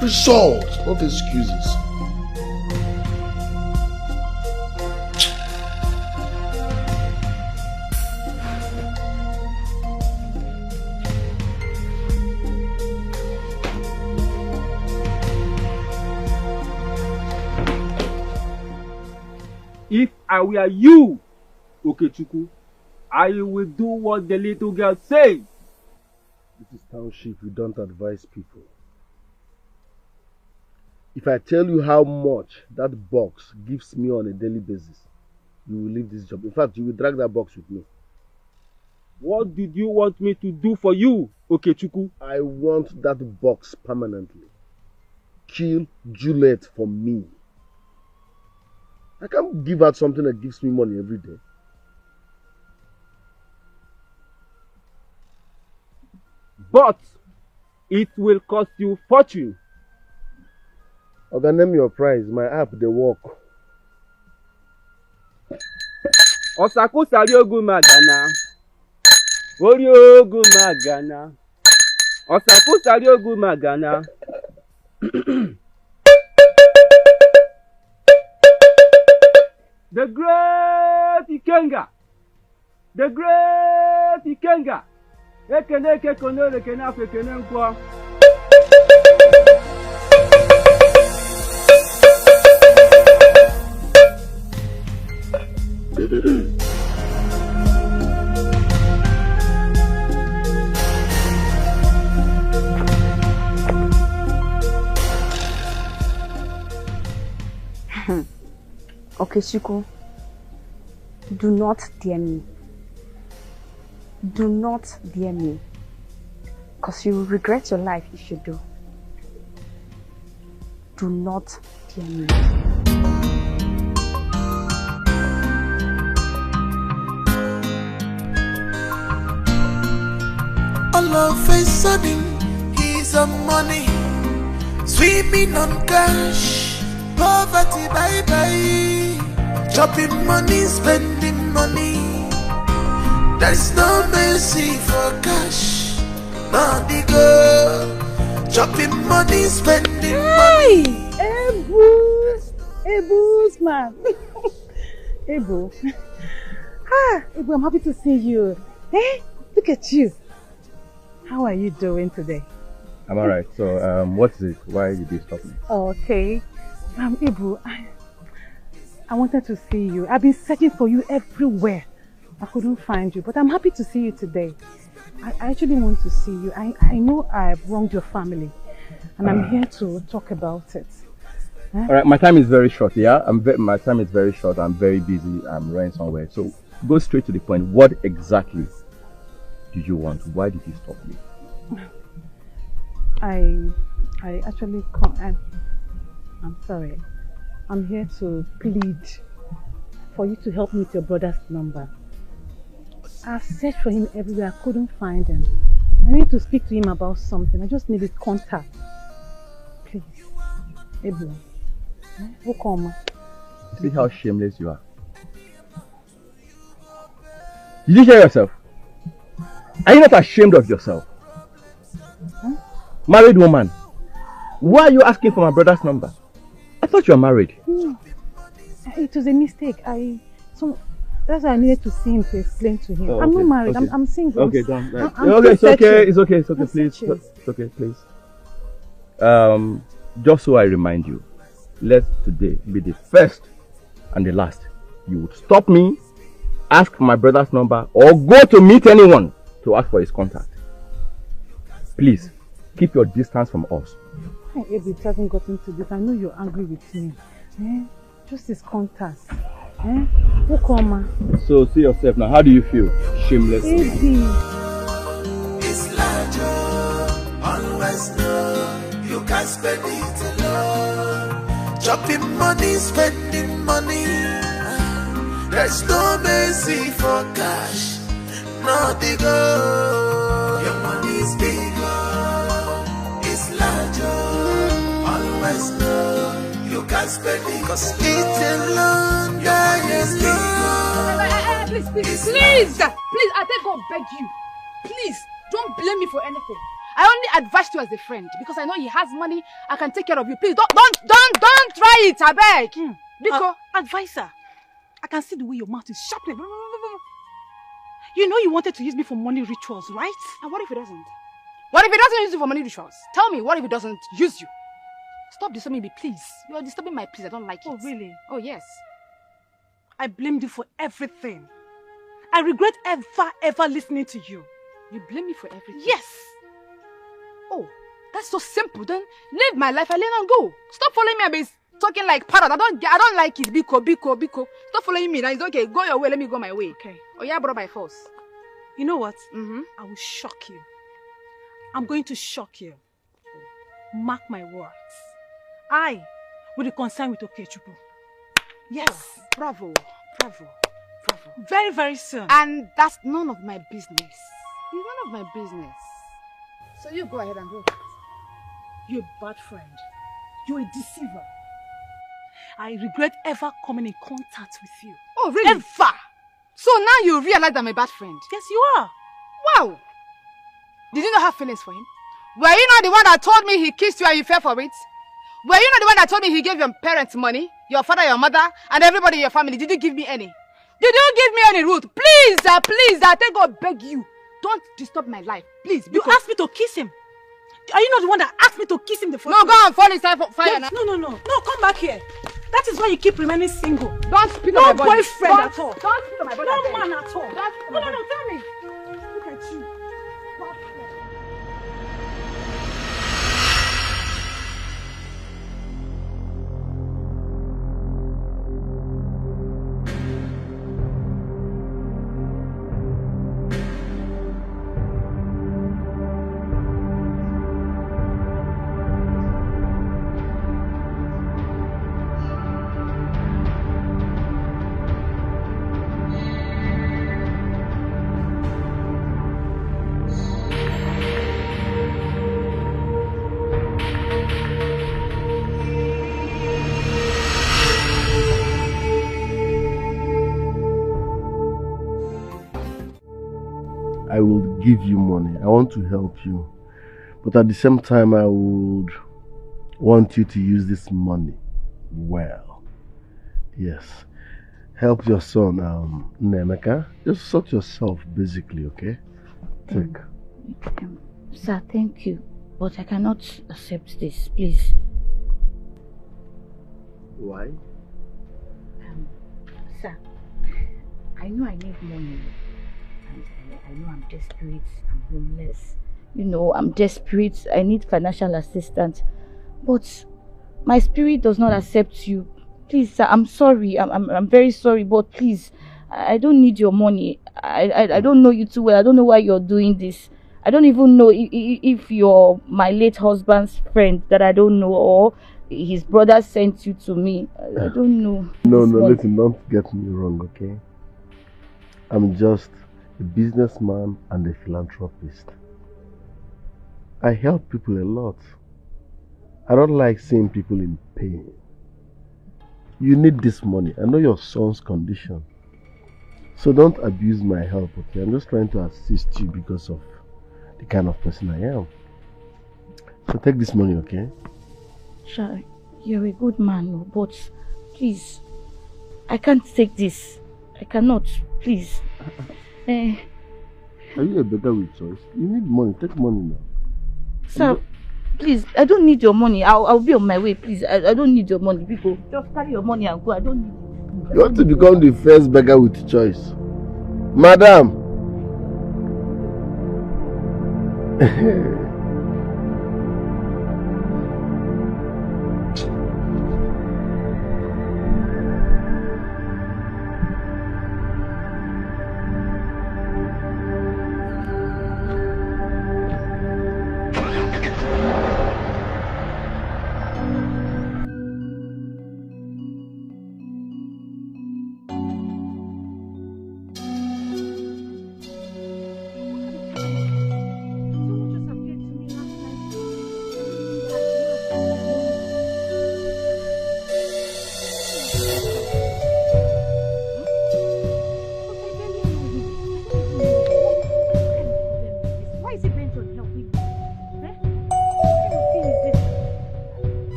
Speaker 1: Result, not excuses.
Speaker 23: If I were you, Okechukwu,
Speaker 2: I will do what the little girl says.
Speaker 1: This is township, we don't advise people. If I tell you how much that box gives me on a daily basis, you will leave this job. In fact, you will drag that box with me.
Speaker 2: What did you want me to do for you, Okechukwu?
Speaker 1: I want that box permanently. Kill Juliet for me. I can't give out something that gives me money every day.
Speaker 2: But it will cost you fortune.
Speaker 1: Okay, name your price. My app, they work.
Speaker 2: Osaku Sariogu Magana. Oriogu Magana. Osaku Sariogu Magana. The great Ikenga. The great Ikenga. Ekene kekono lekene afekene nkwa.
Speaker 11: Okay, Chiku. Do not dare me. Do not dare me. Because you will regret your life if you do. Do not dare me.
Speaker 14: All of a sudden, he's on money, swimming on cash, poverty bye bye, chopping money, spending money. There's no mercy for cash, not the girl, chopping money, spending money.
Speaker 17: Ebu, man. Ebu. Ebu, I'm happy to see you. Hey, look at you. How are you doing today?
Speaker 18: I'm alright. So, what is it? Why did you stop me?
Speaker 17: Okay. Ibu, I wanted to see you. I've been searching for you everywhere. I couldn't find you, but I'm happy to see you today. I actually want to see you. I know I've wronged your family, and I'm here to talk about it.
Speaker 18: Alright, my time is very short, yeah? My time is very short. I'm very busy. I'm running somewhere. So, go straight to the point. What exactly do you want? Why did you stop me?
Speaker 17: I actually I'm sorry. I'm here to plead for you to help me with your brother's number. I've searched for him everywhere. I couldn't find him. I need to speak to him about something. I just need his contact. Please. Ebu.
Speaker 18: See how shameless you are. Did you hear yourself? Are you not ashamed of yourself?
Speaker 17: Huh?
Speaker 18: Married woman. Why are you asking for my brother's number? I thought you were married.
Speaker 17: It was a mistake. That's why I needed to see him to explain to him. I'm not married. Okay. I'm single.
Speaker 18: Okay, done. Right. Okay, it's okay. It's okay. It's okay. Please. It's okay, please. Just so I remind you, let today be the first and the last. You would stop me, ask for my brother's number, or go to meet anyone to ask for his contact. Please, keep your distance from us.
Speaker 17: If it hasn't gotten to this, I know you're angry with me. Just his contact.
Speaker 18: So see yourself now. How do you feel? Shameless.
Speaker 17: Easy.
Speaker 14: It's larger, always know you can spend it alone. Chopping money, spending money. There's no mercy for cash, not the gold. Your money's bigger, it's larger, always know you can spend it. Cause it's alone, that is
Speaker 19: Please, I beg God, beg you. Please, don't blame me for anything. I only advised you as a friend because I know he has money. I can take care of you. Please, don't try it, I beg. Because
Speaker 17: advisor, I can see the way your mouth is sharp. You know you wanted to use me for money rituals, right?
Speaker 19: And what if he doesn't? What if he doesn't use you for money rituals? Tell me, what if he doesn't use you? Stop disturbing me, please. You are disturbing my peace. I don't like it.
Speaker 17: Oh, really?
Speaker 19: Oh, yes.
Speaker 17: I blamed you for everything.
Speaker 6: I regret ever listening to you.
Speaker 19: You blame me for everything?
Speaker 6: Yes.
Speaker 19: Oh, that's so simple. Then live my life and let and go. Stop following me and be talking like parrot. I don't like it. Biko. Stop following me. Now it's okay. Go your way. Let me go my way.
Speaker 6: Okay.
Speaker 19: Oh yeah, bro, by force.
Speaker 6: You know what? I will shock you. I'm going to shock you. Mark my words. I will be concerned with Okechukwu. Yes.
Speaker 19: Oh, bravo.
Speaker 6: Very, very soon.
Speaker 19: And that's none of my business. It's none of my business. So you go ahead and do it.
Speaker 6: You're a bad friend. You're a deceiver. I regret ever coming in contact with you.
Speaker 19: Oh, really? Ever? So now you realize I'm a bad friend?
Speaker 6: Yes, you are.
Speaker 19: Wow. Did you not have feelings for him? Were you not the one that told me he kissed you and you fell for it? Were you not the one that told me he gave your parents money? Your father, your mother, and everybody in your family? Did you give me any? Did you give me any, Ruth? Please, I take God beg you. Don't disturb my life. Please.
Speaker 6: You asked me to kiss him. Are you not the one that asked me to kiss him the first time?
Speaker 19: No, go and fall inside fire now.
Speaker 6: No. No, come back here. That is why you keep remaining single.
Speaker 19: Don't speak
Speaker 6: no
Speaker 19: on my body.
Speaker 6: Boyfriend at all.
Speaker 19: Don't speak on my body.
Speaker 6: No man at all.
Speaker 19: No, tell me. Look at you.
Speaker 1: I will give you money. I want to help you. But at the same time, I would want you to use this money well. Yes. Help your son, Nemeka. Just sort yourself, basically, okay? Take.
Speaker 11: Sir, thank you. But I cannot accept this, please.
Speaker 1: Why?
Speaker 11: Sir, I know I need money. I know I'm desperate, I'm homeless. You know, I'm desperate, I need financial assistance. But my spirit does not accept you. Please, sir, I'm sorry, I'm very sorry, but please, I don't need your money. I don't know you too well, I don't know why you're doing this. I don't even know if you're my late husband's friend that I don't know, or his brother sent you to me. I don't know.
Speaker 1: No, listen, don't get me wrong, okay? I'm just a businessman and a philanthropist. I help people a lot. I don't like seeing people in pain. You need this money. I know your son's condition. So don't abuse my help, okay? I'm just trying to assist you because of the kind of person I am. So take this money, okay?
Speaker 11: Sure, you're a good man, but please, I can't take this. I cannot, please.
Speaker 1: Are you a beggar with choice? You need money. Take money now.
Speaker 11: Sir, please, I don't need your money. I'll be on my way, please. I don't need your money, people. Just carry your money and go. I don't need it.
Speaker 1: You want to become the first beggar with choice. Madam!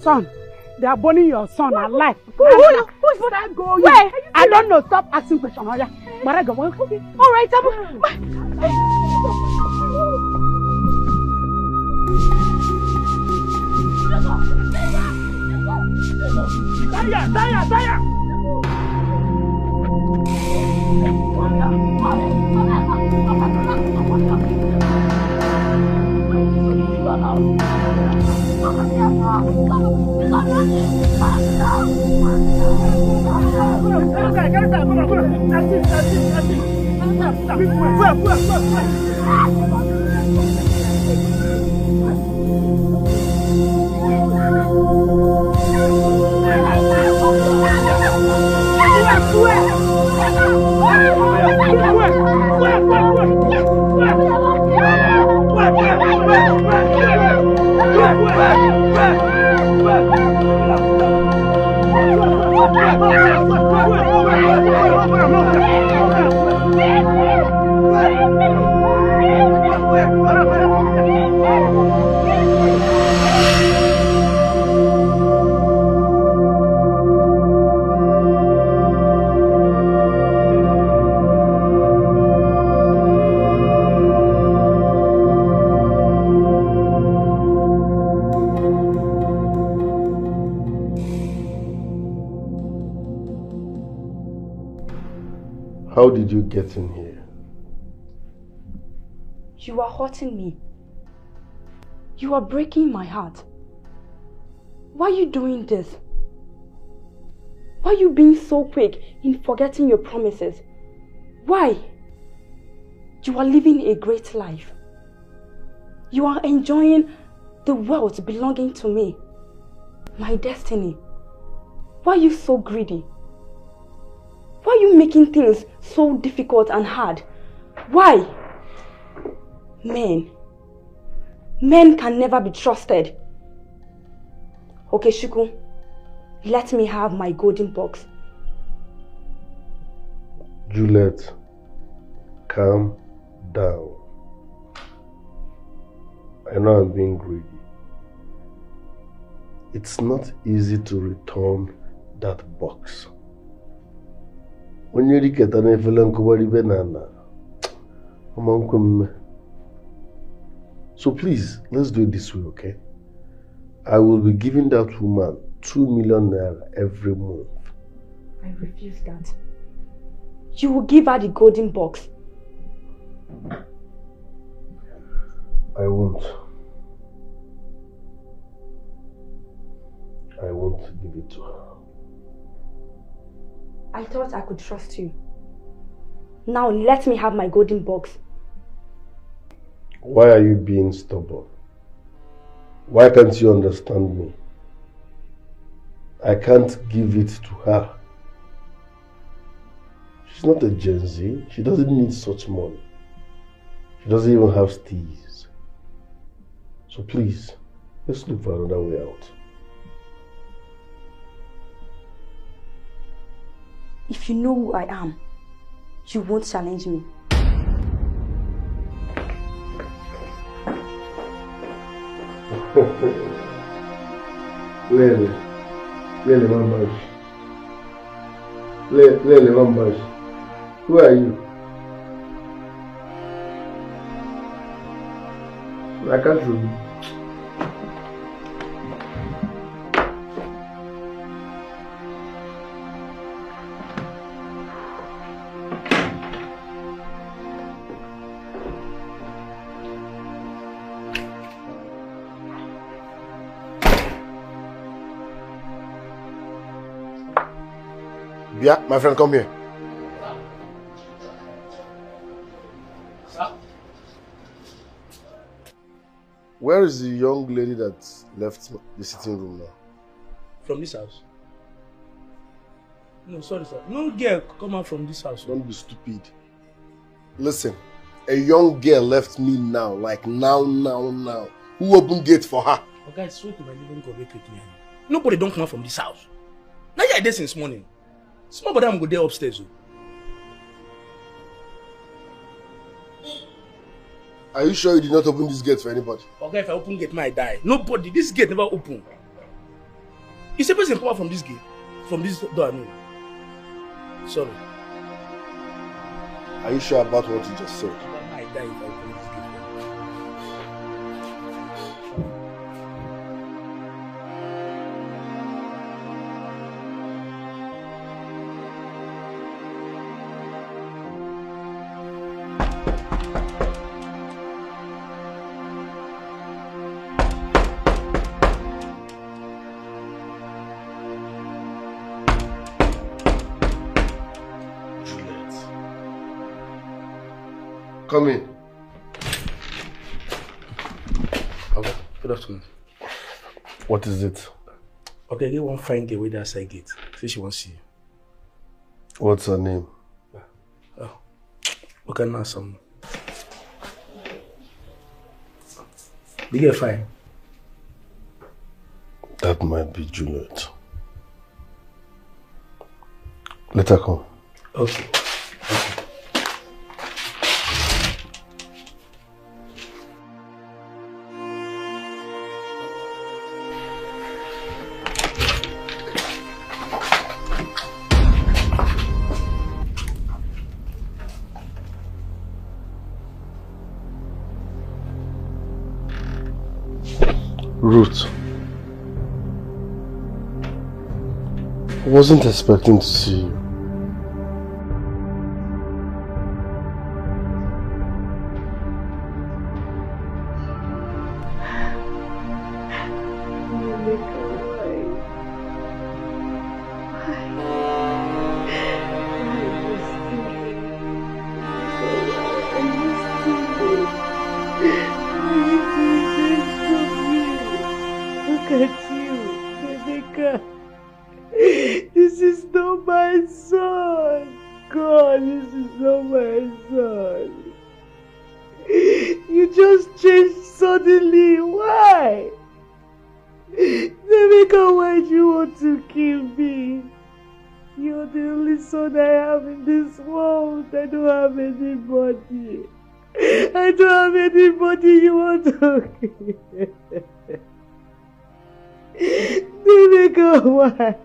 Speaker 5: Son, they are burning your son alive.
Speaker 6: Who's that going?
Speaker 5: Where? I don't know. Stop asking questions. All right, Daya!
Speaker 1: How did you get in here?
Speaker 11: You are hurting me. You are breaking my heart. Why are you doing this? Why are you being so quick in forgetting your promises? Why? You are living a great life. You are enjoying the wealth belonging to me, my destiny. Why are you so greedy? Why are you making things so difficult and hard? Why? Men can never be trusted. Okay, Shuku, let me have my golden box.
Speaker 1: Juliet, calm down. I know I'm being greedy. It's not easy to return that box. When you get an banana, so please, let's do it this way, okay? I will be giving that woman 2 million naira every month.
Speaker 11: I refuse that. You will give her the golden box.
Speaker 1: I won't. I won't give it to her.
Speaker 11: I thought I could trust you. Now let me have my golden box.
Speaker 1: Why are you being stubborn? Why can't you understand me? I can't give it to her. She's not a Gen Z. She doesn't need such money. She doesn't even have steez. So please, let's look for another way out.
Speaker 11: If you know who I am, you won't challenge me.
Speaker 1: Lele Mambash. Lele Mambash. Who are you? I can't read. Yeah, my friend, come here.
Speaker 23: Sir?
Speaker 1: Where is the young lady that left the sitting room now?
Speaker 23: From this house? No, sorry, sir. No girl come out from this house.
Speaker 1: Don't be stupid. Listen, a young girl left me now, like now. Who opened gate for her?
Speaker 23: Oh, guys, swear to my living God, wake with me. Nobody don't come out from this house. Now you're there since morning. Small brother, I'm go there upstairs.
Speaker 1: Are you sure you did not open this gate for anybody?
Speaker 23: Okay, if I open gate, I die. Nobody. This gate never open. Is a person come out from this gate? From this door, I mean. Sorry.
Speaker 1: Are you sure about what you just said?
Speaker 23: I die if I open this gate.
Speaker 1: Come in.
Speaker 12: Okay, good afternoon.
Speaker 1: What is it?
Speaker 12: Okay, get one fine girl with that side gate. Say she wants to see you.
Speaker 1: What's her name?
Speaker 12: Oh, okay, now some. The girl fine.
Speaker 1: That might be Juliet. Let her come.
Speaker 12: Okay.
Speaker 1: Ruth, I wasn't expecting to see you.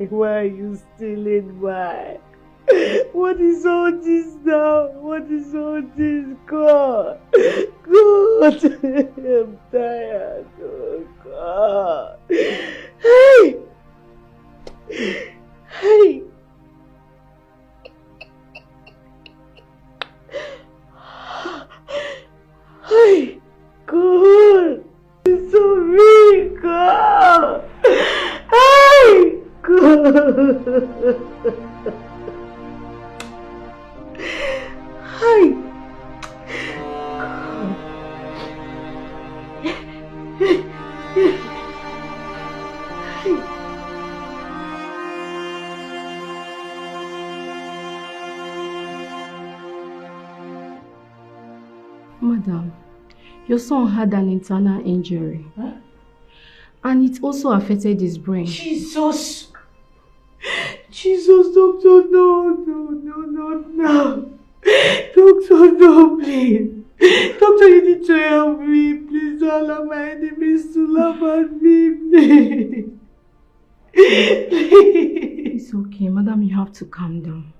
Speaker 5: Why are you stealing? Why? What is all this now? What is all this? God! God! I'm tired. Oh God! Hey! Hey! Hey! God! It's so big! God! Hey! God! Hi.
Speaker 16: Madam, your son had an internal injury. Huh? And it also affected his brain.
Speaker 5: Jesus! Jesus, doctor, no. Doctor, no, please. Doctor, you need to help me. Please don't allow my enemies to laugh at me, please. Please.
Speaker 16: It's okay, madam, you have to calm down.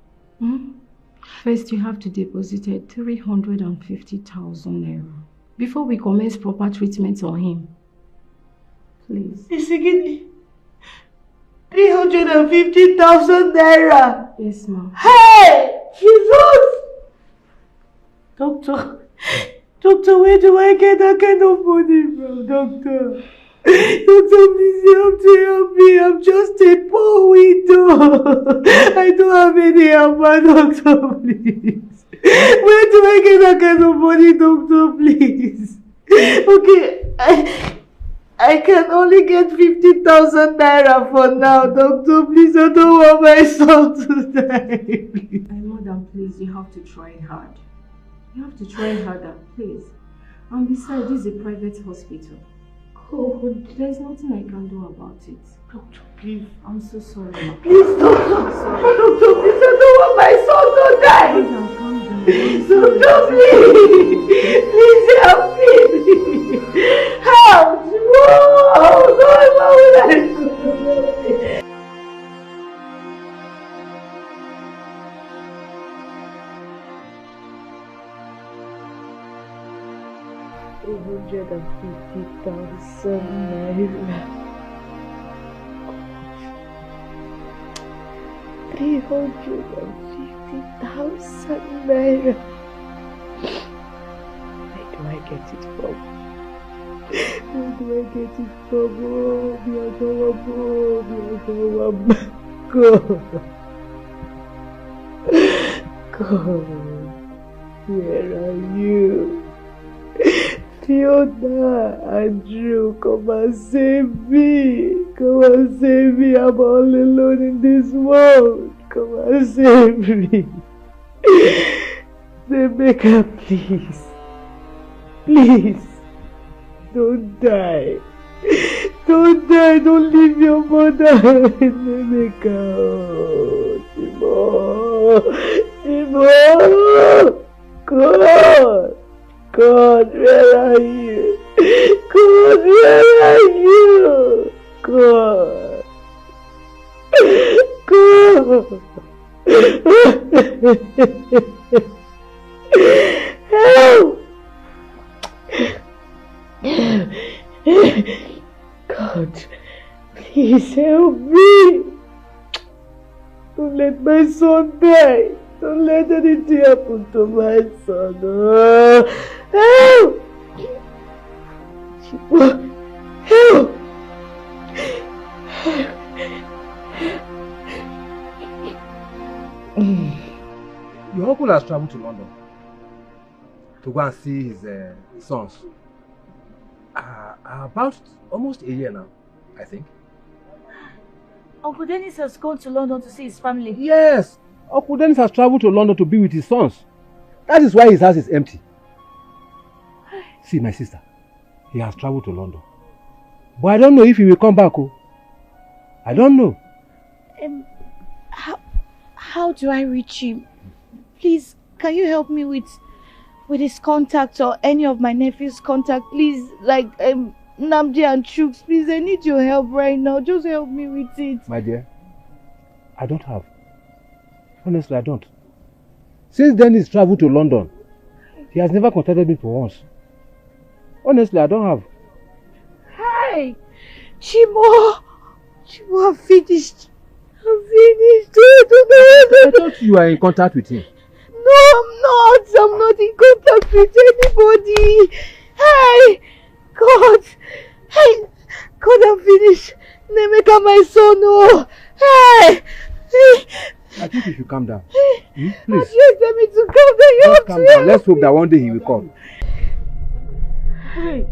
Speaker 16: First, you have to deposit 350,000 naira before we commence proper treatment on him. Please.
Speaker 5: Is he getting 350,000 naira?
Speaker 16: Yes, ma'am.
Speaker 5: Hey! Jesus! Doctor, where do I get that kind of money from, doctor? Doctor, please, you have to help me. I'm just a poor widow. I don't have any help, doctor, please. Where do I get that kind of money, doctor, please? Okay, I can only get 50,000 naira for now, doctor. Please, I don't want my son to die.
Speaker 16: Madam, please, you have to try hard. You have to try harder, please. And besides, this is a private hospital. Oh, there's nothing I can do about it.
Speaker 5: Doctor, please.
Speaker 16: I'm so sorry.
Speaker 5: Please, doctor. Doctor, please, I don't want my son to die.
Speaker 16: Calm down.
Speaker 5: Doctor, please. Please help me. Help. Whoa, God, what will I do? 350,000 naira. 350,000 naira. Where do I get it from? Where do I get it from? God. God. Where are you? Fiona, Andrew, come and save me. Come and save me. I'm all alone in this world. Come and save me. Rebecca, please. Please. Don't die. Don't die. Don't leave your mother. Rebecca. Oh, Timo. God. God, where are you? God, where are you? God. God. Help! God, please help me. Don't let my son die. Don't let anything happen to my son. Help! Help!
Speaker 13: Your uncle has traveled to London to go and see his sons. About almost a year now, I think.
Speaker 9: Uncle Dennis has gone to London to see his family.
Speaker 13: Yes! Uncle Dennis has traveled to London to be with his sons. That is why his house is empty. See, my sister, he has traveled to London. But I don't know if he will come back. Oh. I don't know.
Speaker 9: How do I reach him? Please, can you help me with his contact or any of my nephew's contact? Please, like Namdi and Chuks, please, I need your help right now. Just help me with it.
Speaker 13: My dear, I don't have. Honestly, I don't. Since Dennis traveled to London, he has never contacted me for once. Honestly, I don't have.
Speaker 9: Hi! Chimo, I'm finished. I'm finished.
Speaker 13: I thought you are in contact with him.
Speaker 9: No, I'm not. I'm not in contact with anybody. Hey! God! Hey! God, I'm finished. Nemeka, my son, oh! Hey!
Speaker 13: I think you should calm down.
Speaker 9: Please.
Speaker 13: Just
Speaker 9: tell me to calm down. You have
Speaker 13: calm
Speaker 9: to
Speaker 13: down. Let's hope that one day he will come.
Speaker 9: Hey.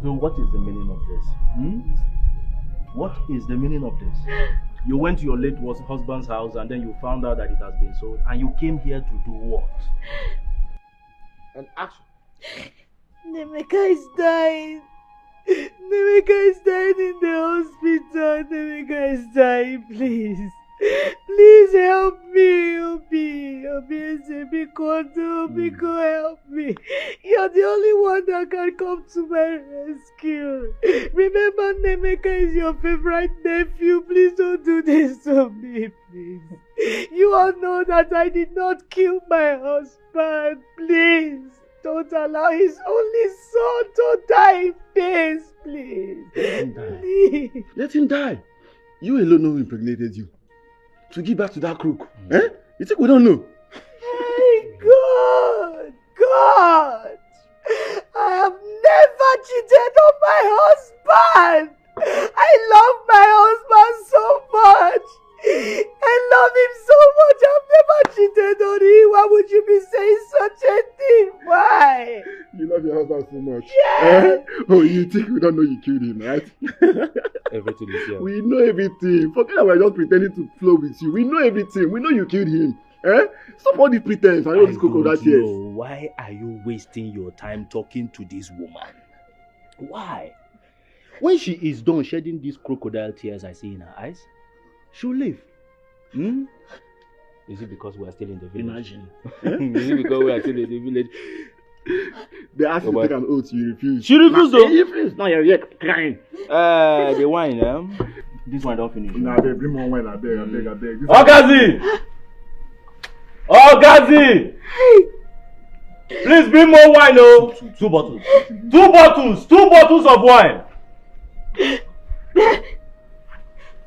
Speaker 10: So what is the meaning of this? What is the meaning of this? You went to your late husband's house and then you found out that it has been sold and you came here to do what?
Speaker 13: An action.
Speaker 5: Nemeka is dying. Nemeka is dying in the hospital. Nemeka is dying, please. Please help me, Obi. Biko, help me. You're the only one that can come to my rescue. Remember, Nemeka is your favorite nephew. Please don't do this to me, please. You all know that I did not kill my husband. Please, don't allow his only son to die in peace, please.
Speaker 1: Let him die.
Speaker 5: Please.
Speaker 1: Let him die. You alone know who impregnated you. To give back to that crook. Eh? You think we don't know?
Speaker 5: Hey, God! God! I have never cheated on my husband! I love my husband so much! I love him so much! I've never cheated on him! Why would you be saying such a thing? Why?
Speaker 1: You love your husband so much.
Speaker 5: Yes!
Speaker 1: Oh, you think we don't know you killed him, right?
Speaker 10: Everything is here.
Speaker 1: We know everything. Forget that we're just pretending to flow with you. We know everything. We know you killed him. Eh? Stop all this pretense. I know this crocodile tears.
Speaker 10: Why are you wasting your time talking to this woman? Why? When she is done shedding these crocodile tears I see in her eyes, she'll leave. Is it because we are still in the village?
Speaker 1: Imagine.
Speaker 10: Is it because we are still in the village?
Speaker 1: They asked you to take an oath, you refused.
Speaker 10: She refused though.
Speaker 1: You refused. Now you're here crying.
Speaker 10: The wine, this one don't finish.
Speaker 1: Nah, babe, bring more wine, I beg.
Speaker 10: Ogazi! Ogazi! Please bring more wine, oh! Two bottles. 2 bottles! 2 bottles of wine!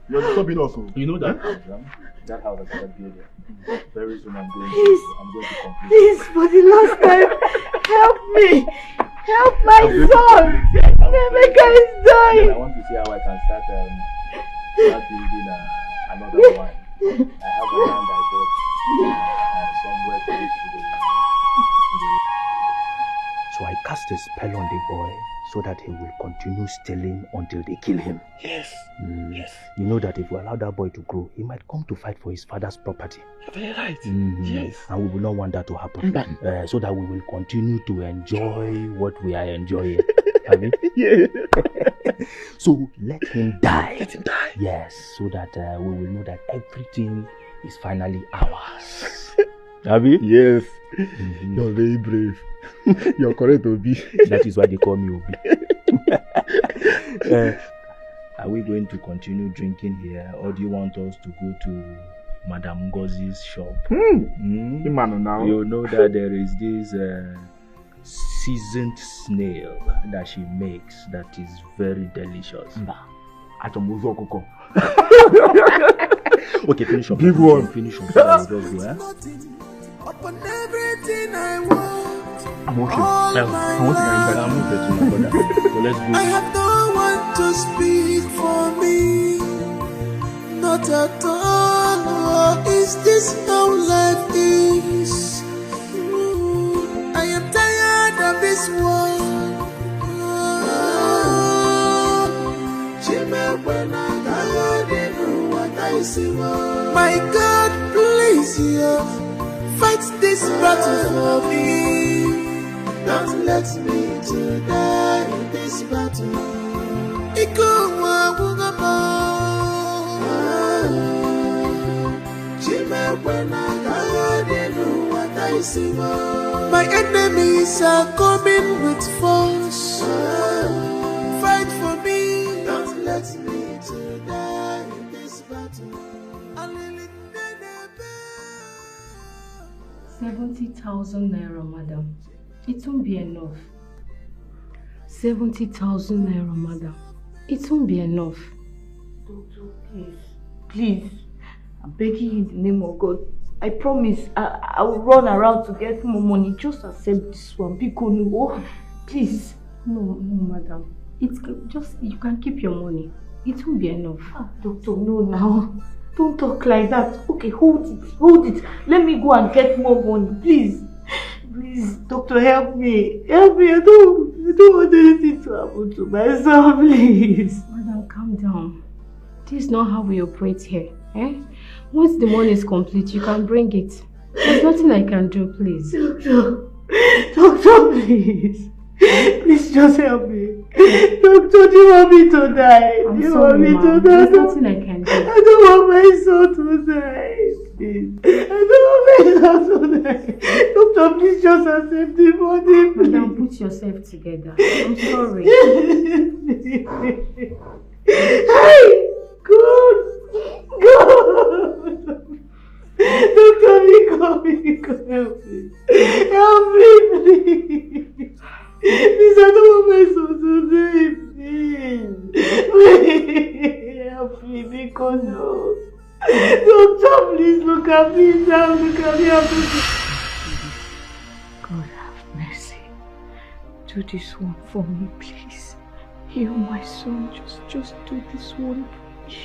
Speaker 1: You're disturbing us.
Speaker 10: You know that house, that house has got building. Very soon I'm going
Speaker 5: Please,
Speaker 10: to complete.
Speaker 5: please, for the last time, help me. Help my son. Nemeka is dying.
Speaker 10: I want to see how I can start building another one. I have a land I bought somewhere close to the so that he will continue stealing until they kill him.
Speaker 15: Yes.
Speaker 10: Yes. You know that if we allow that boy to grow, he might come to fight for his father's property.
Speaker 15: You're very right. Yes.
Speaker 10: And we will not want that to happen. So that we will continue to enjoy what we are enjoying. Have you?
Speaker 15: Yeah.
Speaker 10: So let him die.
Speaker 15: Let him die.
Speaker 10: Yes, so that we will know that everything is finally ours. Abi?
Speaker 15: Yes. You're very brave. You're correct, Obi.
Speaker 10: That is why they call me Obi. Are we going to continue drinking here, or do you want us to go to Madame Ngozi's shop?
Speaker 15: Now.
Speaker 10: You know that there is this seasoned snail that she makes that is very delicious. Okay, finish up.
Speaker 15: Big one.
Speaker 10: Finish up. Just go,
Speaker 14: Upon everything I want.
Speaker 15: I'm okay.
Speaker 14: All
Speaker 15: I want to
Speaker 14: my
Speaker 15: get
Speaker 14: life.
Speaker 10: So let's go.
Speaker 14: I have no one to speak for me. Not at all. Oh, is this how life is? I am tired of this world. My God, please, fight this battle for me. Don't let me to die in this battle. My enemies are coming with force. Fight for me. Don't let me to die in this battle.
Speaker 16: 70,000 naira, madam. It won't be enough. 70,000 naira, madam. It won't be enough.
Speaker 9: Doctor, please. Please. I'm begging you in the name of God. I promise I will run around to get more money. Just accept this one. Please.
Speaker 16: No, madam. It's just, you can keep your money. It won't be enough.
Speaker 9: Doctor, no now. Don't talk like that. Okay, hold it. Let me go and get more money, please. Please, doctor, help me. Help me. I don't want anything to happen to my son, please.
Speaker 16: Madam, calm down. This is not how we operate here. Once the money is complete, you can bring it. There's nothing I can do, please.
Speaker 9: Doctor, please. Please just help me. Doctor, do you want me to die?
Speaker 16: I'm sorry, ma'am. There's nothing I can do.
Speaker 9: I don't want my son to die. Please. I don't want my son to die. Doctor, please just accept the money.
Speaker 16: Madam, put yourself together. I'm sorry.
Speaker 9: Hey! God! Doctor, help me. Help me, please. Please, I don't want my son to die, please. Help me, because no. Doctor, please look at me now. Look at me.
Speaker 16: God have mercy. Do this one for me, please. Heal my son. Just do this one for me.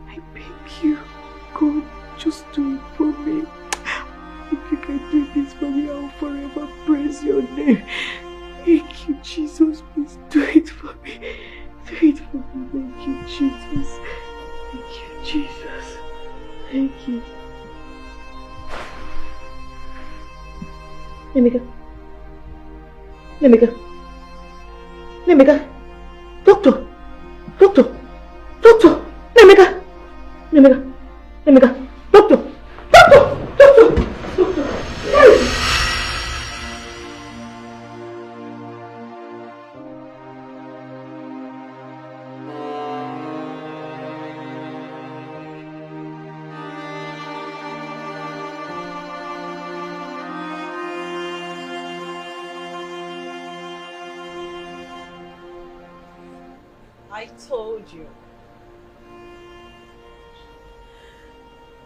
Speaker 16: I beg you. God, just do it for me. If you can do this for me, I'll forever praise your name. Thank you, Jesus. Please do it for me. Do it for me. Thank you, Jesus. Thank you, Jesus. Thank you.
Speaker 9: Nemika. Doctor. Nemika. Doctor.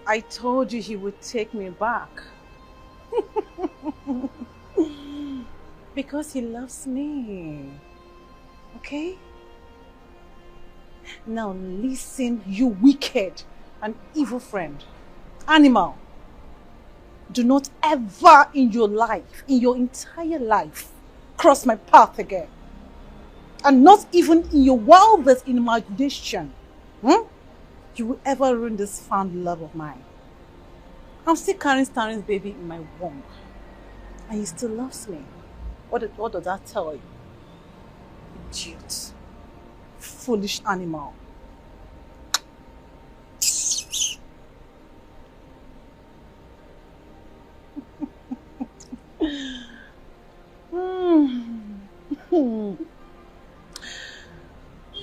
Speaker 17: I told you he would take me back. Because he loves me. Okay? Now listen, you wicked and evil friend. Animal. Do not ever in your life, in your entire life, cross my path again. And not even in your wildest imagination, you will ever ruin this found love of mine. I'm still carrying Stanley's baby in my womb. And he still loves me. What does that tell you? Idiot. Foolish animal.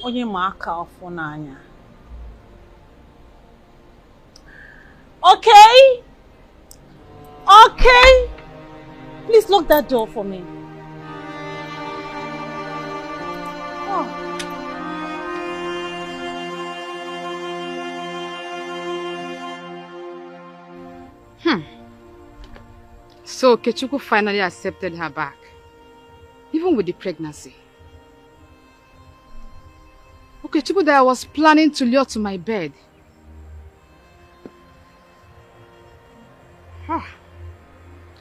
Speaker 17: Onye ma aka ọfọ n'anya. Okay? Okay? Please lock that door for me.
Speaker 19: So Kechuku finally accepted her back, even with the pregnancy. Kechuku that I was planning to lure to my bed.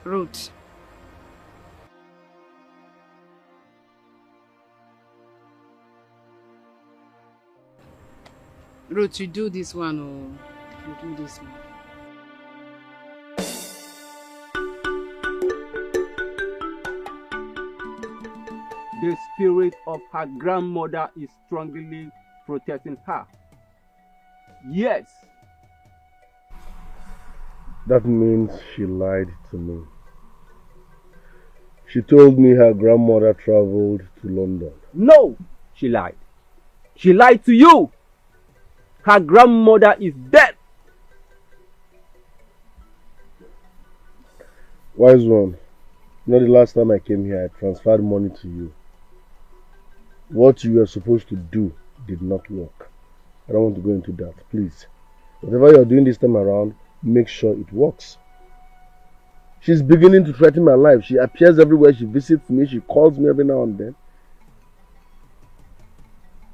Speaker 19: Ruth. Ruth, you do this one or you do this one.
Speaker 3: The spirit of her grandmother is strongly protecting her. Yes.
Speaker 1: That means she lied to me. She told me her grandmother traveled to London.
Speaker 3: No, she lied. She lied to you. Her grandmother is dead.
Speaker 1: Wise one, you know the last time I came here, I transferred money to you. What you were supposed to do did not work. I don't want to go into that, please. Whatever you're doing this time around, make sure it works. She's beginning to threaten my life. She appears everywhere. She visits me. She calls me every now and then.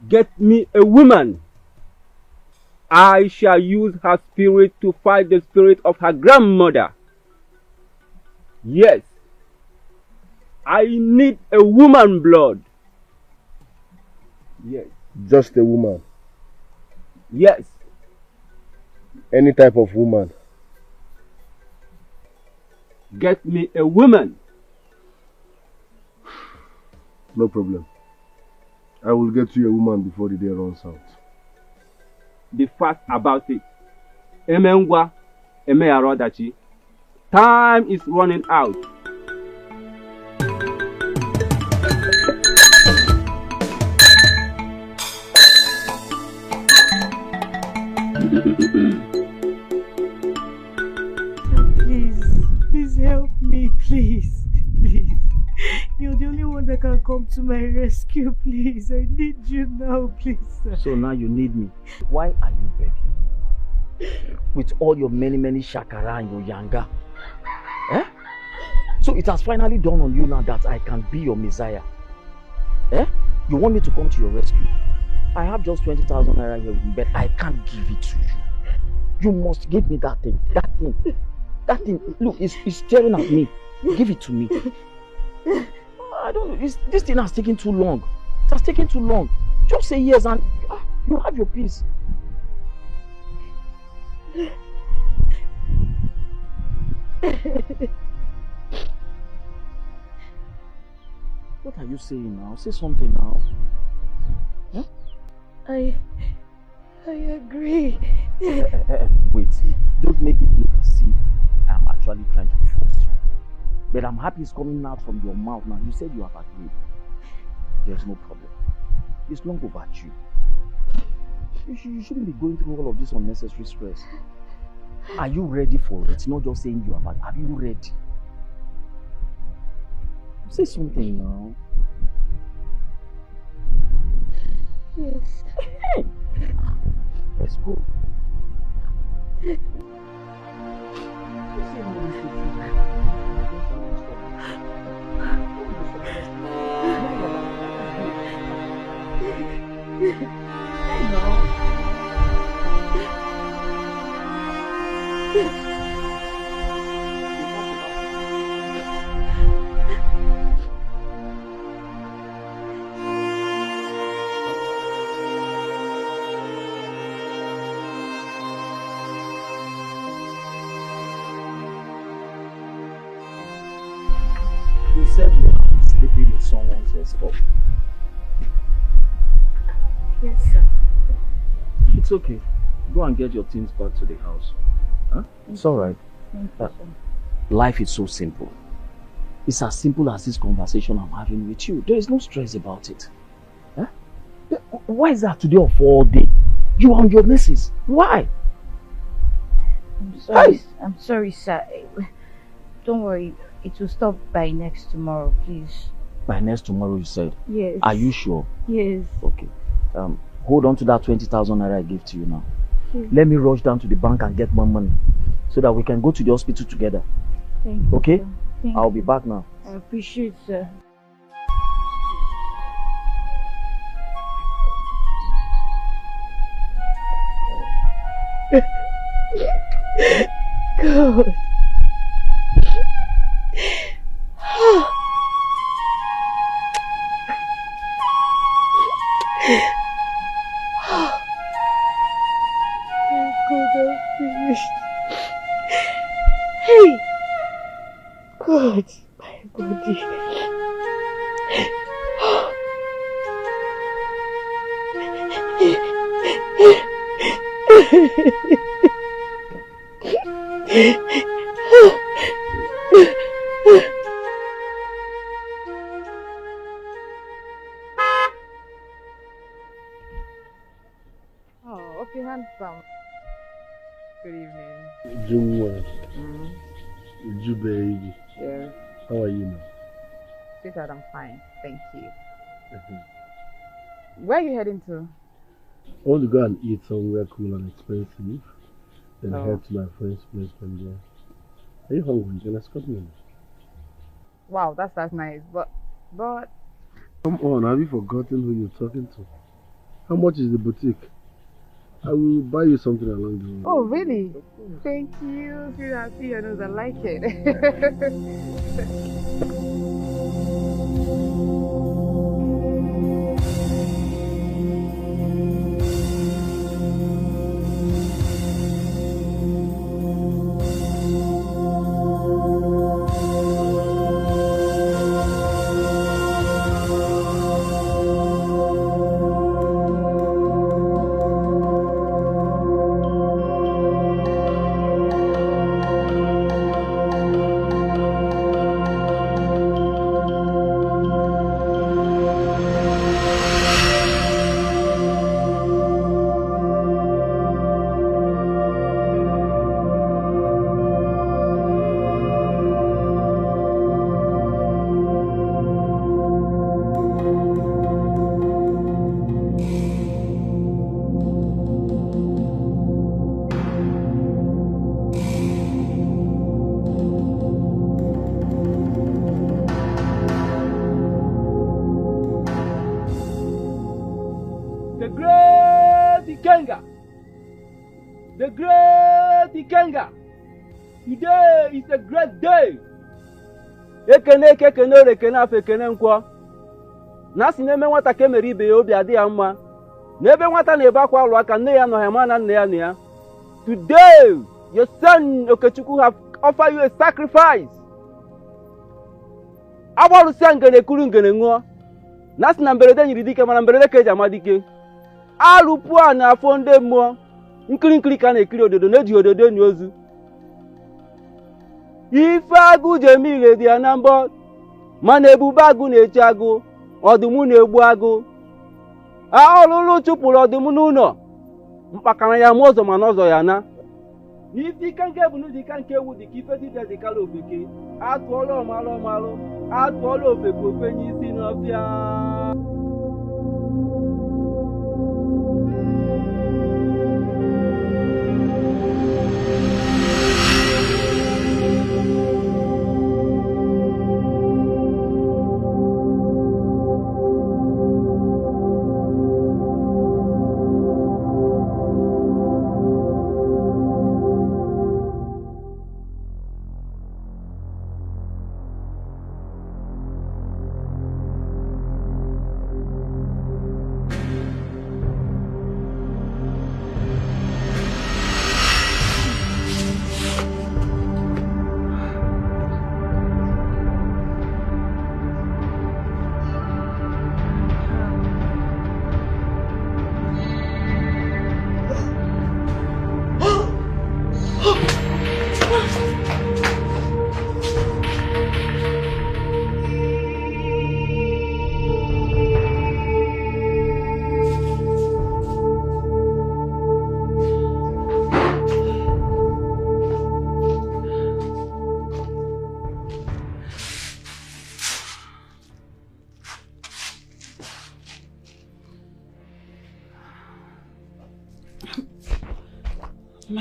Speaker 3: Get me a woman. I shall use her spirit to fight the spirit of her grandmother. Yes. I need a woman blood. Yes.
Speaker 1: Just a woman?
Speaker 3: Yes.
Speaker 1: Any type of woman?
Speaker 3: Get me a woman.
Speaker 1: No problem. I will get you a woman before the day runs out.
Speaker 3: Be fast about it. Emengwa, Emeyarodachi. Time is running out.
Speaker 17: Please help me, please. You're the only one that can come to my rescue, please. I need you now, please, sir.
Speaker 20: So now you need me. Why are you begging? With all your many shakara and your yanga. Eh? So it has finally dawned on you now that I can be your Messiah. Eh? You want me to come to your rescue? I have just 20,000 naira here with me, but I can't give it to you. You must give me that thing. That thing. Look, it's staring at me. Give it to me. I don't know. This thing has taken too long. It has taken too long. Just say yes and you have your peace. What are you saying now? Say something now. Huh?
Speaker 17: I agree.
Speaker 20: Wait. Don't make it look as if I'm actually trying to force you. But I'm happy it's coming out from your mouth now. You said you have agreed. There's no problem. It's long overdue. You shouldn't be going through all of this unnecessary stress. Are you ready for it? Not just saying you have agreed. Are you ready? Say something now.
Speaker 17: Yes.
Speaker 20: Hey. Let's go. you said you were sleeping in someone's escort.
Speaker 16: Yes, sir.
Speaker 20: It's okay. Go and get your things back to the house. Huh? It's alright.
Speaker 16: Thank you, sir.
Speaker 20: Life is so simple. It's as simple as this conversation I'm having with you. There is no stress about it. Huh? Why is that today of all day? You and your missus. Why?
Speaker 16: I'm sorry. I'm sorry, sir. Don't worry. It will stop by next tomorrow, please.
Speaker 20: By next tomorrow, you said?
Speaker 16: Yes.
Speaker 20: Are you sure?
Speaker 16: Yes.
Speaker 20: Okay. Hold on to that 20,000 naira I gave to you now.
Speaker 16: Okay.
Speaker 20: Let me rush down to the bank and get more money so that we can go to the hospital together.
Speaker 16: Thank you,
Speaker 20: Okay?
Speaker 16: sir. Thank
Speaker 20: I'll
Speaker 16: you.
Speaker 20: be back now.
Speaker 16: I appreciate, sir. God. God, I'm finished. Hey! God, my body.
Speaker 4: Oh, okay, handsome. Good evening.
Speaker 1: Jumwa,
Speaker 4: Mm-hmm.
Speaker 1: Baby.
Speaker 4: Yes.
Speaker 1: How are you now?
Speaker 4: Sweetheart, I'm fine. Thank you. Where are you heading to?
Speaker 1: I want to go and eat somewhere cool and expensive. Then
Speaker 4: Oh.
Speaker 1: head to my friend's place from there. Are you hungry? Can I escort me?
Speaker 4: Wow, that's nice. But
Speaker 1: Come on, have you forgotten who you're talking to? How much is the boutique? I will buy you something along the way.
Speaker 4: oh, really? Thank you. Sweetheart, see your nose. I like it.
Speaker 3: The great Dikeh. The great Dikeh. Today is a great day. Ekene kekene rekene afọ ekene nkwo. Na si na-eme nwata ka emere ibe ya obi adị ya mma. N'ebe nwata na-ebe akwa alụ aka nne ya nọ ya ma na nne ya na ya. Today, your son Okechukwu have offered you a sacrifice. Agbalusia ngene kuru ngene ṅụọ. Na si na mberede nyiri dike mana mberede ka eji ama dike. Alụpụ a na-afọ ndị mmụọ. Nkiri nkiri ka na-ekiri ododo na-eji ododo enyi ozu. Ife agụ ji eme ile dị ya na mbọ. Mana ebube agụ na-eche agụ. Ọdụm na-egbu agụ. Ọlụlụ chụpụrụ ọdụm n'ụlọ. Mkpakara ya ma ụzọ mana ọzọ ya na. N'ife ike nke bụ n'ụdị ike nke ewu dị ka ife dibịa dị kala ofeke. Atụọla ọmalụ ọmalụ. Atụọla ofeke ofe n'isi n'ọfịa.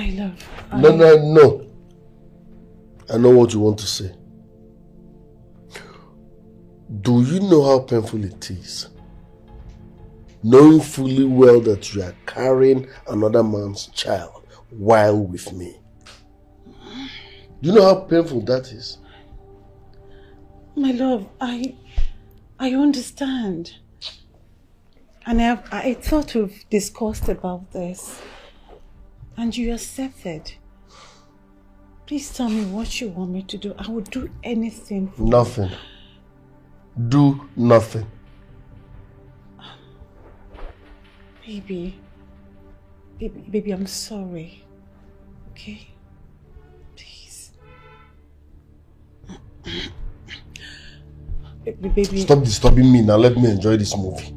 Speaker 16: My love.
Speaker 1: No. I know what you want to say. Do you know how painful it is? Knowing fully well that you are carrying another man's child while with me. Do you know how painful that is?
Speaker 16: My love, I understand. And I thought we've discussed about this. And you accepted. Please tell me what you want me to do. I will do anything for
Speaker 1: Nothing. Do nothing.
Speaker 16: Baby, I'm sorry. Okay? Please. Baby.
Speaker 1: Stop disturbing me now. Let me enjoy this movie.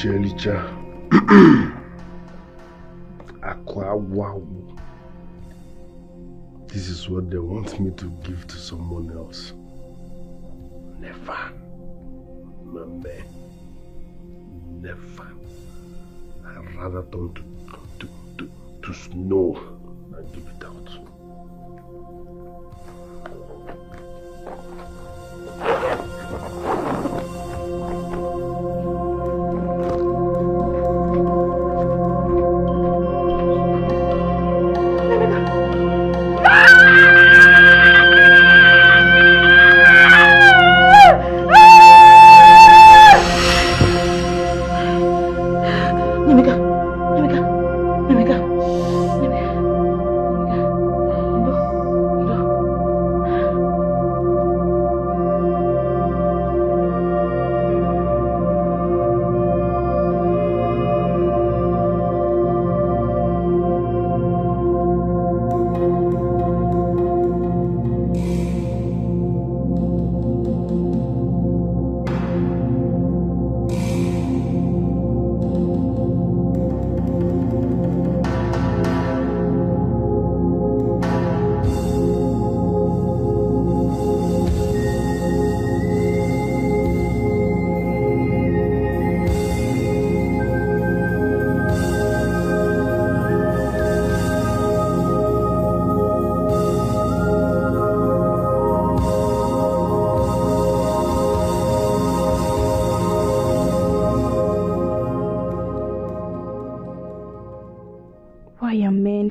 Speaker 1: Elicha. This is what they want me to give to someone else. Never. Mame. Never. I'd rather turn to snow and give it out.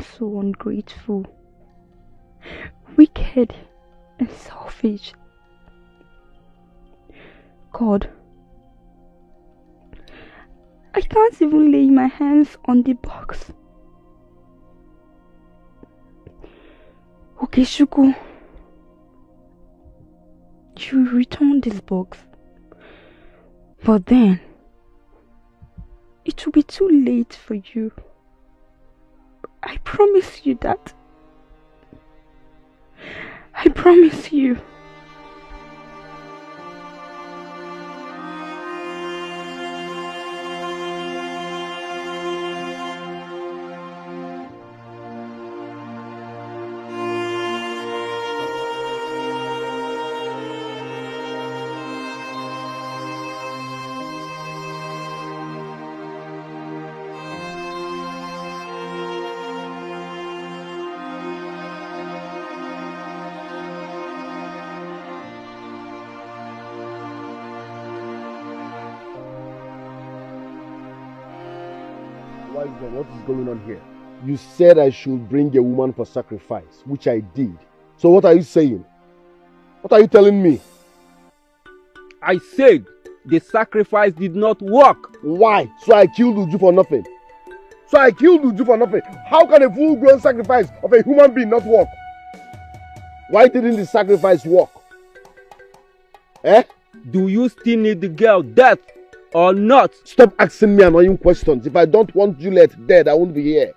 Speaker 16: so ungrateful, wicked, and selfish. God, I can't even lay my hands on the box. Okay, Shuku, you return this box, but then it will be too late for you. I promise you that. I promise you.
Speaker 1: What is going on here? You said I should bring a woman for sacrifice, which I did. So what are you saying? What are you telling me?
Speaker 7: I said the sacrifice did not work.
Speaker 1: Why? So I killed Uju for nothing? How can a full-grown sacrifice of a human being not work? Why didn't the sacrifice work?
Speaker 7: Do you still need the girl dead or not?
Speaker 1: Stop asking me annoying questions. If I don't want Juliet dead, I won't be here.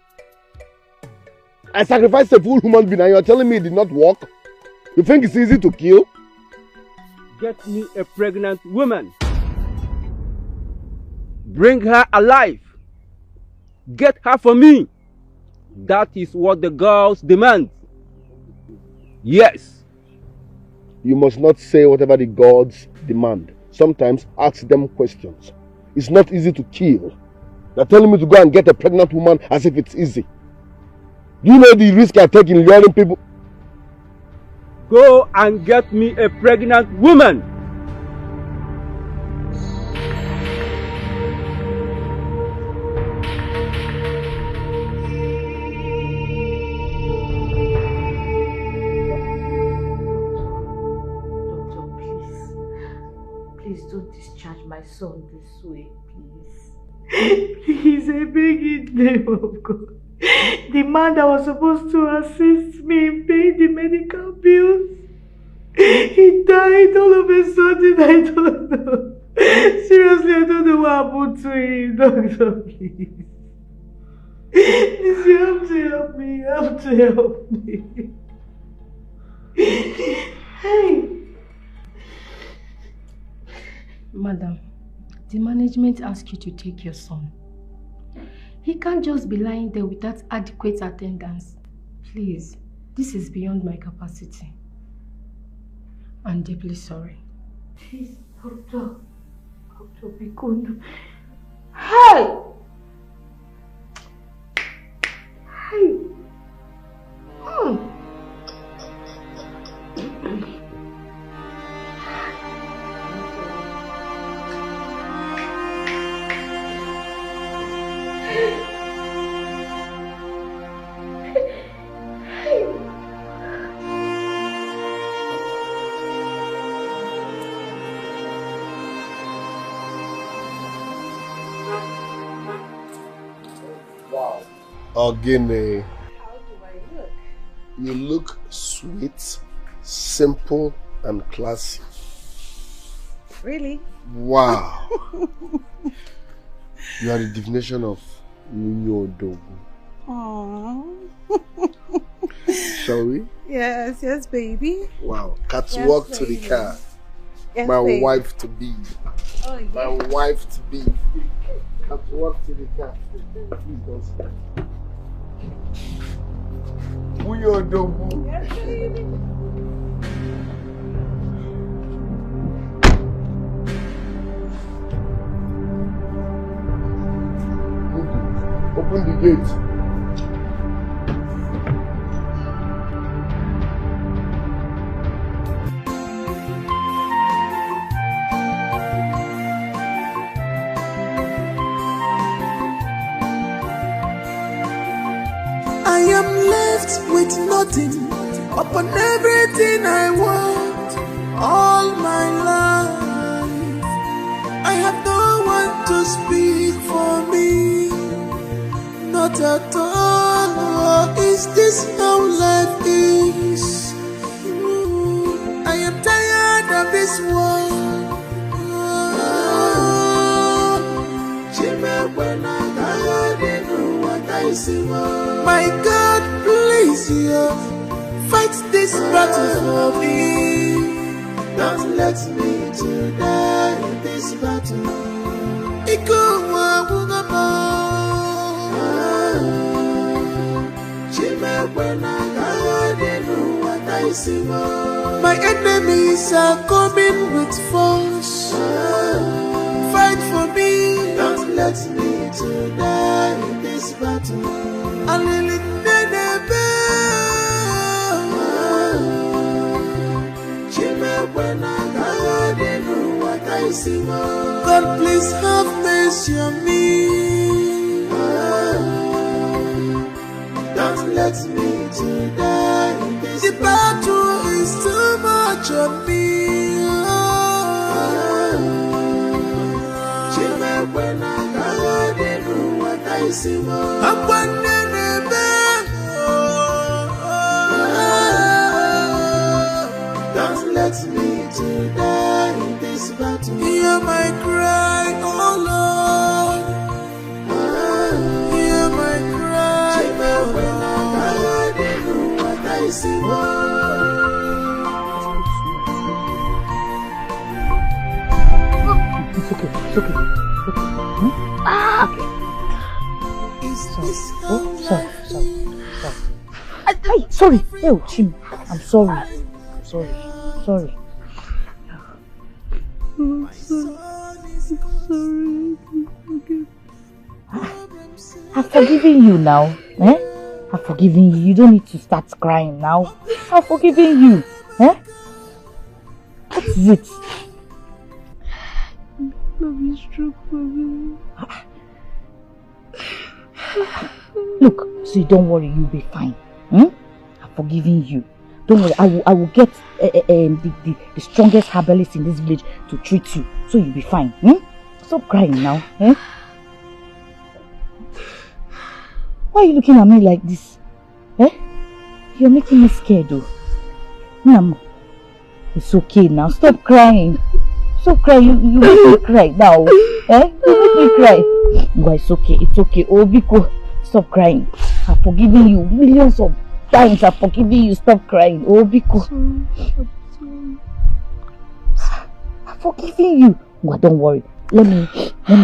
Speaker 1: I sacrificed a full human being and you're telling me it did not work? You think it's easy to kill?
Speaker 7: Get me a pregnant woman. Bring her alive. Get her for me. That is what the girls demand. Yes.
Speaker 1: You must not say whatever the gods demand. Sometimes ask them questions. It's not easy to kill. They're telling me to go and get a pregnant woman as if it's easy. Do you know the risk I take in luring people?
Speaker 7: Go and get me a pregnant woman.
Speaker 9: Please don't discharge my son this way, please.
Speaker 5: Please, I beg in the name of God. The man that was supposed to assist me in paying the medical bills, he died all of a sudden. I don't know. Seriously, I don't know what happened to him. Doctor, please. Please, you have to help me. You have to help me. Hey.
Speaker 8: Madam, the management asked you to take your son. He can't just be lying there without adequate attendance. Please, this is beyond my capacity. I'm deeply sorry.
Speaker 5: Please, Doctor Bikondo. Hey! Hey!
Speaker 1: Ogene.
Speaker 5: How do I look?
Speaker 1: You look sweet, simple, and classy.
Speaker 5: Really?
Speaker 1: Wow. You are the definition of Ini Edo.
Speaker 5: Aww.
Speaker 1: Shall we?
Speaker 5: Yes, baby.
Speaker 1: Wow. Cat's
Speaker 5: Yes,
Speaker 1: walk to the
Speaker 5: baby.
Speaker 1: car.
Speaker 5: Yes,
Speaker 1: My
Speaker 5: baby.
Speaker 1: wife to be.
Speaker 5: Oh, yeah.
Speaker 1: My wife to be. Cat's walk to the car. Please don't stop. Ini Edo.
Speaker 5: Yes, baby.
Speaker 1: Open the gate.
Speaker 14: I am left with nothing upon everything I want all my life. I have no one to speak for me, not at all. Is this how life is? I am tired of this world. My God, please, fight this battle for me. Don't let me to die in this battle. My enemies are coming with force. Fight for me. Don't let me to die in this battle. God, please have mercy on me. Don't let me to die in this battle. The battle is too much on me. Don't let me to die in this battle. Hear my cry, oh Lord. Hear my cry, oh
Speaker 5: Lord. It's okay, it's okay. Ah! Sorry. Oh, Chim. I'm sorry. Sorry.
Speaker 16: I'm sorry.
Speaker 5: I've forgiven you now. I've forgiven you. You don't need to start crying now. I've forgiven you. What is it?
Speaker 16: Love is true for me.
Speaker 5: Look, see, don't worry, you'll be fine. I've forgiven you. Don't worry, I will get the strongest herbalist in this village to treat you, so you'll be fine. Stop crying now. Why are you looking at me like this? You're making me scared though. Mama, it's okay now. Stop crying. Stop crying. You make me cry now. You make me cry. No, it's okay. Oh, Biko, stop crying. I've forgiven you millions of times. I've forgiven you. Stop crying. Oh, Biko. I've forgiven you. No, don't worry. Let me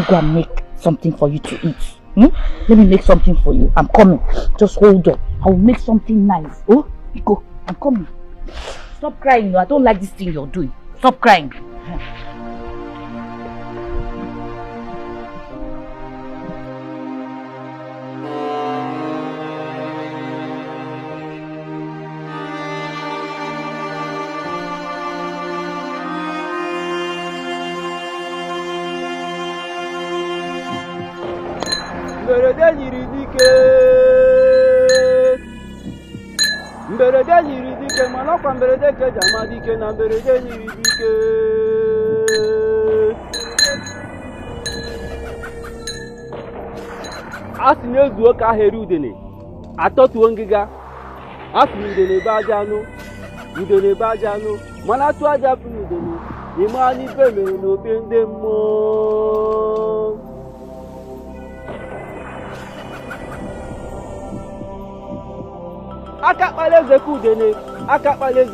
Speaker 5: go and make something for you to eat. Let me make something for you. I'm coming. Just hold on. I will make something nice. Oh, Biko, I'm coming. Stop crying. No, I don't like this thing you're doing. Stop crying.
Speaker 3: Mberede nyiri dike mana kwa mberede ke jama dike na mberede nyiri dike. Asi na-ezuo ka ahịrị udene atọtuo ngịga. Asi udene be aja anụ mana atụ aja furu udene ime anyị ife mere n'obe ndị mmụọ. Aka kpala eze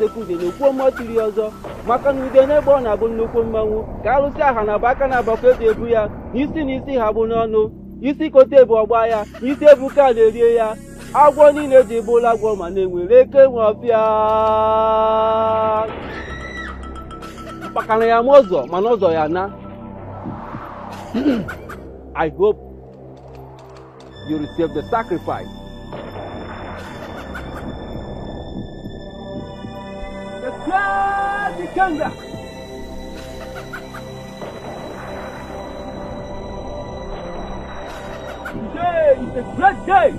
Speaker 3: ka udene kwuo mmọtiri ọzọ maka na udene ebe ọ na-abụ nnukwu mmanwụ ka arụsị aha na bụ aka na abakọ eji ebu ya n'isi ha bụ n'ọnụ isi kote bụ ọgba ya isi ebuka na-erie ya agwọ niile ji bụla agwọ ma na-enwere eke nwe ọfịa mkpakana ya ma ụzọ mana ụzọ ya na. I hope you receive the sacrifice. The great Dikeh. Today is a great day.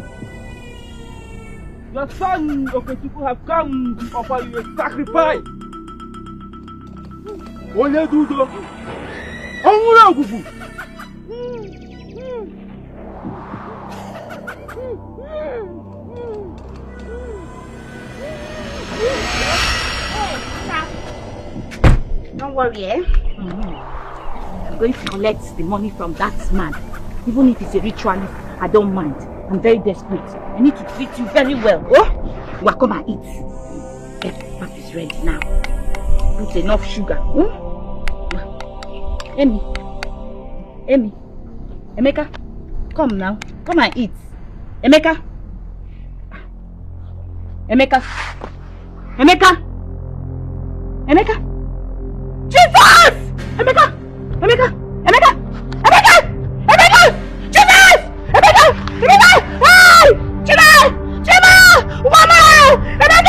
Speaker 3: Your son Okechukwu have come to offer you a sacrifice. Onye dudo. Onwere ogugu.
Speaker 6: Don't worry, eh? I'm going to collect the money from that man. Even if it's a ritualist, I don't mind. I'm very desperate. I need to treat you very well. Oh? Well, come and eat. Yes, pap is ready now. Put enough sugar. Amy. Emeka, come now. Come and eat. Emeka. Jesus! Emeka! Jesus! Emeka! Hey! Chima! Mama! Emeka,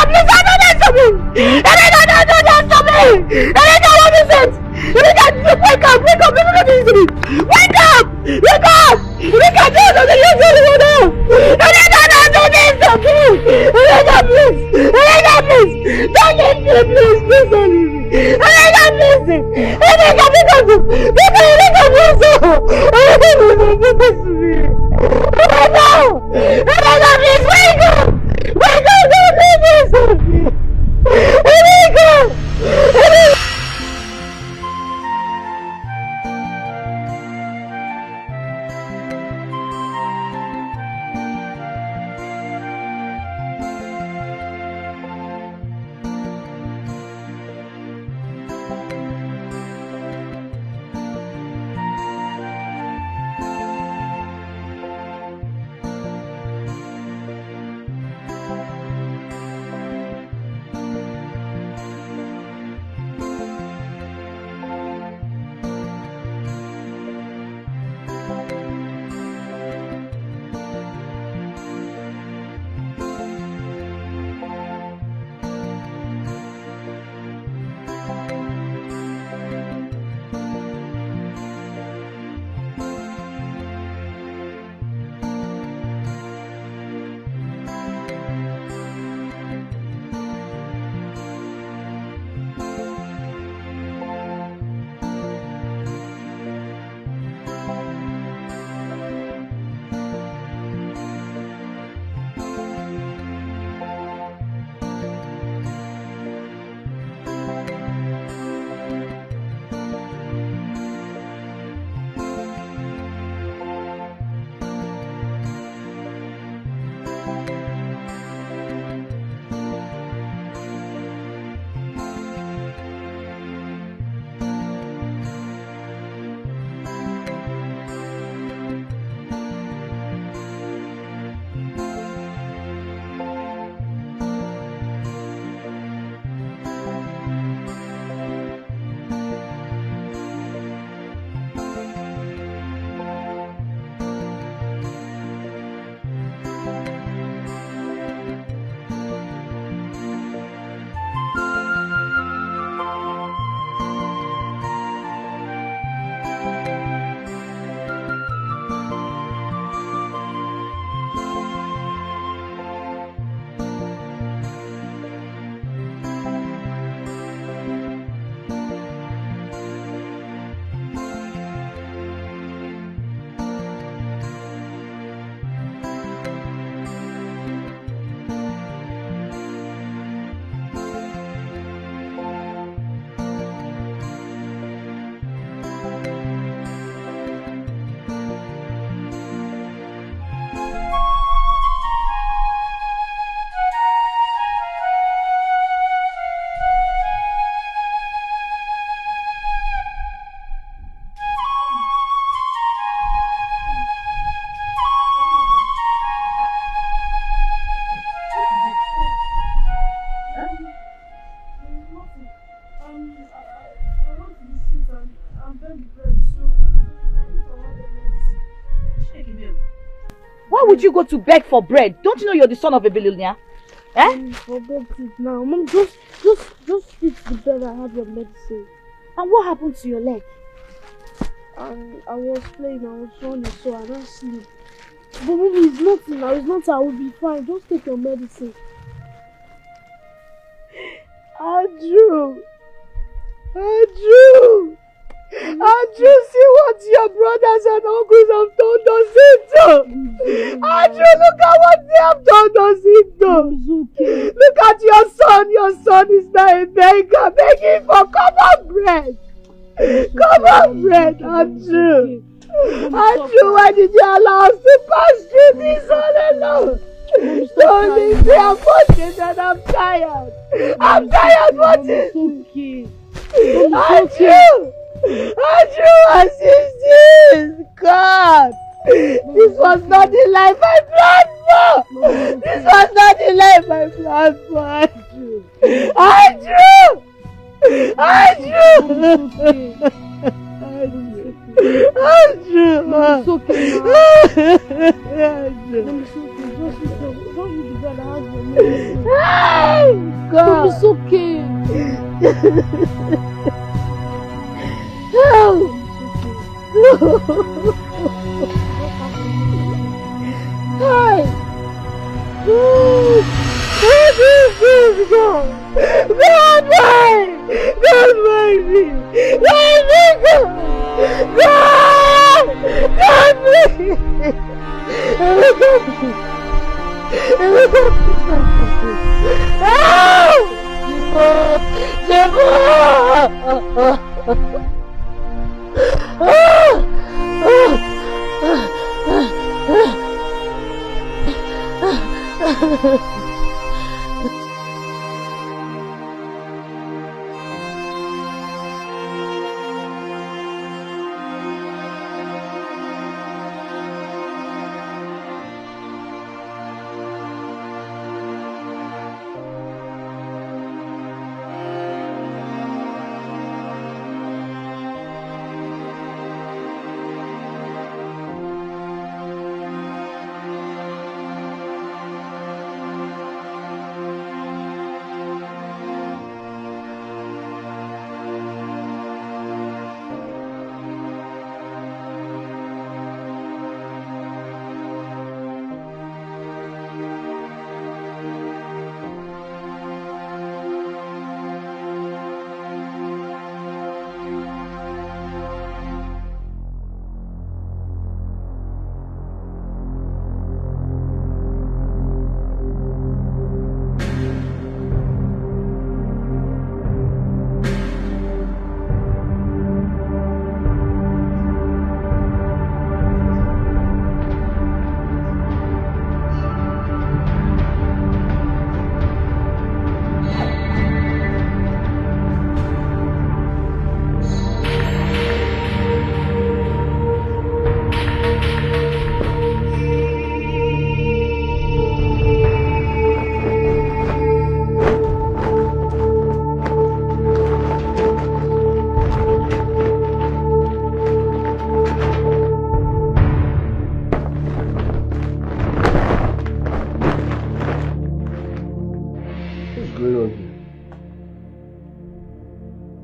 Speaker 6: please don't do this to me! Emeka, don't do this to me! Emeka, what is it? Emeka, wake up! Emeka, do this to me! Wake up! Emeka, don't do this to me! Emeka, don't do this to me! Emeka, please! Don't leave me, please! Don't leave me! Emeka, please! Emeka, please! Emeka, please, wake up! Wake up, don't leave me! Emeka! Why would you go to beg for bread? Don't you know you're the son of a billionaire? Eh?
Speaker 4: Forget it now. Mom, just eat the bread and have your medicine.
Speaker 6: And what happened to your leg?
Speaker 4: I was playing, I was running, so I don't sleep. But mommy, it's nothing now. It's nothing. I will be fine. Just take your medicine.
Speaker 5: Andrew! Andrew! Andrew, see what your brothers and uncles have done to Zinto! Andrew, look at what they have done to Zinto!
Speaker 4: Okay.
Speaker 5: Look at your son! Your son is now a beggar, begging for common bread! Common bread, Andrew! Andrew, why did you allow us to pass through this all alone? Don't leave me, I'm watching and I'm tired! I'm tired watching! Andrew! Andrew, what is this? God! This was not the life I planned for! This was not the life I planned for, Andrew! Andrew! Andrew!
Speaker 4: It's okay now.
Speaker 5: Andrew!
Speaker 4: It's okay. Just don't you be bad. I have your medicine.
Speaker 5: Hey! God!
Speaker 4: It's okay.
Speaker 5: Help! Hi! God, why? God, why me? Why me, God? God! God, me!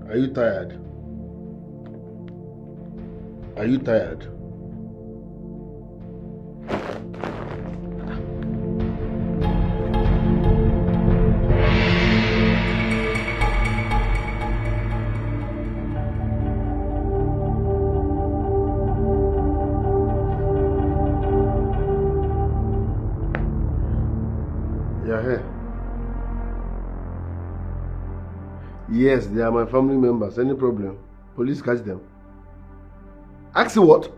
Speaker 1: Are you tired? Are you tired? You're here. Yes, they are my family members. Any problem? Police catch them. Ask you what?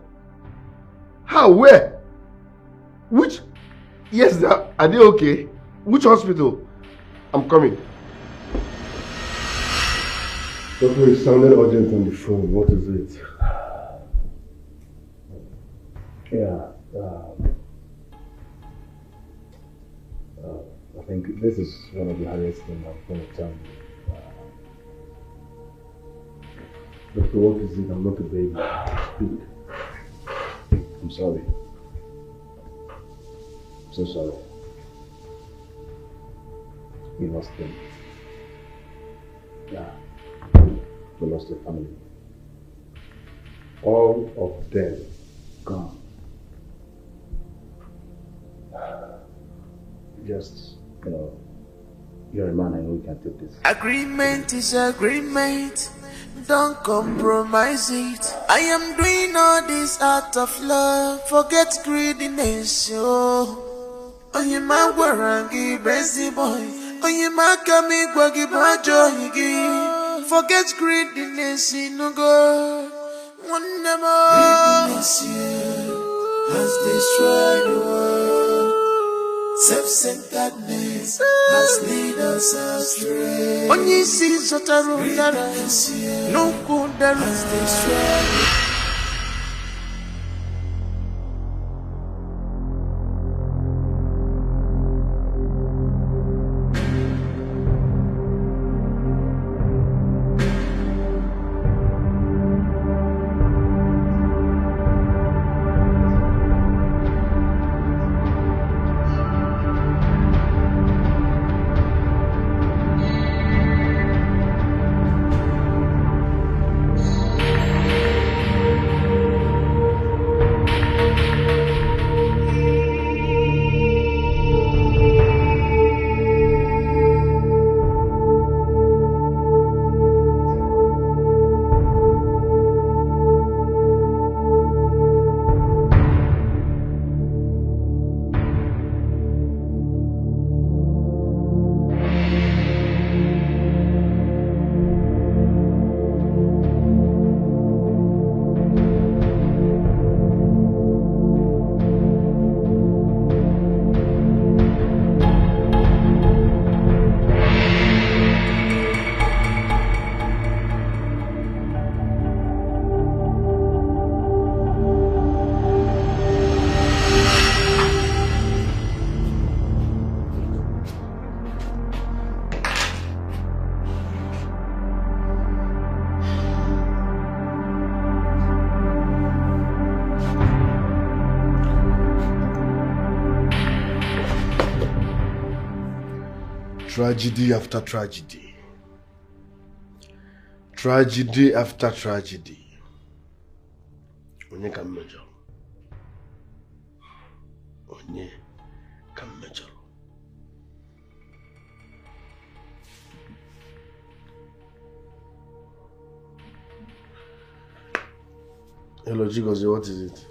Speaker 1: How? Where? Which? Yes, they are they okay? Which hospital? I'm coming. Doctor, it sounded urgent on the phone. What is it?
Speaker 2: Yeah. I think this is one of the hardest things I'm going to tell you.
Speaker 1: Doctor, what is it? I'm not a baby. Speak.
Speaker 2: I'm sorry. I'm so sorry. We lost them. Yeah. We lost your family.
Speaker 1: All of them
Speaker 2: gone. Just, you're a man, I know you can take this.
Speaker 14: Agreement is agreement. Don't compromise it. I am doing all this out of love. Forget greediness, oh. Onye ma warangi besi boy. Onye ma kami gwagi bajo higi. Forget greediness, no go. One more. Greediness has destroyed the world. Self-centeredness has led us astray. Onye si zotaru dara, no good dara has destroyed.
Speaker 1: Tragedy after tragedy. Tragedy after tragedy. Onye ka mmejọ. Onye ka mmejọ. Hello, Chigozie, what is it?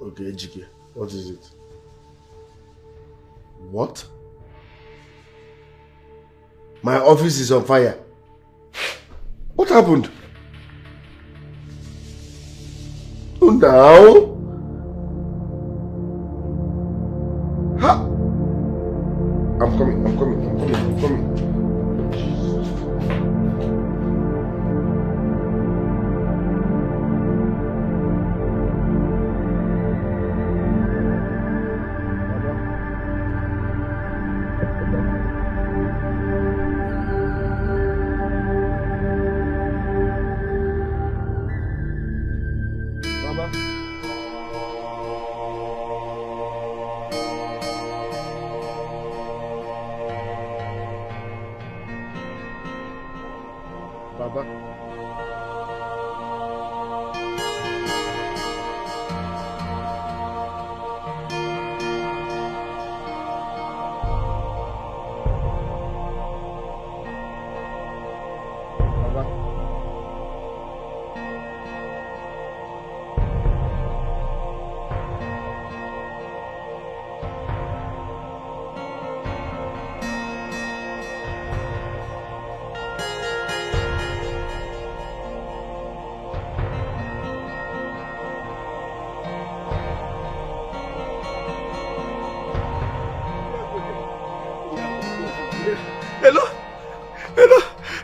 Speaker 1: Okay, Ejike, what is it? What? My office is on fire. What happened? Oh, now? Ha! I'm coming.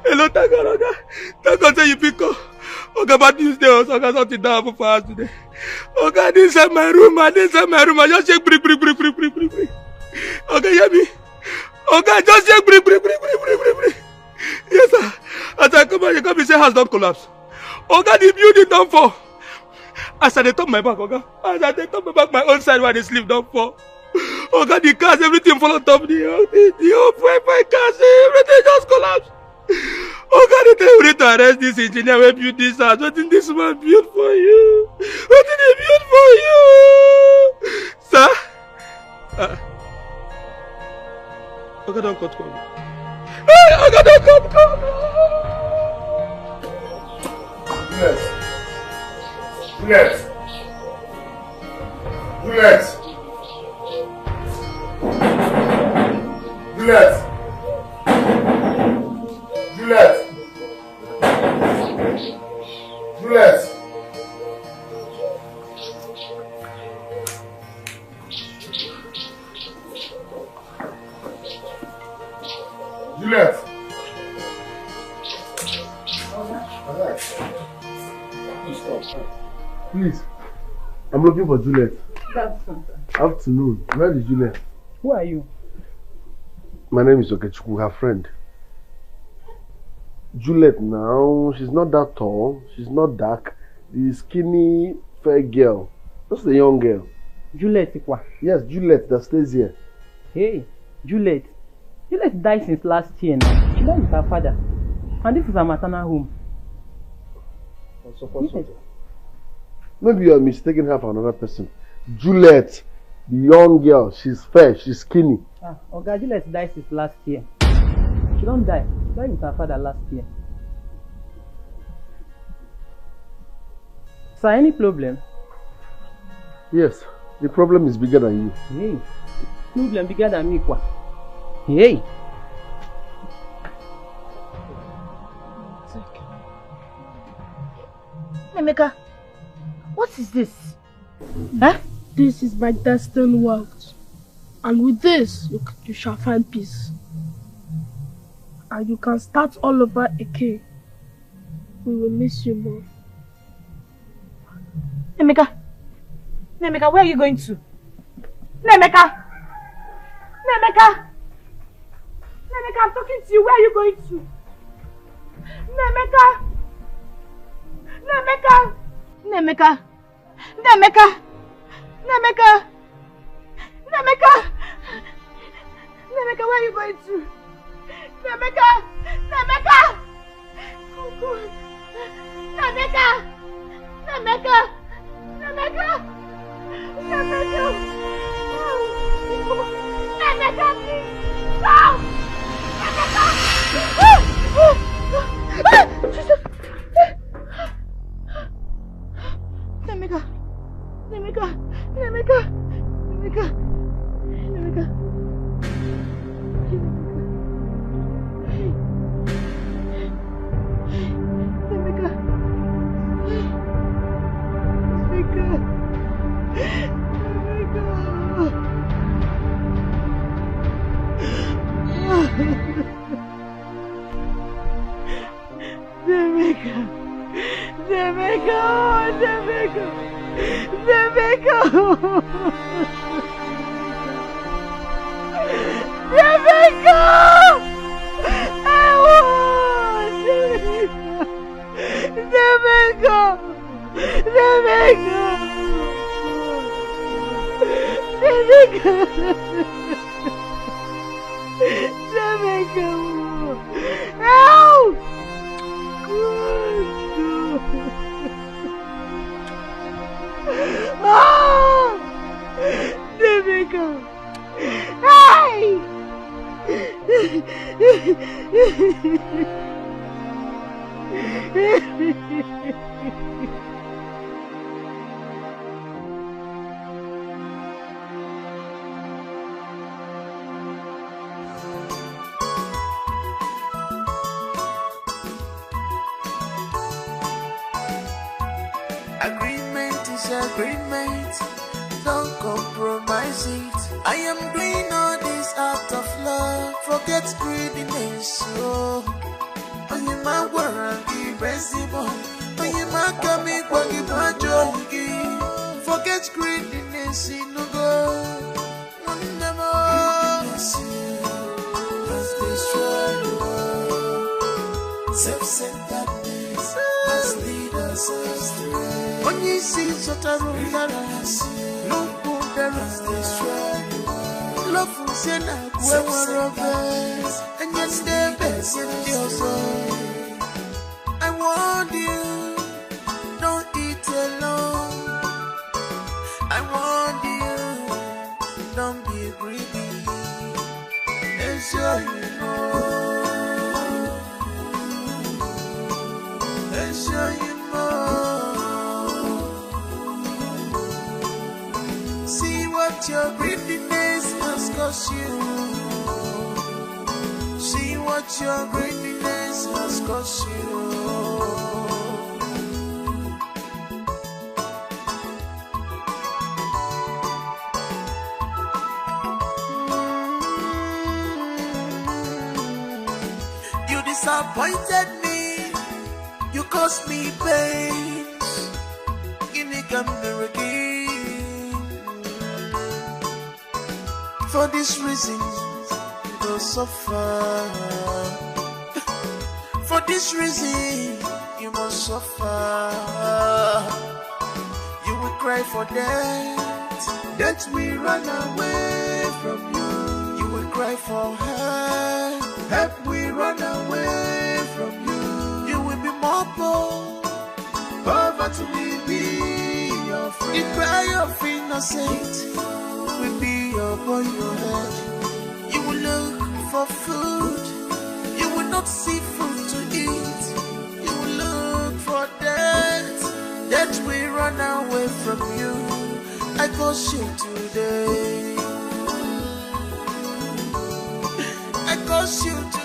Speaker 18: Hello, thank God say you pick up. Okay, bad news there. Okay, something that happened for us today. Okay, this is my room. I just shake brick. Okay, hear me? Okay, just shake brick. Yes, sir. As I come out, you come and say house don't collapse. Okay, the building don't fall. As I top my back, okay? As I top my back, my own side where they sleep don't fall. Okay, the cars, everything fall on top of the whole cars, everything just collapse. Oh God, they need to arrest this engineer who built this house. What did this man build for you? What did he build for you? Sir? Okay, don't cut call. Okay, don't cut call.
Speaker 1: Juliet. Juliet. Juliet. Juliet. Juliet. Juliet. Please, I'm looking for Juliet.
Speaker 17: That's something.
Speaker 1: Afternoon. Where is Juliet?
Speaker 17: Who are you?
Speaker 1: My name is Okechukwu, her friend. Juliet now, she's not that tall, she's not dark. The skinny, fair girl. Just a young girl.
Speaker 17: Juliet Ikwa?
Speaker 1: Yes, Juliet that stays here.
Speaker 17: Hey, Juliet. Juliet died since last year now. She died with her father. And this is her maternal home. Yes.
Speaker 1: Maybe you are mistaking her for another person. Juliet, the young girl, she's fair, she's skinny.
Speaker 17: Oga, Juliet died since last year. She don't die. She died with her father last year. Sir, any problem?
Speaker 1: Yes, the problem is bigger than you.
Speaker 17: Hey, problem bigger than me, kwa. Hey.
Speaker 4: Emeka, what is this? Huh? This is my destined wealth. And with this, you shall find peace. And you can start all over again. We will miss you more.
Speaker 6: Emeka, where are you going to? Emeka, I'm talking to you. Where are you going to? Emeka, where are you going to? Emeka! Oh God! Emeka, please! No! Jesus! Emeka!
Speaker 14: Agreement is agreement, don't compromise it. I am doing all this out of love, forget greediness. Oh, you my word, irresistible. You my coming, forget greediness, no go. Self-centeredness has lead us astray. When you see such a room, no wonders destroy. Love will send a whoever of us, and yet stay best in your soul. I want you, don't eat alone. I want you, don't be greedy. And sure you know. And sure you know. See what your greediness has cost you. See what your greediness has cost you. You disappointed me. You caused me pain. Ini again. For this reason, you will suffer. For this reason, you must suffer. You will cry for death. Death will run away from you. You will cry for help. Help will run away from you. You will be more poor. Poverty will be your friend. The cry of innocent will be upon your head. You will look for food. You will not see food to eat. You will look for death. Death will run away from you. I curse you today. I curse you today.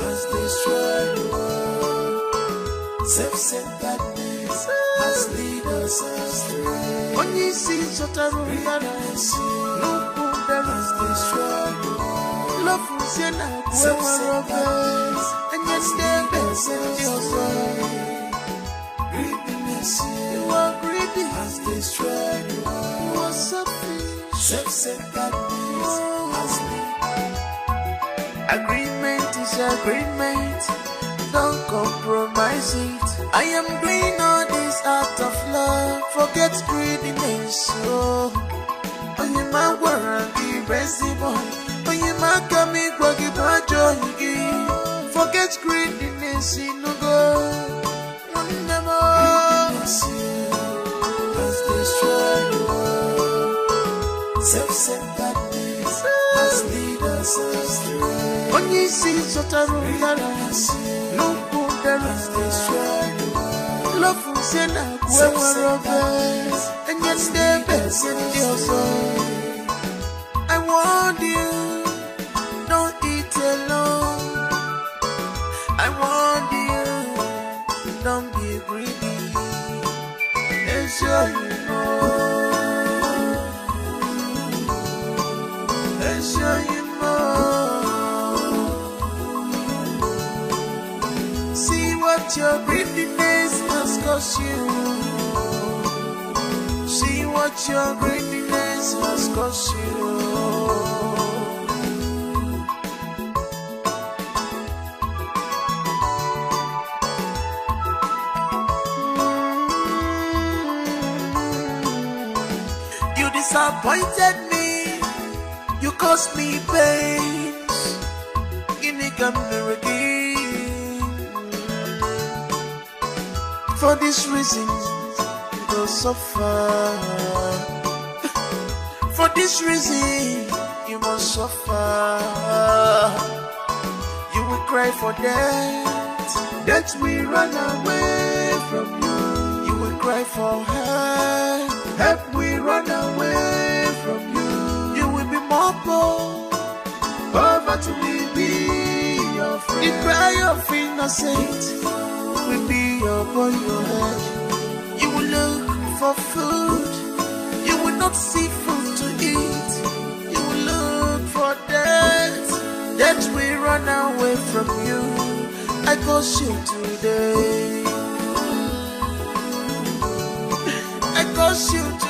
Speaker 14: Has destroyed the world. Self-centeredness has led us astray. When you see such a realness, no wonder has destroyed the world. Love was in a self-centeredness, and yet there's your soul. Greediness, you are greedy, has destroyed the world. You are selfish, self-centeredness has led. Agreement is agreement. Don't compromise it. I am doing all this out of love. Forget greediness. Oh, you my warrant, give boy. Oh, you my coming, give my joy. Forget greediness, no go. Never. Has destroyed the world. Self-centeredness has led us astray. When you see such a realness, no wonder has destroyed the world. Love was in a self-centeredness, and yet the best in your soul. I warned you, don't eat alone. I warned you, don't be greedy. And sure you know. And sure you know. See what your greediness has cost you. See what your greediness has cost you. You disappointed me. You caused me pain. Ini again. For this reason, you will suffer. For this reason, you must suffer. You will cry for death. Death will run away from you. You will cry for help. Help will run away from you. You will be more poor. Poverty will be your friend. The cry of innocent will be upon your head. You will look for food. You will not see food to eat. You will look for death. Death will run away from you. I curse you today. I curse you today.